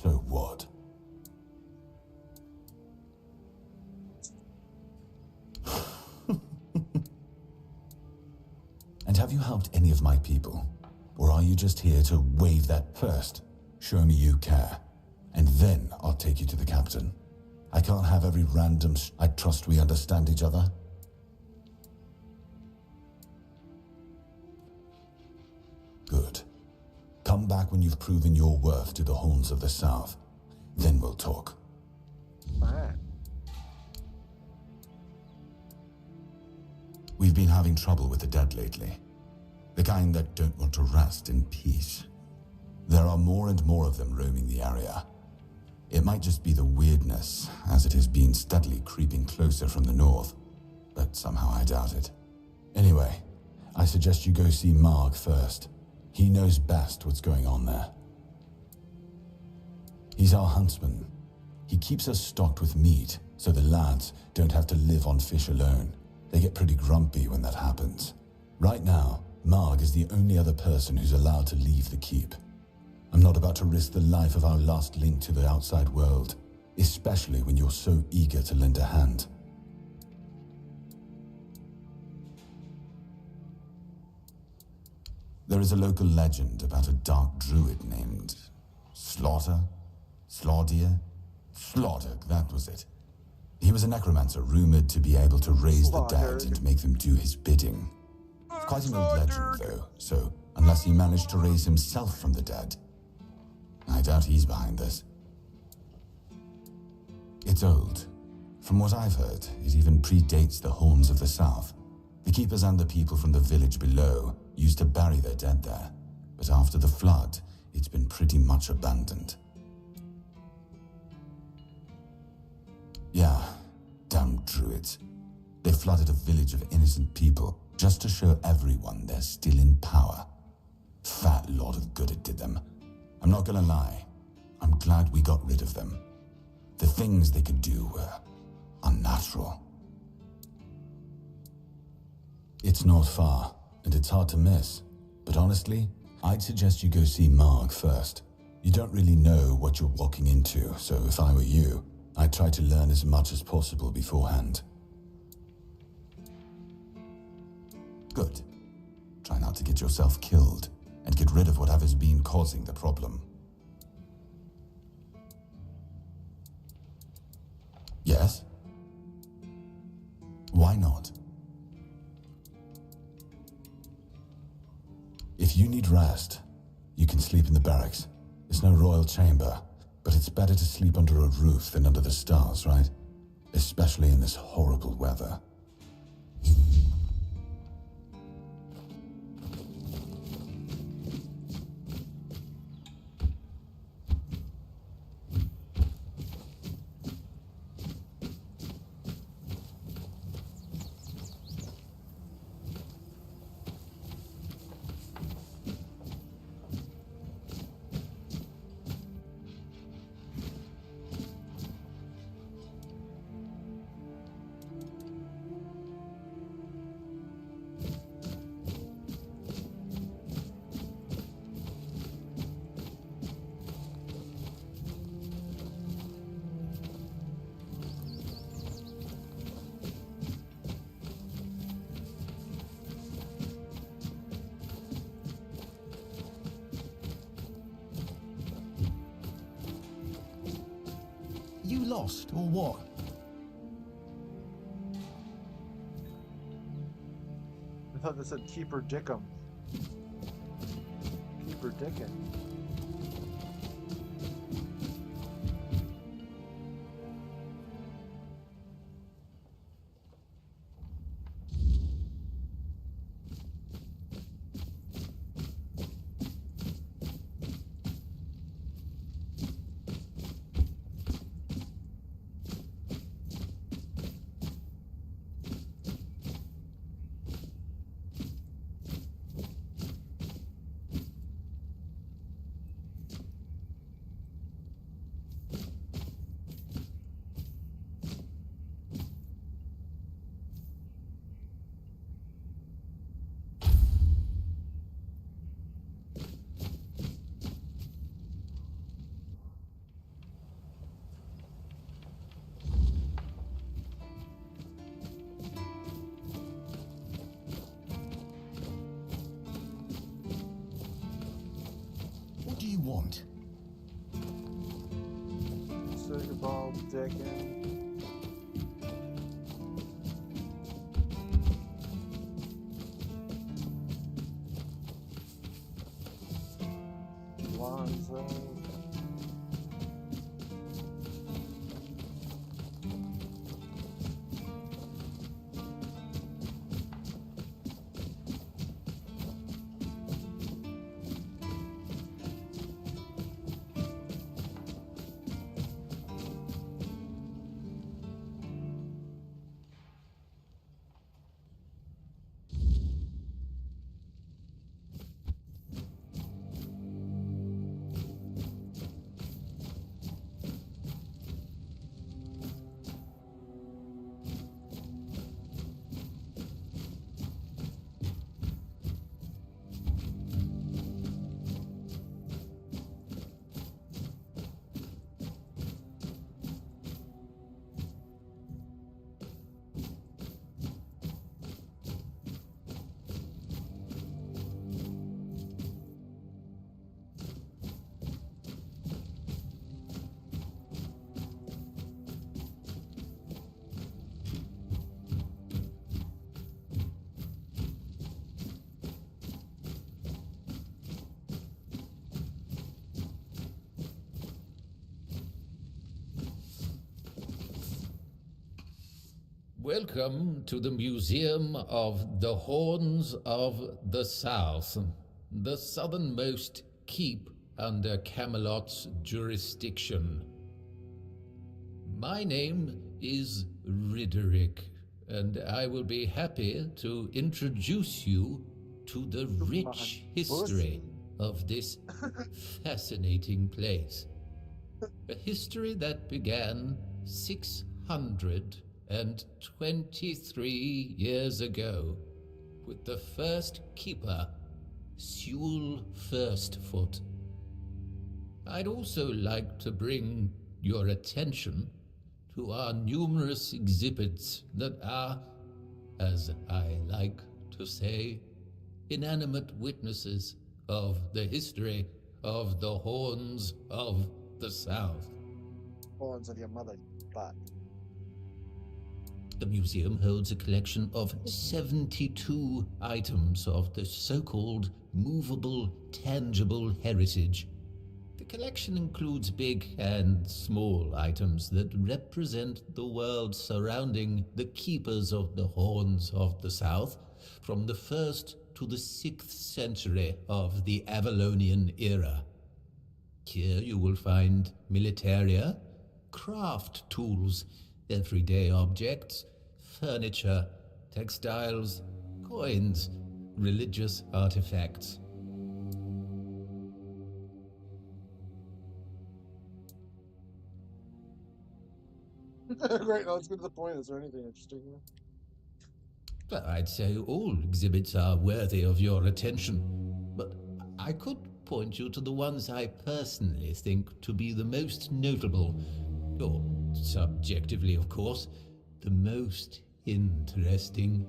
So what? And have you helped any of my people? Or are you just here to wave that first? Show me you care. And then I'll take you to the captain. I can't have every random... I trust we understand each other. Good. Come back when you've proven your worth to the Horns of the South. Then we'll talk. Fine. We've been having trouble with the dead lately. The kind that don't want to rest in peace. There are more and more of them roaming the area. It might just be the weirdness, as it has been steadily creeping closer from the north, but somehow I doubt it. Anyway, I suggest you go see Marg first. He knows best what's going on there. He's our huntsman. He keeps us stocked with meat, so the lads don't have to live on fish alone. They get pretty grumpy when that happens. Right now, Marg is the only other person who's allowed to leave the keep. I'm not about to risk the life of our last link to the outside world, especially when you're so eager to lend a hand. There is a local legend about a dark druid named... Slaughter? Slaughter, that was it. He was a necromancer rumored to be able to raise the dead and make them do his bidding. It's quite an old legend, though, so unless he managed to raise himself from the dead, I doubt he's behind this. It's old. From what I've heard, it even predates the Horns of the South. The keepers and the people from the village below used to bury their dead there, but after the flood, it's been pretty much abandoned. Yeah, damn druids. They flooded a village of innocent people just to show everyone they're still in power. Fat lot of good it did them. I'm not gonna lie, I'm glad we got rid of them. The things they could do were unnatural. It's not far, and it's hard to miss. But honestly, I'd suggest you go see Marg first. You don't really know what you're walking into, so if I were you, I'd try to learn as much as possible beforehand. Good. Try not to get yourself killed, and get rid of whatever's been causing the problem. Yes? Why not? If you need rest, you can sleep in the barracks. It's no royal chamber, but it's better to sleep under a roof than under the stars, right? Especially in this horrible weather. You lost, or what? I thought they said keep her dickum. Keep her dickin'. What do you want? Sugar ball dickin'. Lonzo. Welcome to the Museum of the Horns of the South, the southernmost keep under Camelot's jurisdiction. My name is Riderick, and I will be happy to introduce you to the rich history of this fascinating place. A history that began 623 years ago with the first keeper, Sewell Firstfoot. I'd also like to bring your attention to our numerous exhibits that are, as I like to say, inanimate witnesses of the history of the Horns of the South. Horns of your mother butt. The museum holds a collection of 72 items of the so-called movable, tangible heritage. The collection includes big and small items that represent the world surrounding the keepers of the Horns of the South from the 1st to the 6th century of the Avalonian era. Here you will find militaria, craft tools, everyday objects, furniture, textiles, coins, religious artifacts. Great, now let's get to the point. Is there anything interesting here? Well, I'd say all exhibits are worthy of your attention, but I could point you to the ones I personally think to be the most notable, or subjectively, of course, the most interesting.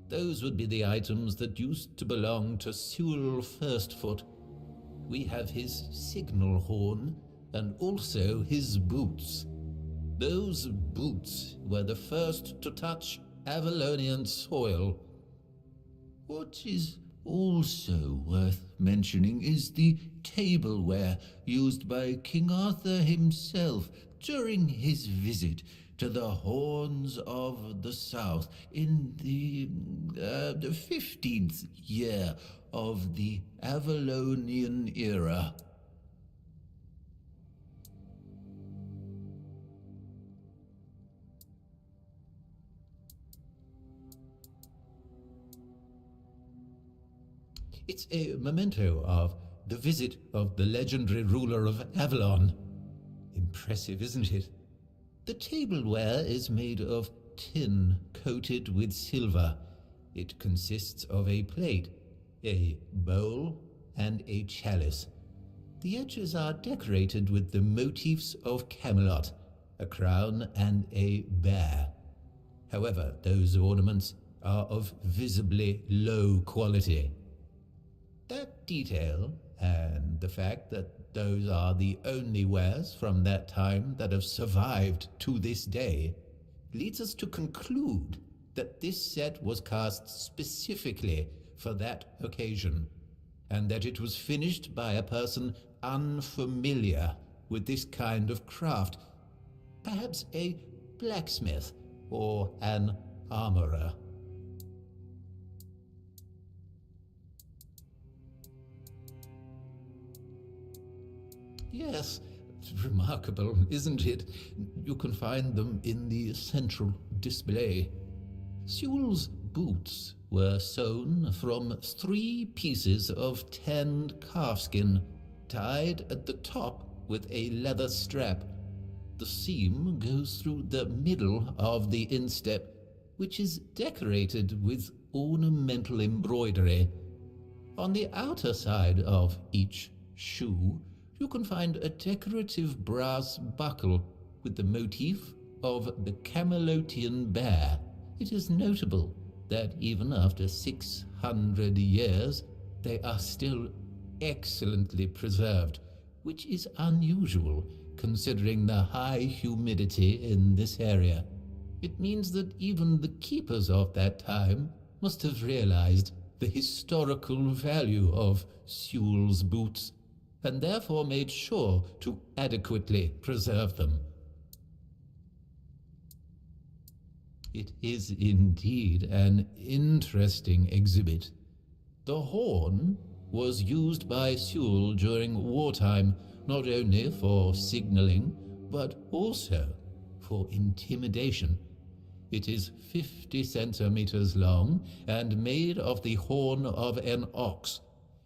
Those would be the items that used to belong to Sewell Firstfoot. We have his signal horn, and also his boots. Those boots were the first to touch Avalonian soil. What is also worth mentioning is the tableware used by King Arthur himself during his visit to the Horns of the South in the 15th year of the Avalonian era. It's a memento of the visit of the legendary ruler of Avalon. Impressive, isn't it? The tableware is made of tin coated with silver. It consists of a plate, a bowl, and a chalice. The edges are decorated with the motifs of Camelot, a crown and a bear. However, those ornaments are of visibly low quality. That detail, and the fact that those are the only wares from that time that have survived to this day, leads us to conclude that this set was cast specifically for that occasion, and that it was finished by a person unfamiliar with this kind of craft, perhaps a blacksmith or an armorer. Yes, it's remarkable, isn't it? You can find them in the central display. Sewell's boots were sewn from 3 pieces of tanned calfskin, tied at the top with a leather strap. The seam goes through the middle of the instep, which is decorated with ornamental embroidery. On the outer side of each shoe, you can find a decorative brass buckle with the motif of the Camelotian bear. It is notable that even after 600 years, they are still excellently preserved, which is unusual considering the high humidity in this area. It means that even the keepers of that time must have realized the historical value of Sewell's boots, and therefore made sure to adequately preserve them. It is indeed an interesting exhibit. The horn was used by Sewell during wartime, not only for signaling, but also for intimidation. It is 50 centimeters long and made of the horn of an ox.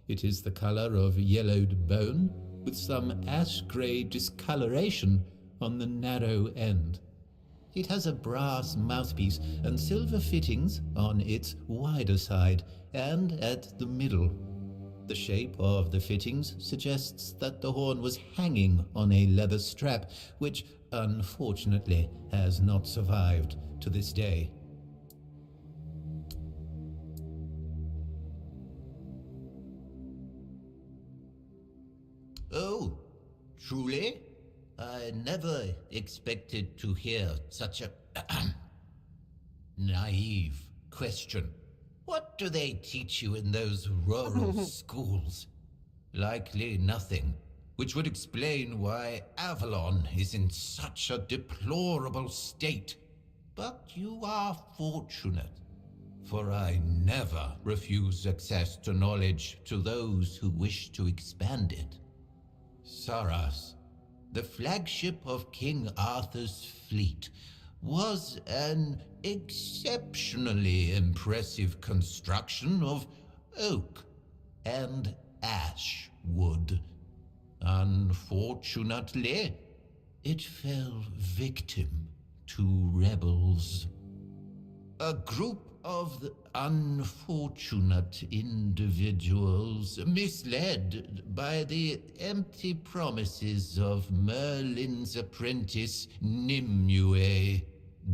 It is the color of yellowed bone, with some ash-gray discoloration on the narrow end. It has a brass mouthpiece and silver fittings on its wider side and at the middle. The shape of the fittings suggests that the horn was hanging on a leather strap, which unfortunately has not survived to this day. Oh, truly? I never expected to hear such a naive question. What do they teach you in those rural schools? Likely nothing, which would explain why Avalon is in such a deplorable state. But you are fortunate, for I never refuse access to knowledge to those who wish to expand it. Saras, the flagship of King Arthur's fleet, was an exceptionally impressive construction of oak and ash wood. Unfortunately, it fell victim to rebels. A group of unfortunate individuals, misled by the empty promises of Merlin's apprentice Nimue,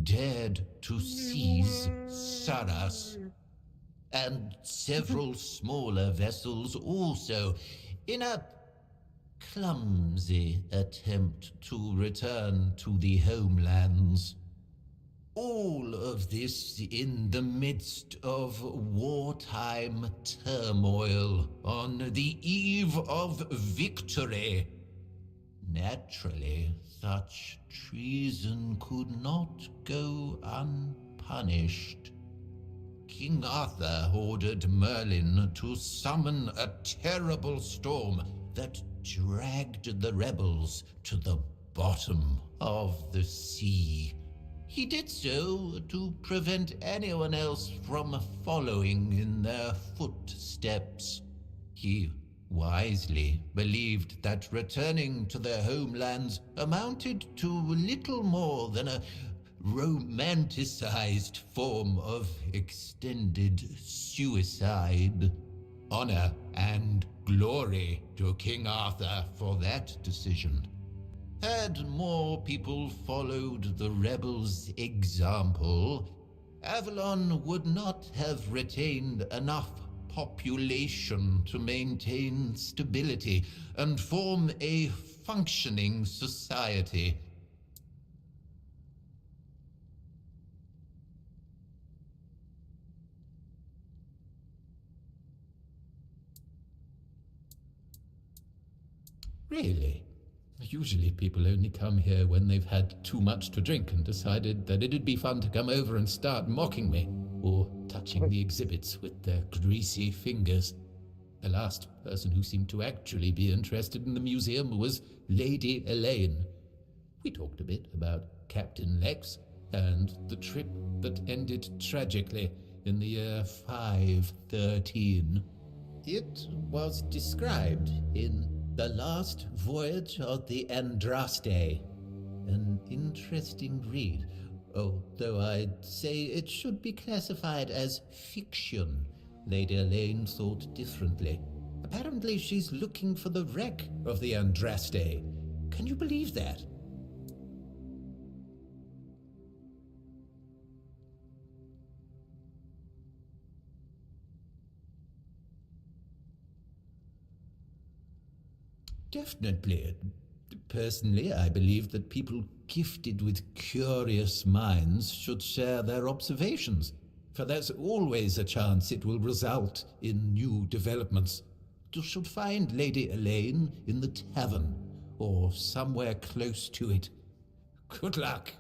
dared to seize Saras, and several smaller vessels also, in a clumsy attempt to return to the homelands. All of this in the midst of wartime turmoil on the eve of victory. Naturally, such treason could not go unpunished. King Arthur ordered Merlin to summon a terrible storm that dragged the rebels to the bottom of the sea. He did so to prevent anyone else from following in their footsteps. He wisely believed that returning to their homelands amounted to little more than a romanticized form of extended suicide. Honor and glory to King Arthur for that decision. Had more people followed the rebels' example, Avalon would not have retained enough population to maintain stability and form a functioning society. Really? Usually people only come here when they've had too much to drink and decided that it'd be fun to come over and start mocking me, or touching the exhibits with their greasy fingers. The last person who seemed to actually be interested in the museum was Lady Elaine. We talked a bit about Captain Lex and the trip that ended tragically in the year 513. It was described in The Last Voyage of the Andraste. An interesting read, although I'd say it should be classified as fiction. Lady Elaine thought differently. Apparently she's looking for the wreck of the Andraste. Can you believe that? Definitely. Personally, I believe that people gifted with curious minds should share their observations, for there's always a chance it will result in new developments. You should find Lady Elaine in the tavern, or somewhere close to it. Good luck.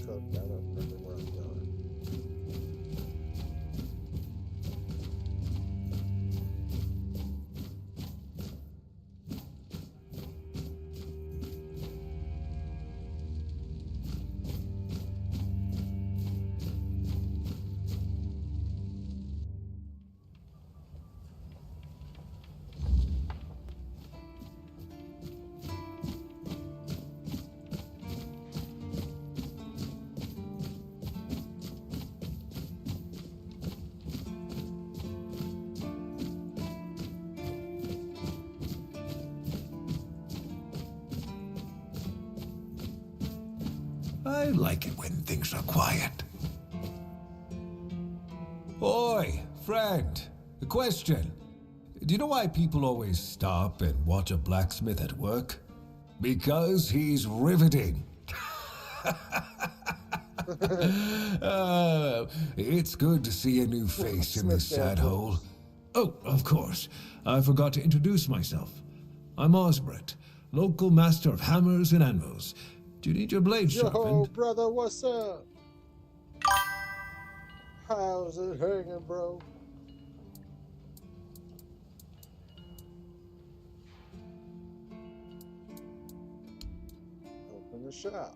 scoped that up, remember where I'm going. I like it when things are quiet. Oi, friend. A question. Do you know why people always stop and watch a blacksmith at work? Because he's riveting. It's good to see a new face in this sad hole. Oh, of course. I forgot to introduce myself. I'm Osbert, local master of hammers and anvils. Do you need your blade sharpened? Yo, brother, what's up? How's it hanging, bro? Open the shop.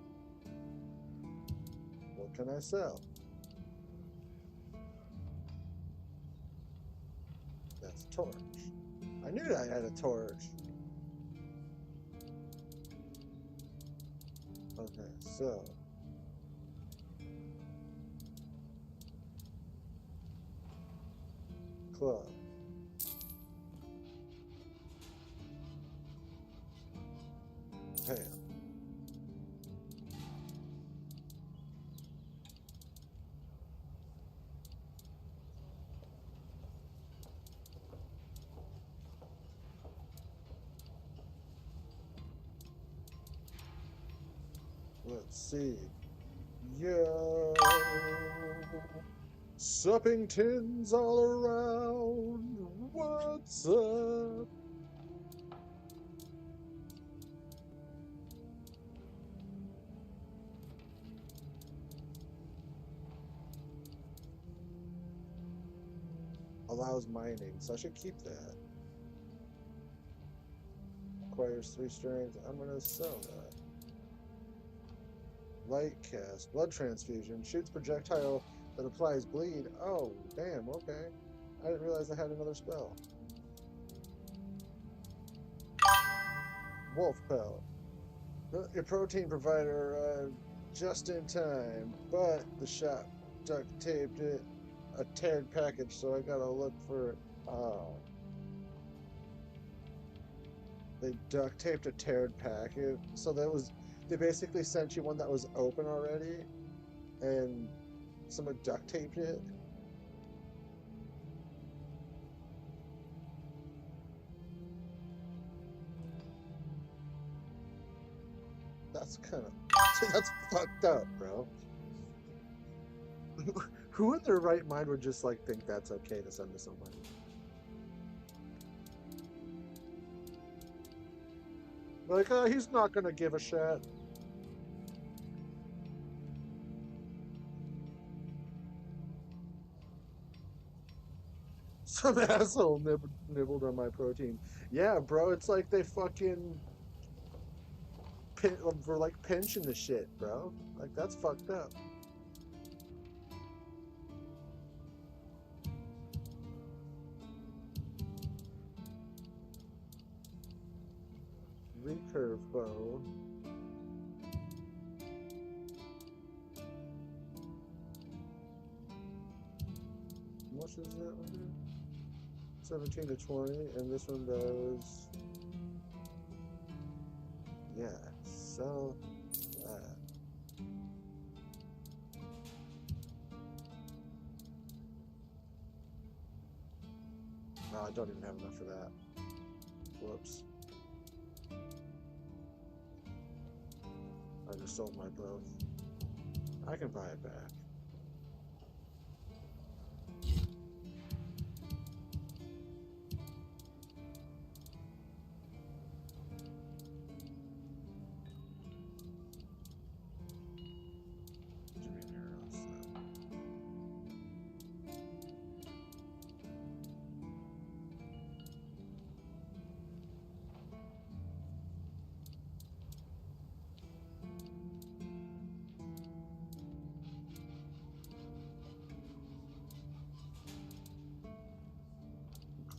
What can I sell? That's a torch. I knew I had a torch. Okay, so club. Ham. Let's see. Yo, supping tins all around. What's up? Allows mining, so I should keep that. Acquires 3 strength. I'm gonna sell that. Light cast, blood transfusion, shoots projectile that applies bleed. Oh, damn, okay. I didn't realize I had another spell. Wolf pellet. Your protein provider arrived just in time, but the shop duct taped it a teared package, so I gotta look for it. Oh. They duct taped a teared package, so that was. They basically sent you one that was open already, and someone duct taped it. That's kind of... That's fucked up, bro. Who in their right mind would just, like, think that's okay to send to somebody? Like, he's not gonna give a shit. Some asshole nibbled on my protein. Yeah, bro, it's like they fucking were like pinching the shit, bro. Like, that's fucked up. Recurve bow. How much is that one here? 17 to 20, and this one does. Yeah, so that. No, I don't even have enough for that. Whoops. I just sold my bow. I can buy it back.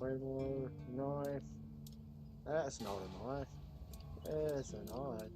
Claymore, knife. That's not a knife. It's a knife.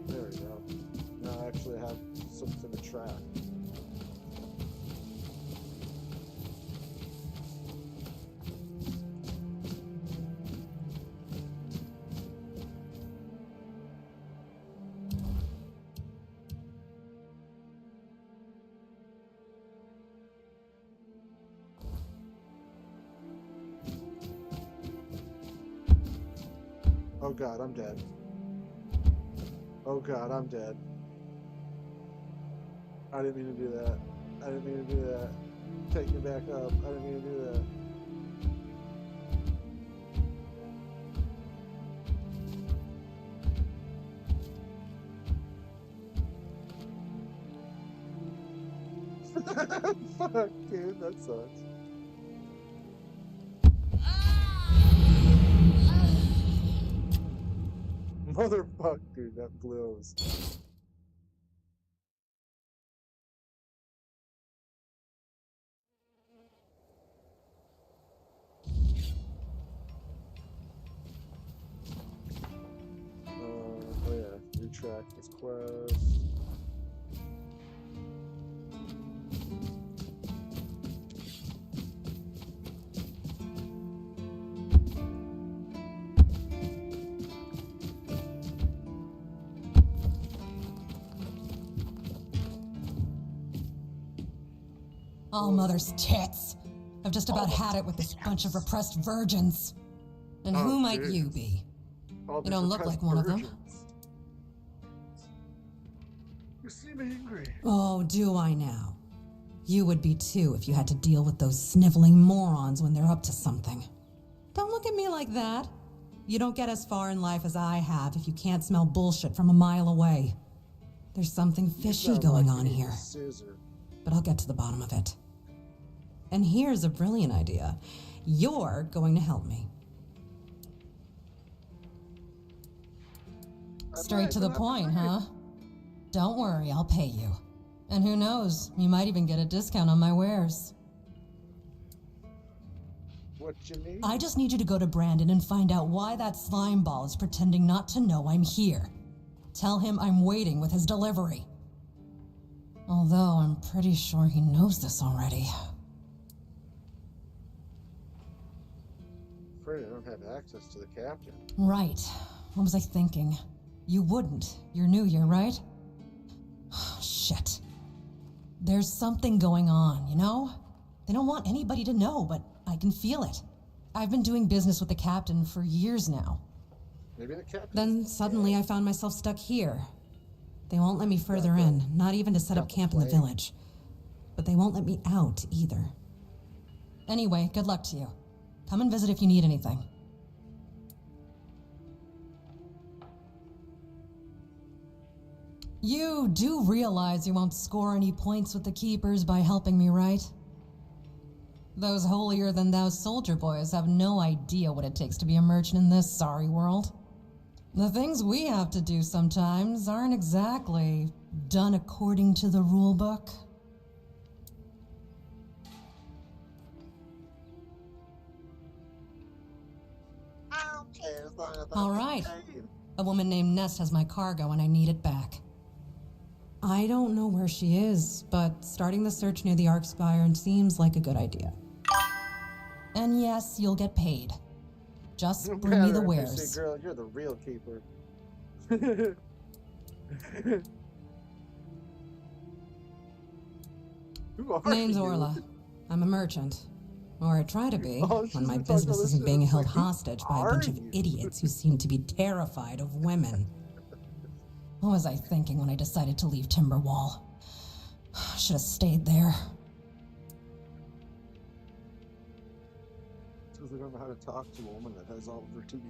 There we go. Now I actually have something to track. Oh god, I'm dead. Oh god, I'm dead. I didn't mean to do that. I didn't mean to do that. Take me back up. I didn't mean to do that. Fuck, dude, that sucks. Motherfucker, dude, that blows. Oh yeah, retract this quest. All mother's tits. I've just about had it with this bunch of repressed virgins. And who might you be? You don't look like one of them. You seem angry. Oh, do I now? You would be too if you had to deal with those sniveling morons when they're up to something. Don't look at me like that. You don't get as far in life as I have if you can't smell bullshit from a mile away. There's something fishy going on here. But I'll get to the bottom of it. And here's a brilliant idea. You're going to help me. Straight to the point, huh? Don't worry, I'll pay you. And who knows, you might even get a discount on my wares. What you need? I just need you to go to Brandon and find out why that slime ball is pretending not to know I'm here. Tell him I'm waiting with his delivery. Although I'm pretty sure he knows this already. Afraid I don't have access to the captain. Right. What was I thinking? You wouldn't. You're new here, right? Shit. There's something going on, you know? They don't want anybody to know, but I can feel it. I've been doing business with the captain for years now. Maybe the captain. Then suddenly I found myself stuck here. They won't let me further in, not even to set up camp in the village. But they won't let me out either. Anyway, good luck to you. Come and visit if you need anything. You do realize you won't score any points with the Keepers by helping me, right? Those holier-than-thou soldier boys have no idea what it takes to be a merchant in this sorry world. The things we have to do sometimes aren't exactly done according to the rule book. I don't care as long as All right. A woman named Nest has my cargo and I need it back. I don't know where she is, but starting the search near the Arkspire seems like a good idea. And yes, you'll get paid. Just bring me the wares. Girl, you're the real keeper. Name's Orla. I'm a merchant. Or I try to be, when my business isn't being held hostage by a bunch of idiots who seem to be terrified of women. What was I thinking when I decided to leave Timberwall? Should have stayed there. they don't know how to talk to a woman that has all of her teeth.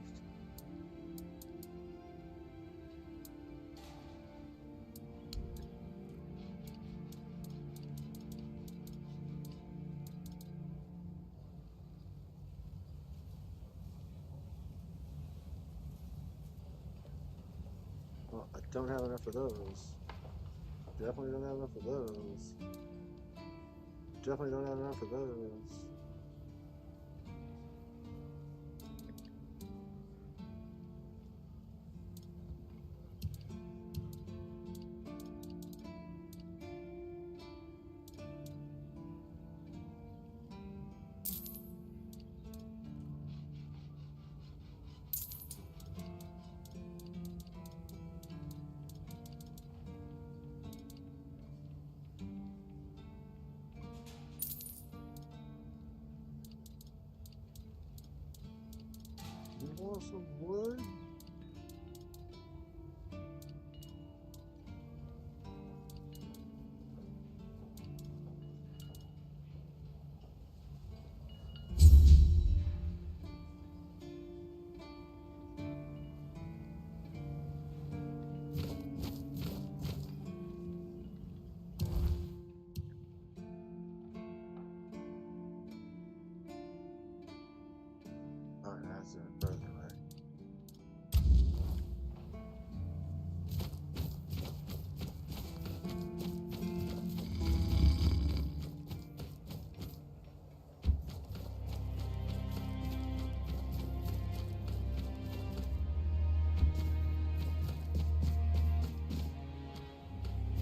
Well, I don't have enough of those. Definitely don't have enough of those. Definitely don't have enough of those. You want some wood? Oh, that's it. Further away.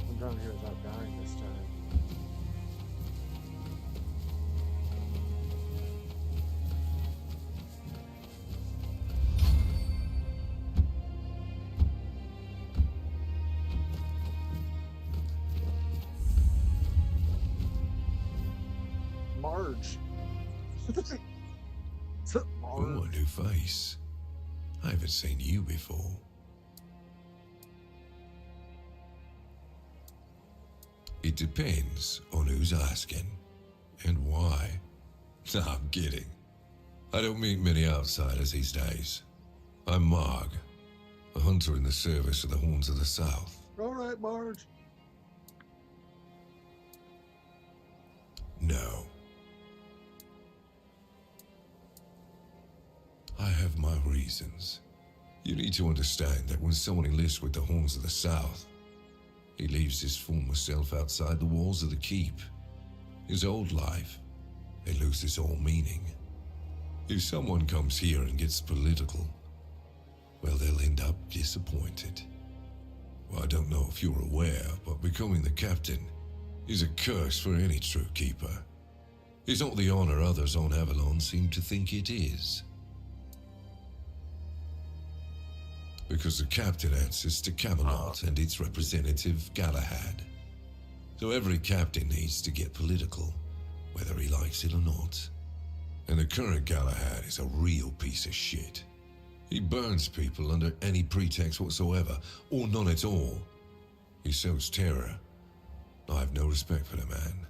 I'm down here without dying this time. Marge. Oh, a new face. I haven't seen you before. It depends on who's asking and why. No, I'm kidding. I don't meet many outsiders these days. I'm Marg, a hunter in the service of the Horns of the South. All right, Marge. No. I have my reasons. You need to understand that when someone enlists with the Horns of the South, he leaves his former self outside the walls of the keep. His old life, it loses all meaning. If someone comes here and gets political, well, they'll end up disappointed. Well, I don't know if you're aware, but becoming the captain is a curse for any true keeper. It's not the honor others on Avalon seem to think it is. Because the captain answers to Camelot and its representative, Galahad. So every captain needs to get political, whether he likes it or not. And the current Galahad is a real piece of shit. He burns people under any pretext whatsoever, or none at all. He sows terror. I have no respect for the man.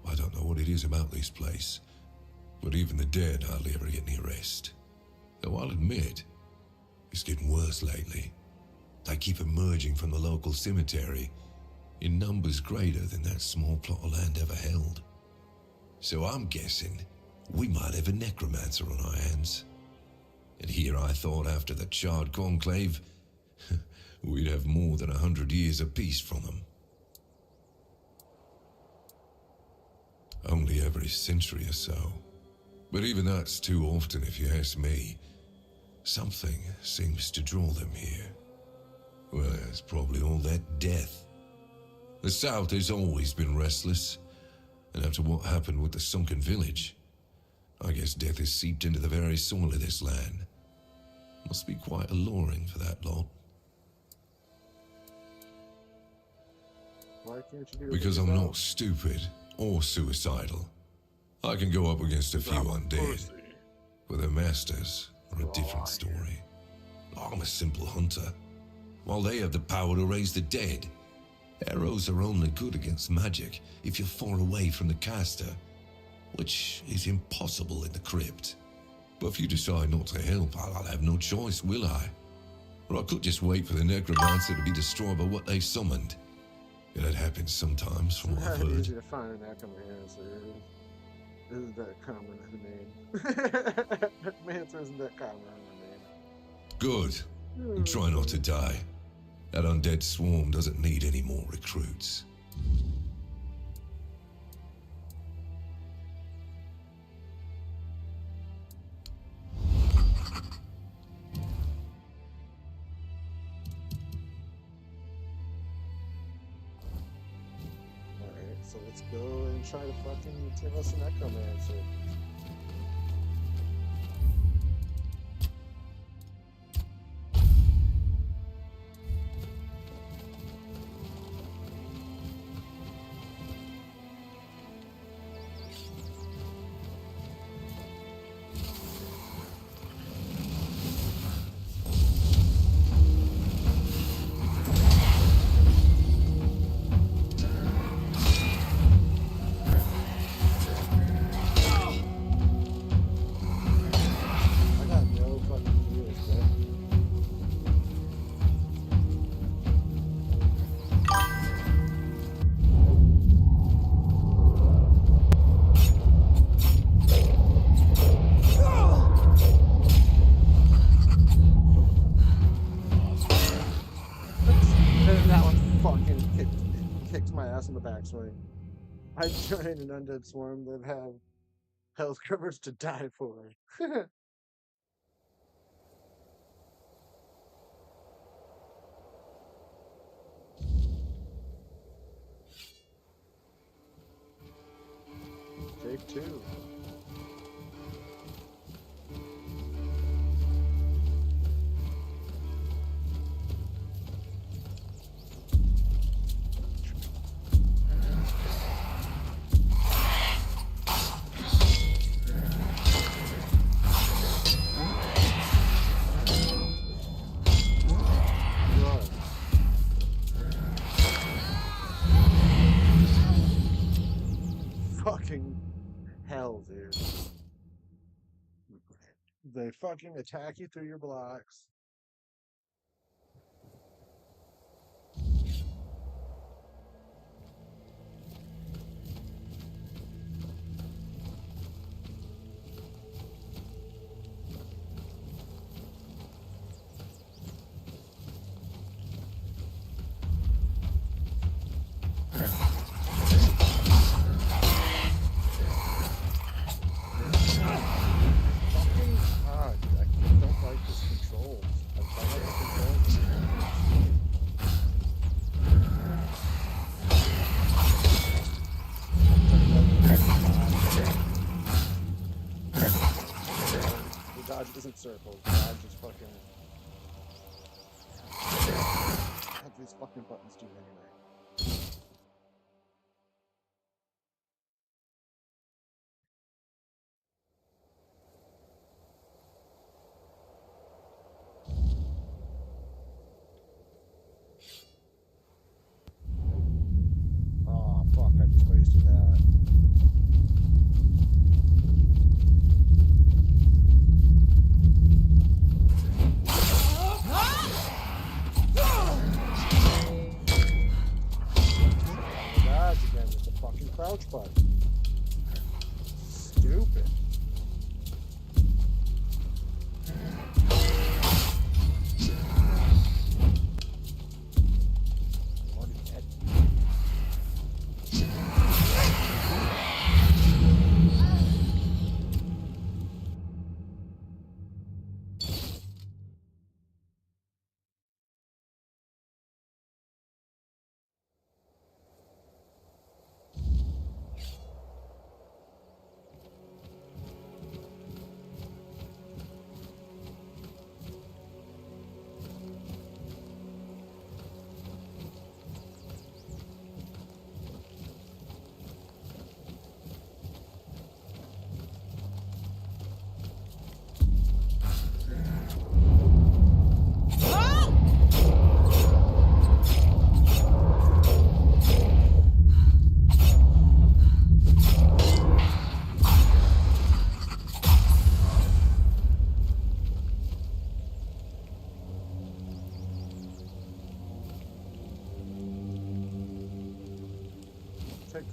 I don't know what it is about this place, but even the dead hardly ever get any rest. Though I'll admit, it's getting worse lately. They keep emerging from the local cemetery in numbers greater than that small plot of land ever held. So I'm guessing we might have a necromancer on our hands. And here I thought after the Charred Conclave, we'd have more than 100 years of peace from them. Only every century or so. But even that's too often if you ask me. Something seems to draw them here. Well, it's probably all that death. The South has always been restless, and after what happened with the sunken village, I guess death has seeped into the very soil of this land. Must be quite alluring for that lot. Why can't you do it? Because I'm not stupid or suicidal. I can go up against a few undead, but their masters are a different story. I'm a simple hunter, while they have the power to raise the dead. Arrows are only good against magic if you're far away from the caster, which is impossible in the crypt. But if you decide not to help, I'll have no choice, will I? Or I could just wait for the necromancer to be destroyed by what they summoned. And that happens sometimes, from what I've It's heard. easy to find an necromancer. Isn't that common of a name? Necromancer isn't that common of a name. Good. And try not to die. That undead swarm doesn't need any more recruits. Alright, so let's go and try to fucking tell us a necromancer. Kicked my ass in the backswing. I joined an undead swarm that have health covers to die for. Take 2. Fucking hell, dude. They fucking attack you through your blocks. Dodge isn't circles. Dodge is fucking. What these fucking buttons do anyway? Oh fuck! I just wasted that.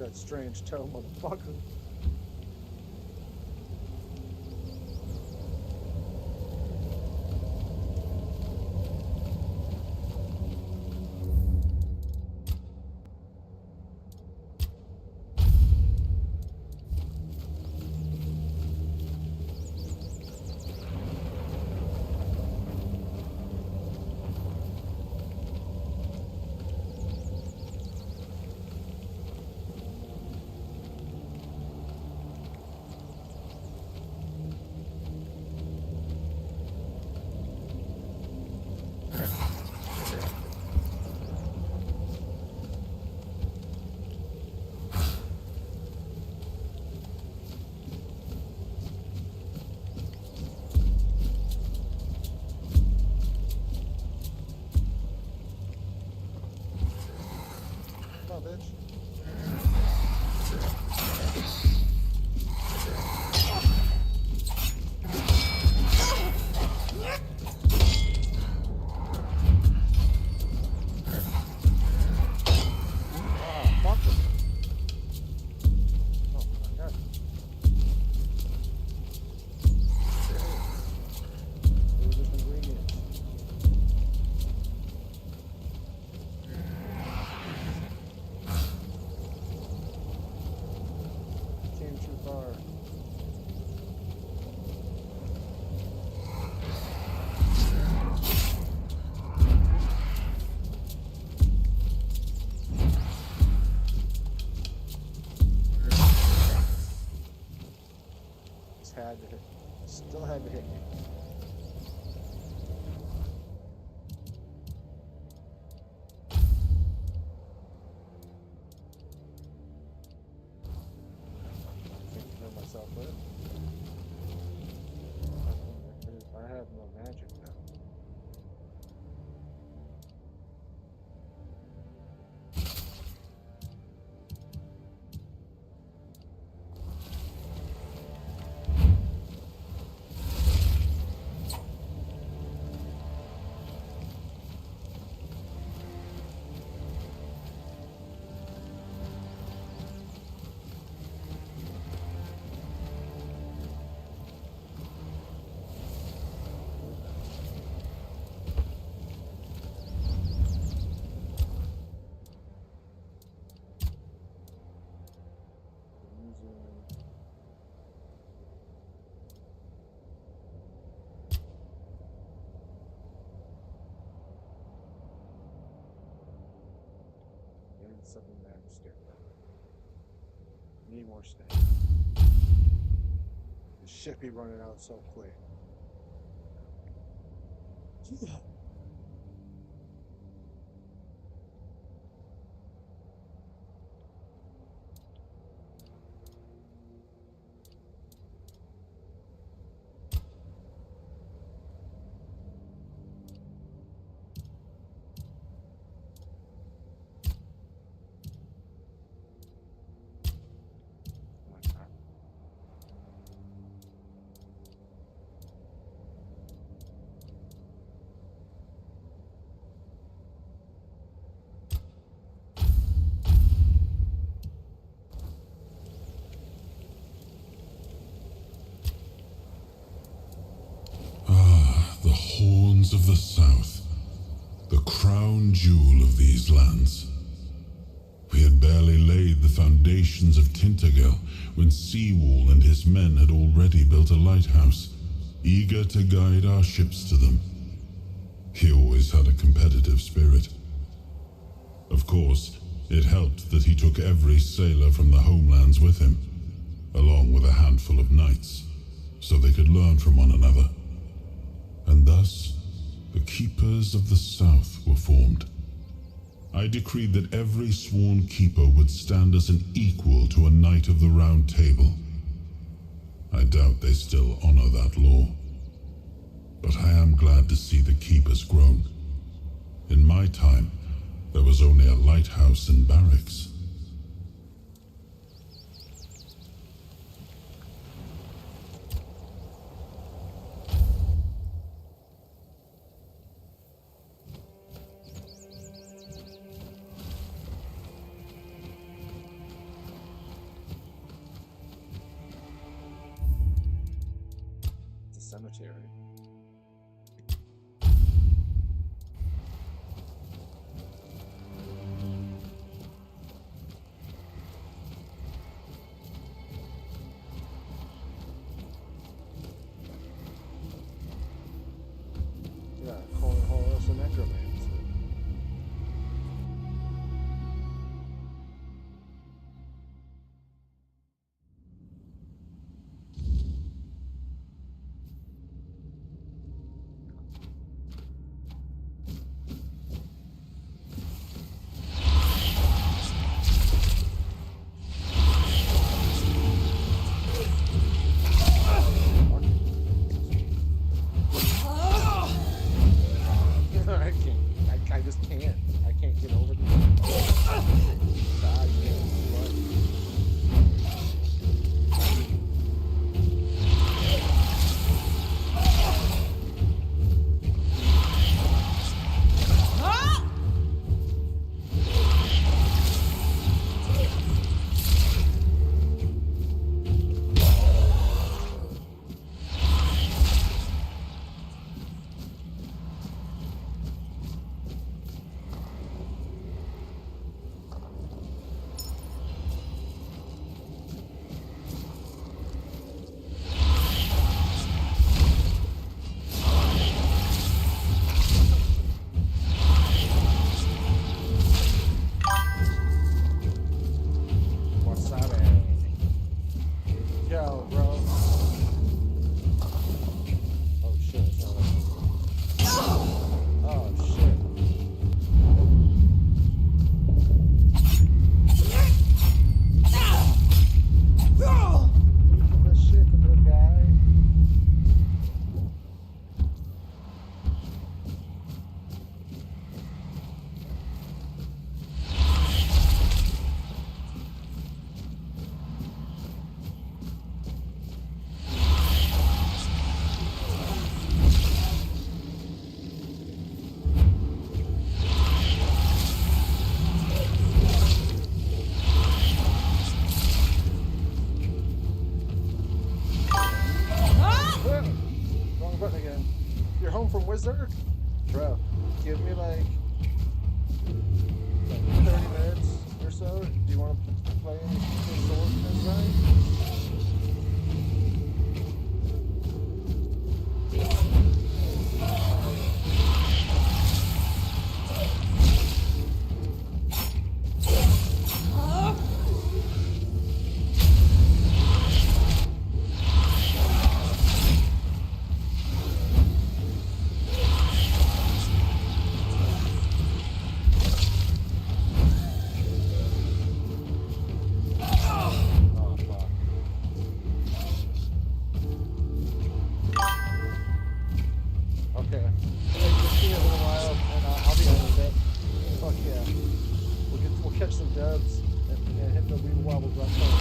that strange toe, motherfucker. Had to hit. Still had to hit me. Can't kill myself with it. I have no magic now. Something that I'm scared of. Need more steak. The shit be running out so quick. Horns of the South, the crown jewel of these lands. We had barely laid the foundations of Tainted Grail when Seawall and his men had already built a lighthouse, eager to guide our ships to them. He always had a competitive spirit. Of course, it helped that he took every sailor from the homelands with him, along with a handful of knights, so they could learn from one another. And thus, the Keepers of the South were formed. I decreed that every sworn keeper would stand as an equal to a Knight of the Round Table. I doubt they still honor that law. But I am glad to see the Keepers grown. In my time, there was only a lighthouse and barracks. cemetery. Yeah, cornhole is a necromancer. I just can't. I can't get over this. God, Yo, bro. Oh shit. Oh shit. That shit, the little guy. Wrong button again. You're home from Wizard? Bro, give me like 30 minutes or so. Do you want to play any sword design? Okay. Just give me a little while, and I'll be on with it. Fuck yeah. We'll catch some dubs and hit the wee wobble drop home.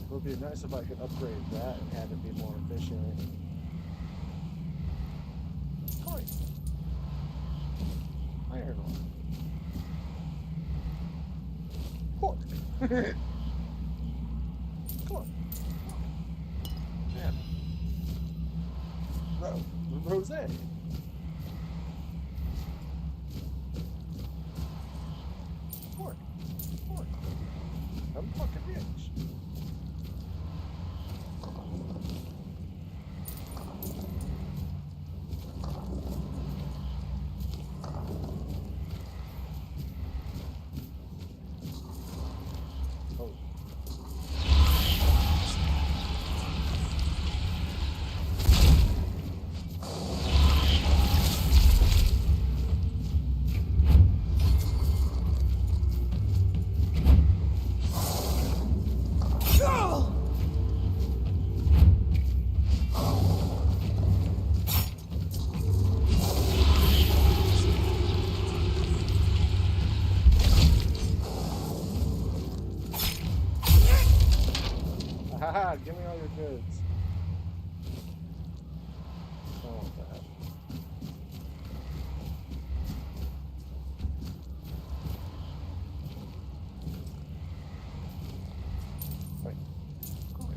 It would be nice if I could upgrade that and have it be more efficient. Coin. Iron ore. Pork. Corn. Yeah. Rosé. Pork. Pork. I'm fucking rich. Haha, give me all your goods. I don't want that. Wait. Go away.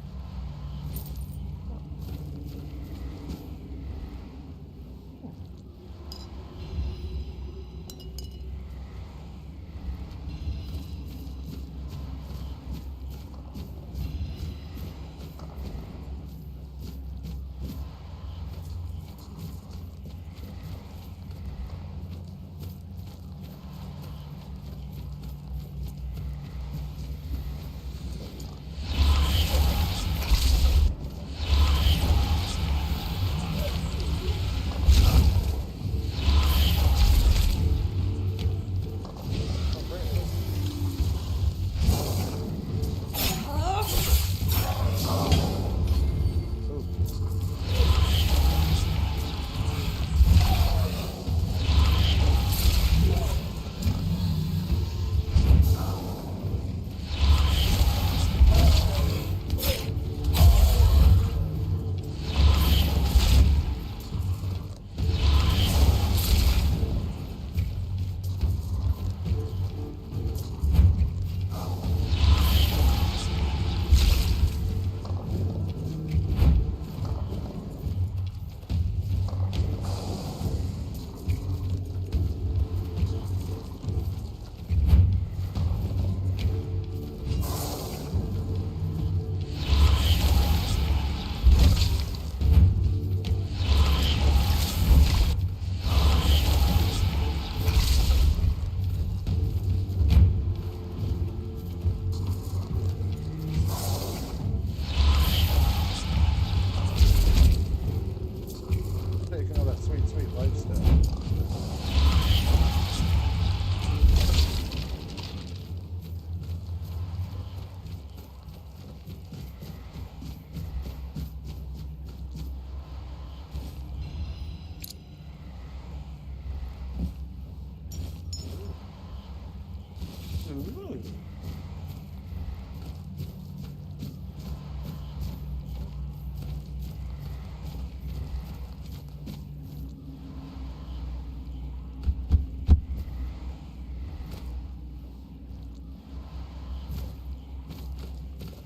Taking all that sweet, sweet life stuff. Ooh.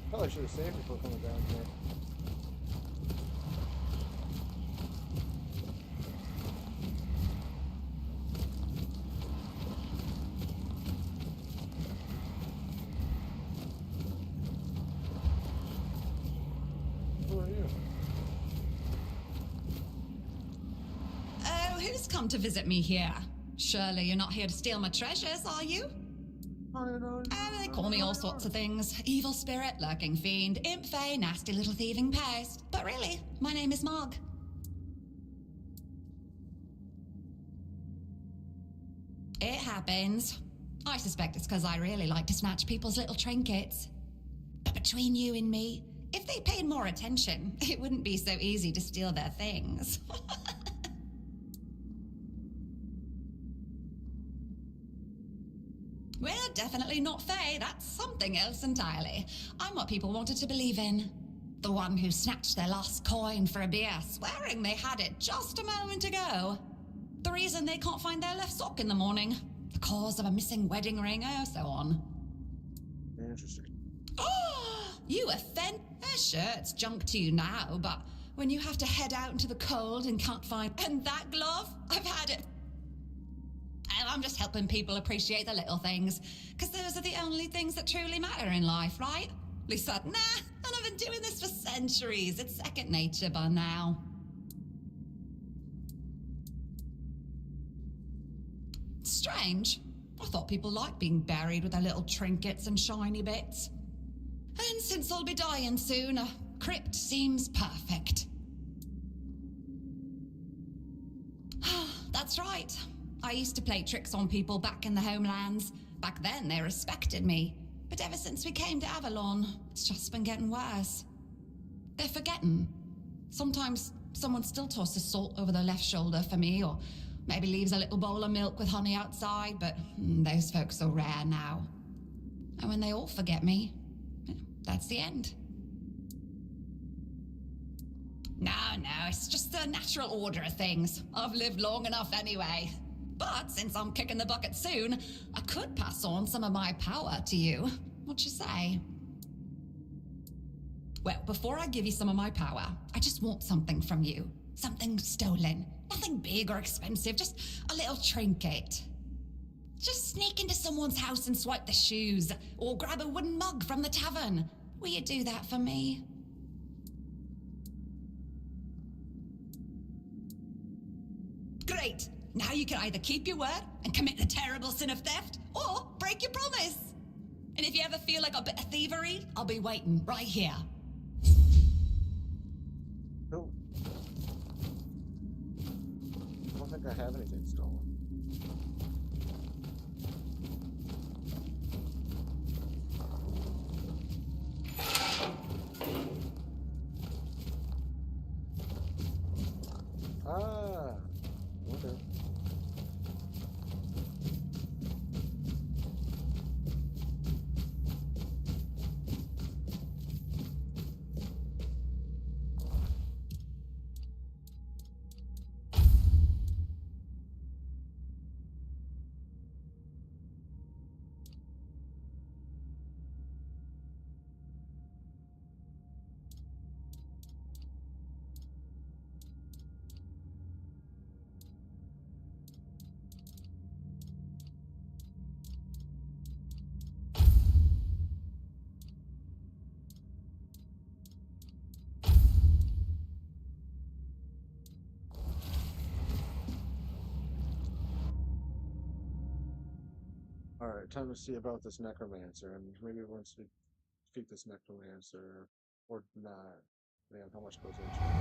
Probably should have saved before coming down here. Who are you? Oh, who's come to visit me here? Surely you're not here to steal my treasures, are you? Oh, they call me all sorts of things. Evil spirit, lurking fiend, imp fae, nasty little thieving pest. But really, my name is Mog. It happens. I suspect it's because I really like to snatch people's little trinkets. But between you and me, if they paid more attention, it wouldn't be so easy to steal their things. We're definitely not Fae, that's something else entirely. I'm what people wanted to believe in. The one who snatched their last coin for a beer, swearing they had it just a moment ago. The reason they can't find their left sock in the morning. The cause of a missing wedding ring, oh, so on. Interesting. Oh, you offend? Sure, it's junk to you now, but when you have to head out into the cold and can't find... And that glove? I've had it. And I'm just helping people appreciate the little things. Because those are the only things that truly matter in life, right? Lisa, nah, and I've been doing this for centuries. It's second nature by now. Strange. I thought people liked being buried with their little trinkets and shiny bits. And since I'll be dying soon, a crypt seems perfect. That's right. I used to play tricks on people back in the homelands. Back then, they respected me. But ever since we came to Avalon, it's just been getting worse. They're forgetting. Sometimes someone still tosses salt over their left shoulder for me, or maybe leaves a little bowl of milk with honey outside, but those folks are rare now. And when they all forget me, that's the end. No, it's just the natural order of things. I've lived long enough anyway. But since I'm kicking the bucket soon, I could pass on some of my power to you. What you say? Well, before I give you some of my power, I just want something from you. Something stolen. Nothing big or expensive, just a little trinket. Just sneak into someone's house and swipe the shoes, or grab a wooden mug from the tavern. Will you do that for me? Great! Now you can either keep your word and commit the terrible sin of theft, or break your promise. And if you ever feel like a bit of thievery, I'll be waiting right here. No. I don't think I have anything stolen. Ah, okay. Alright, time to see about this necromancer, and maybe once we defeat this necromancer, or not, man, how much goes into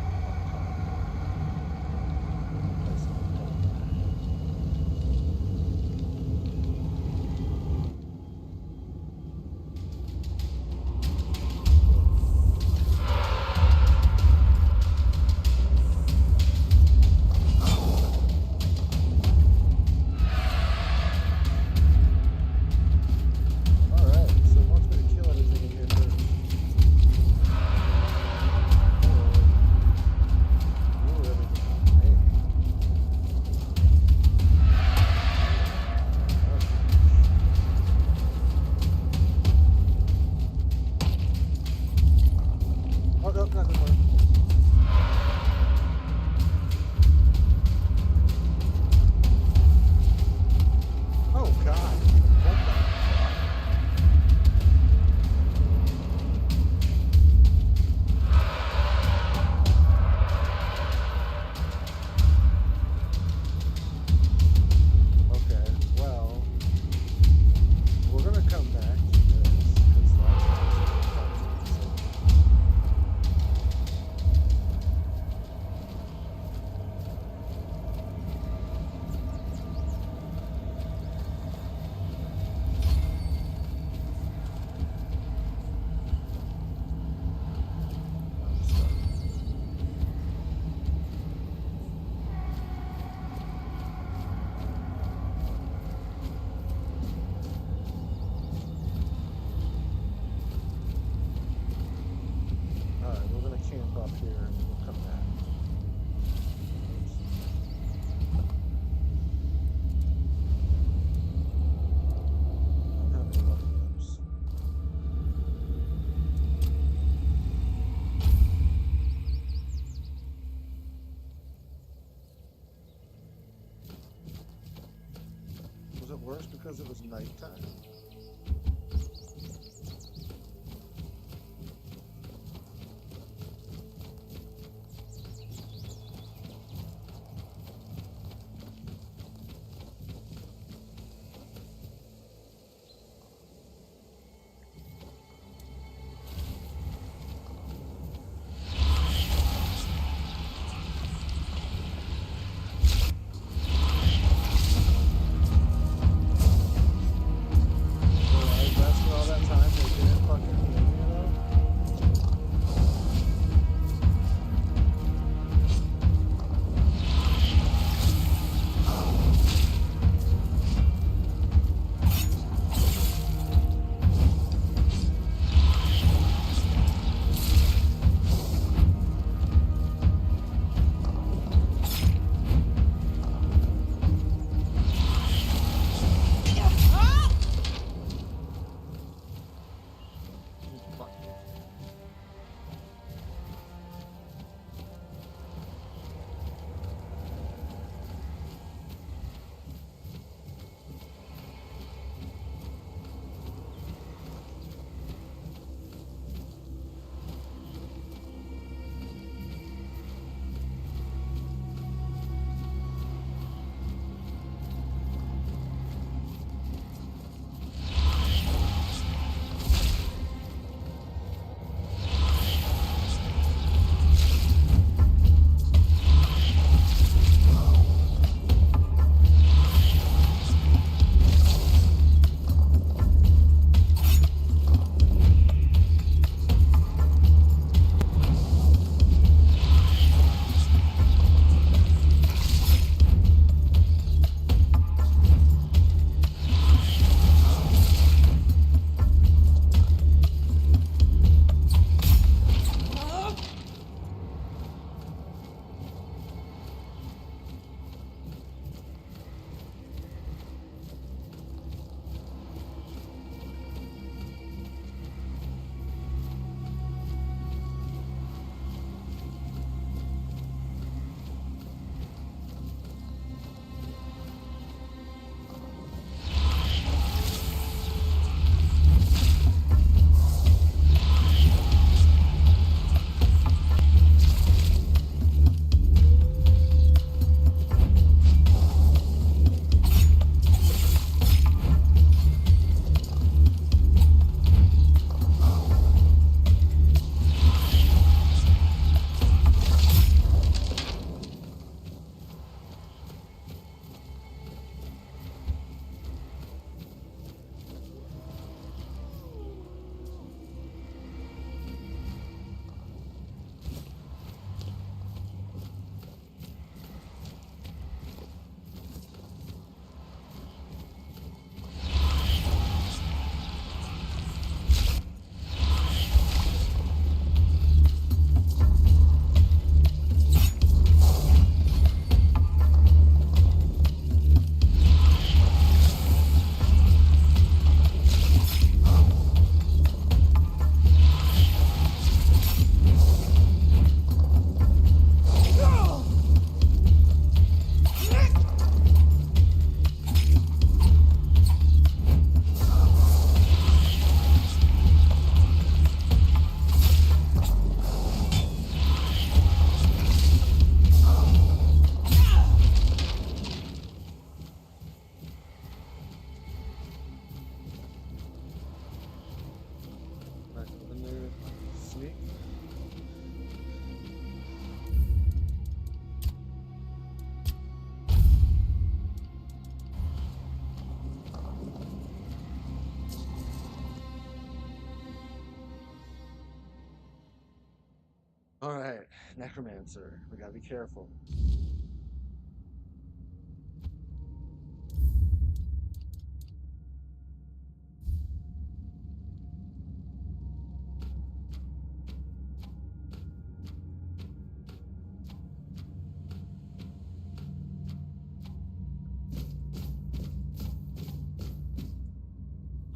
worse because it was nighttime. Alright, Necromancer. We gotta be careful.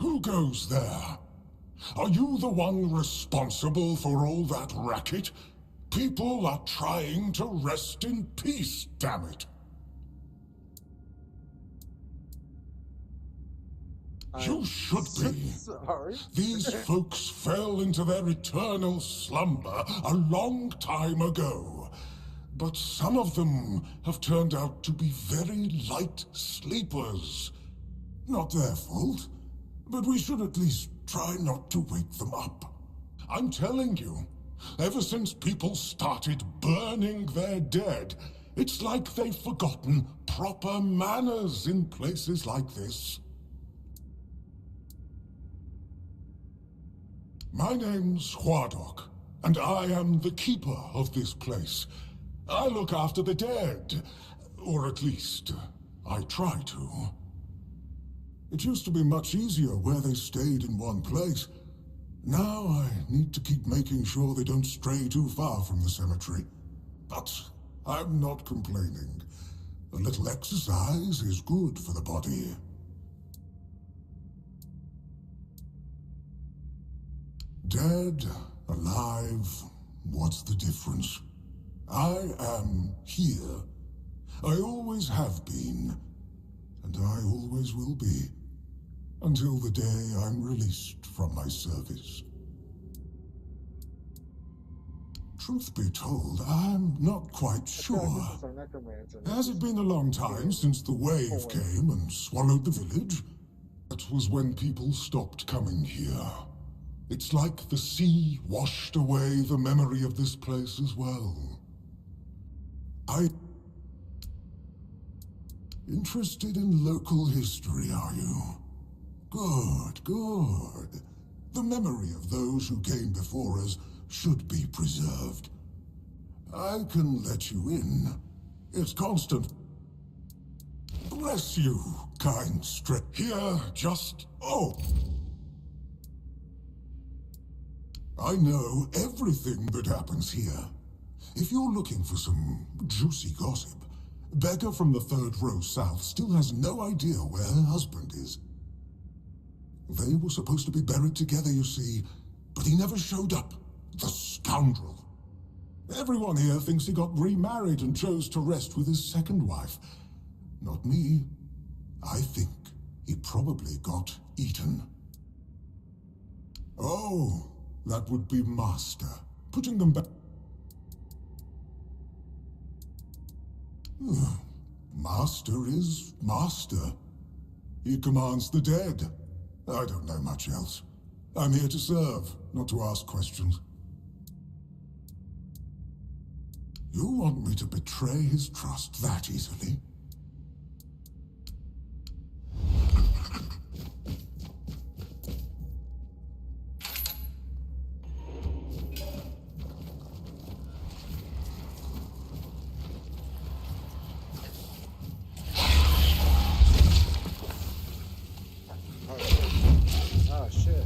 Who goes there? Are you the one responsible for all that racket? People are trying to rest in peace, damn it. You should be. Sorry. These folks fell into their eternal slumber a long time ago. But some of them have turned out to be very light sleepers. Not their fault, but we should at least try not to wake them up. I'm telling you, ever since people started burning their dead, it's like they've forgotten proper manners in places like this. My name's Huardok, and I am the keeper of this place. I look after the dead, or at least, I try to. It used to be much easier where they stayed in one place. Now I need to keep making sure they don't stray too far from the cemetery. But I'm not complaining. A little exercise is good for the body. Dead, alive, what's the difference? I am here. I always have been, and I always will be, until the day I'm released from my service. Truth be told, I'm not quite sure. Has it been a long time since the wave came and swallowed the village? That was when people stopped coming here. It's like the sea washed away the memory of this place as well. Interested in local history, are you? Good, good. The memory of those who came before us should be preserved. I can let you in. It's constant. Bless you, kind strip. Here, just... Oh! I know everything that happens here. If you're looking for some juicy gossip, Becca from the third row south still has no idea where her husband is. They were supposed to be buried together, you see, but he never showed up. The scoundrel. Everyone here thinks he got remarried and chose to rest with his second wife. Not me. I think he probably got eaten. Oh, that would be Master. Putting them back. Master is Master. He commands the dead. I don't know much else. I'm here to serve, not to ask questions. You want me to betray his trust that easily? Oh, shit.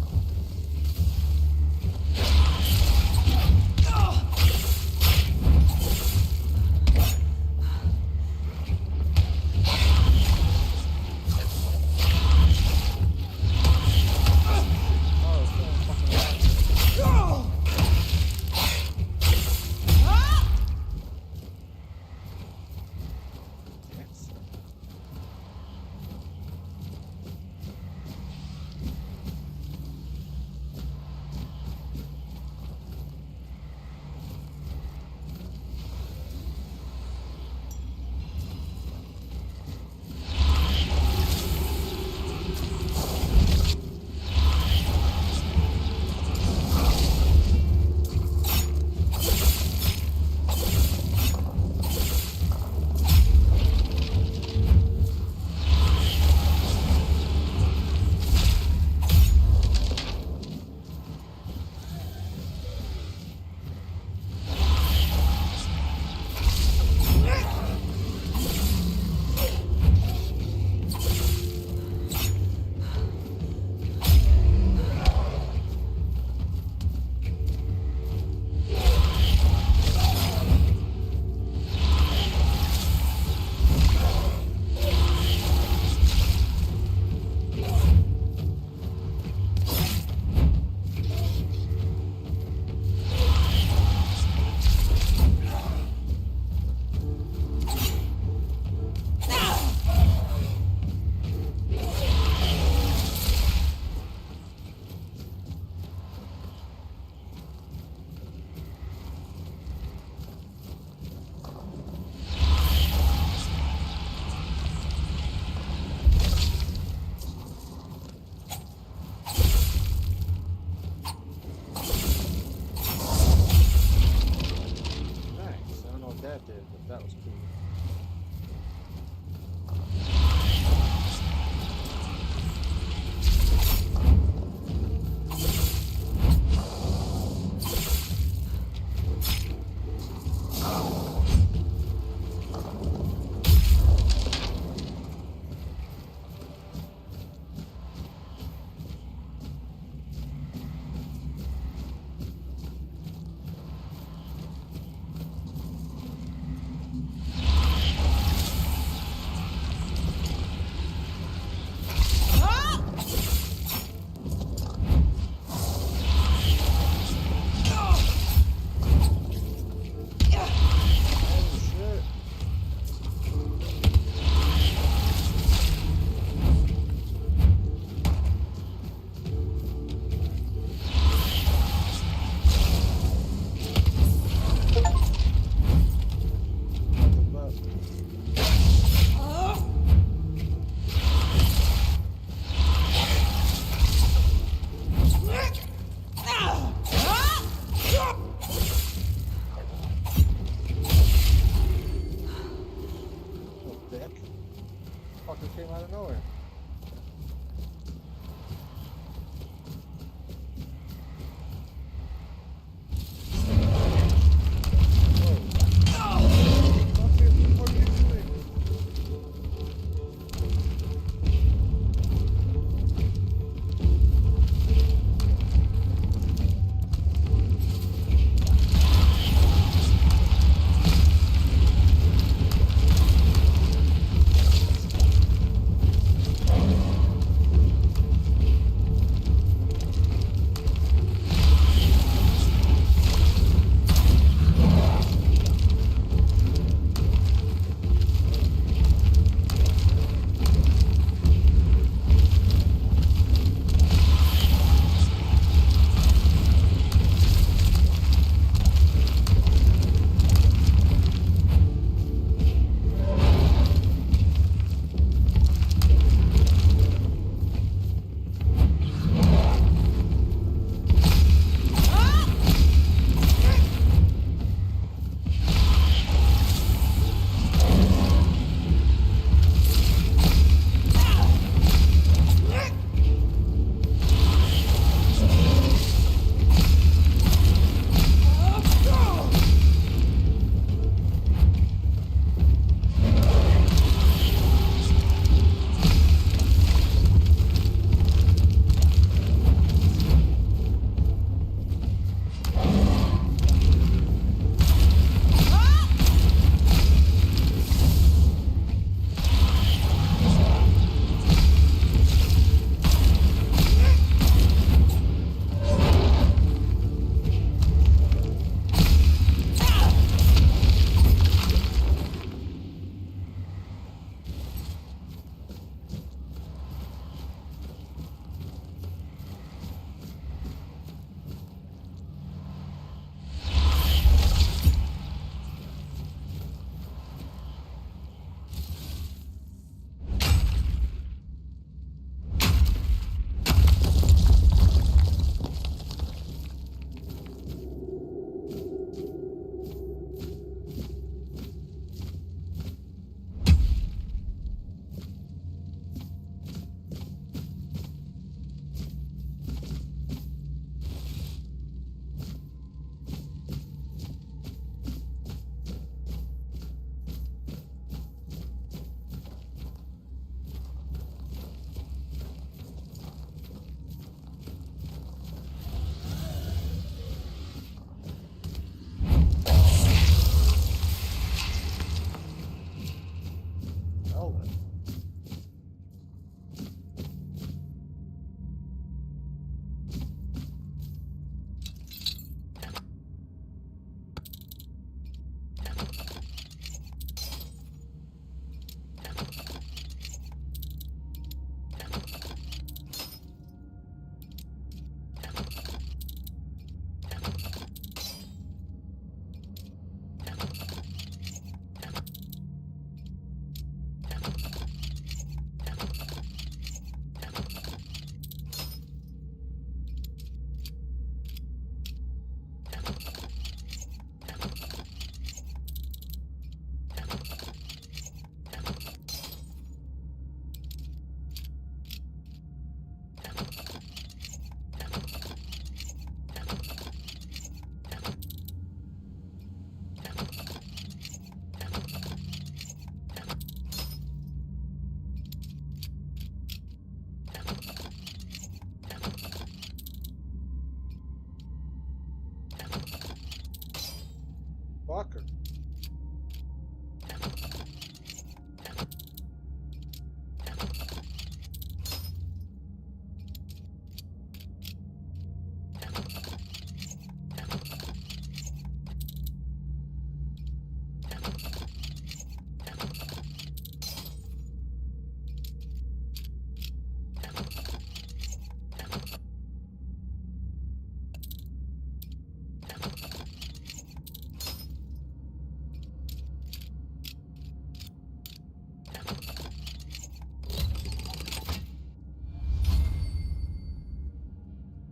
walker.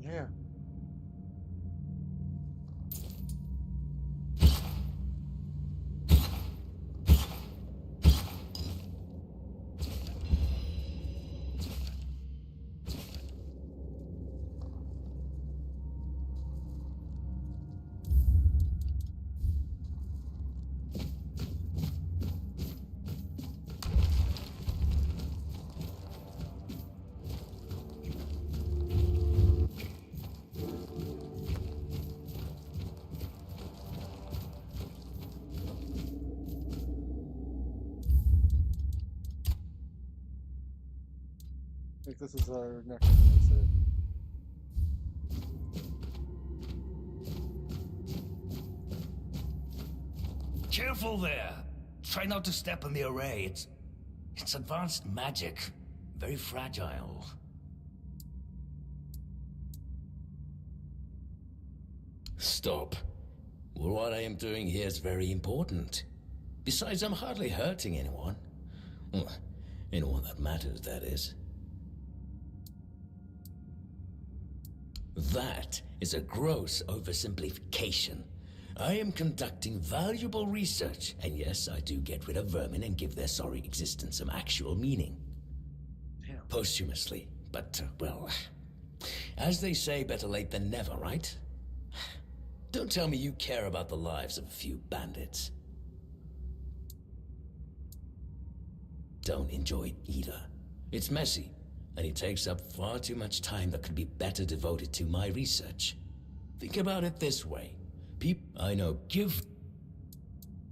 Yeah. I think this is our necromancer. Careful there! Try not to step in the array. It's advanced magic. Very fragile. Stop. Well, what I am doing here is very important. Besides, I'm hardly hurting anyone. Well, anyone that matters, that is. That is a gross oversimplification. I am conducting valuable research, and yes, I do get rid of vermin and give their sorry existence some actual meaning. Damn. Posthumously, but, well, as they say, better late than never, right? Don't tell me you care about the lives of a few bandits. Don't enjoy it either. It's messy, and it takes up far too much time that could be better devoted to my research. Think about it this way. I know,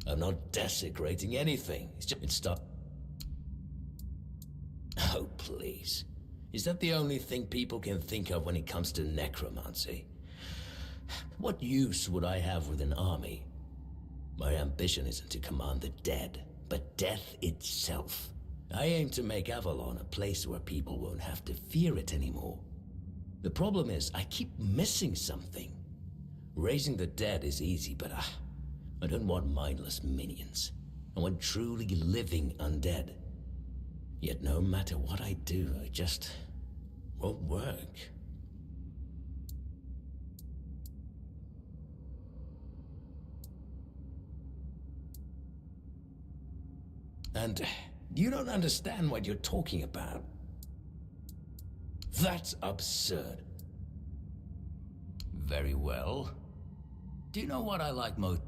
I'm not desecrating anything. It's stop. Oh, please. Is that the only thing people can think of when it comes to necromancy? What use would I have with an army? My ambition isn't to command the dead, but death itself. I aim to make Avalon a place where people won't have to fear it anymore. The problem is, I keep missing something. Raising the dead is easy, but I don't want mindless minions. I want truly living undead. Yet no matter what I do, I just won't work. And you don't understand what you're talking about. That's absurd. Very well. Do you know what I like most?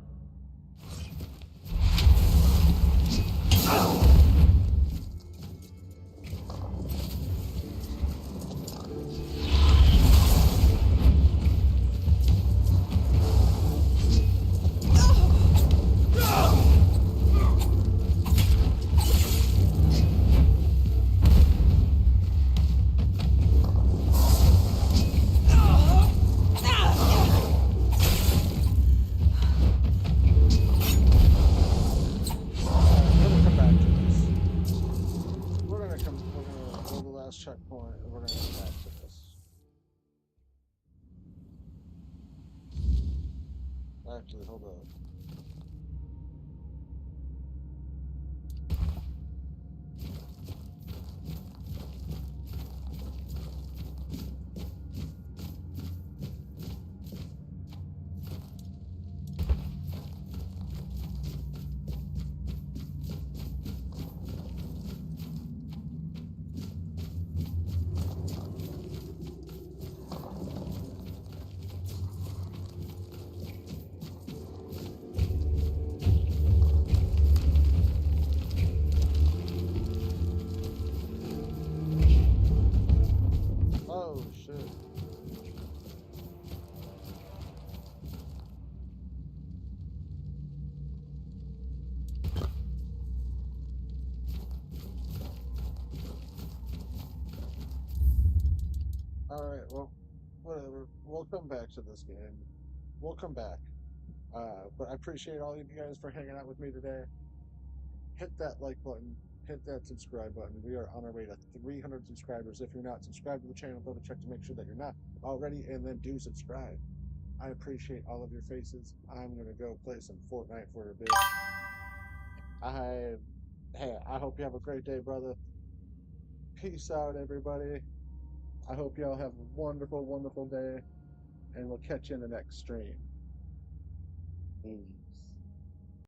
Checkpoint, and we're gonna come back to this. Actually, hold on. Alright, well, whatever. We'll come back to this game. We'll come back. But I appreciate all of you guys for hanging out with me today. Hit that like button. Hit that subscribe button. We are on our way to 300 subscribers. If you're not subscribed to the channel, double check to make sure that you're not already, and then do subscribe. I appreciate all of your faces. I'm gonna go play some Fortnite for a bit. I hope you have a great day, brother. Peace out, everybody. I hope y'all have a wonderful, wonderful day, and we'll catch you in the next stream.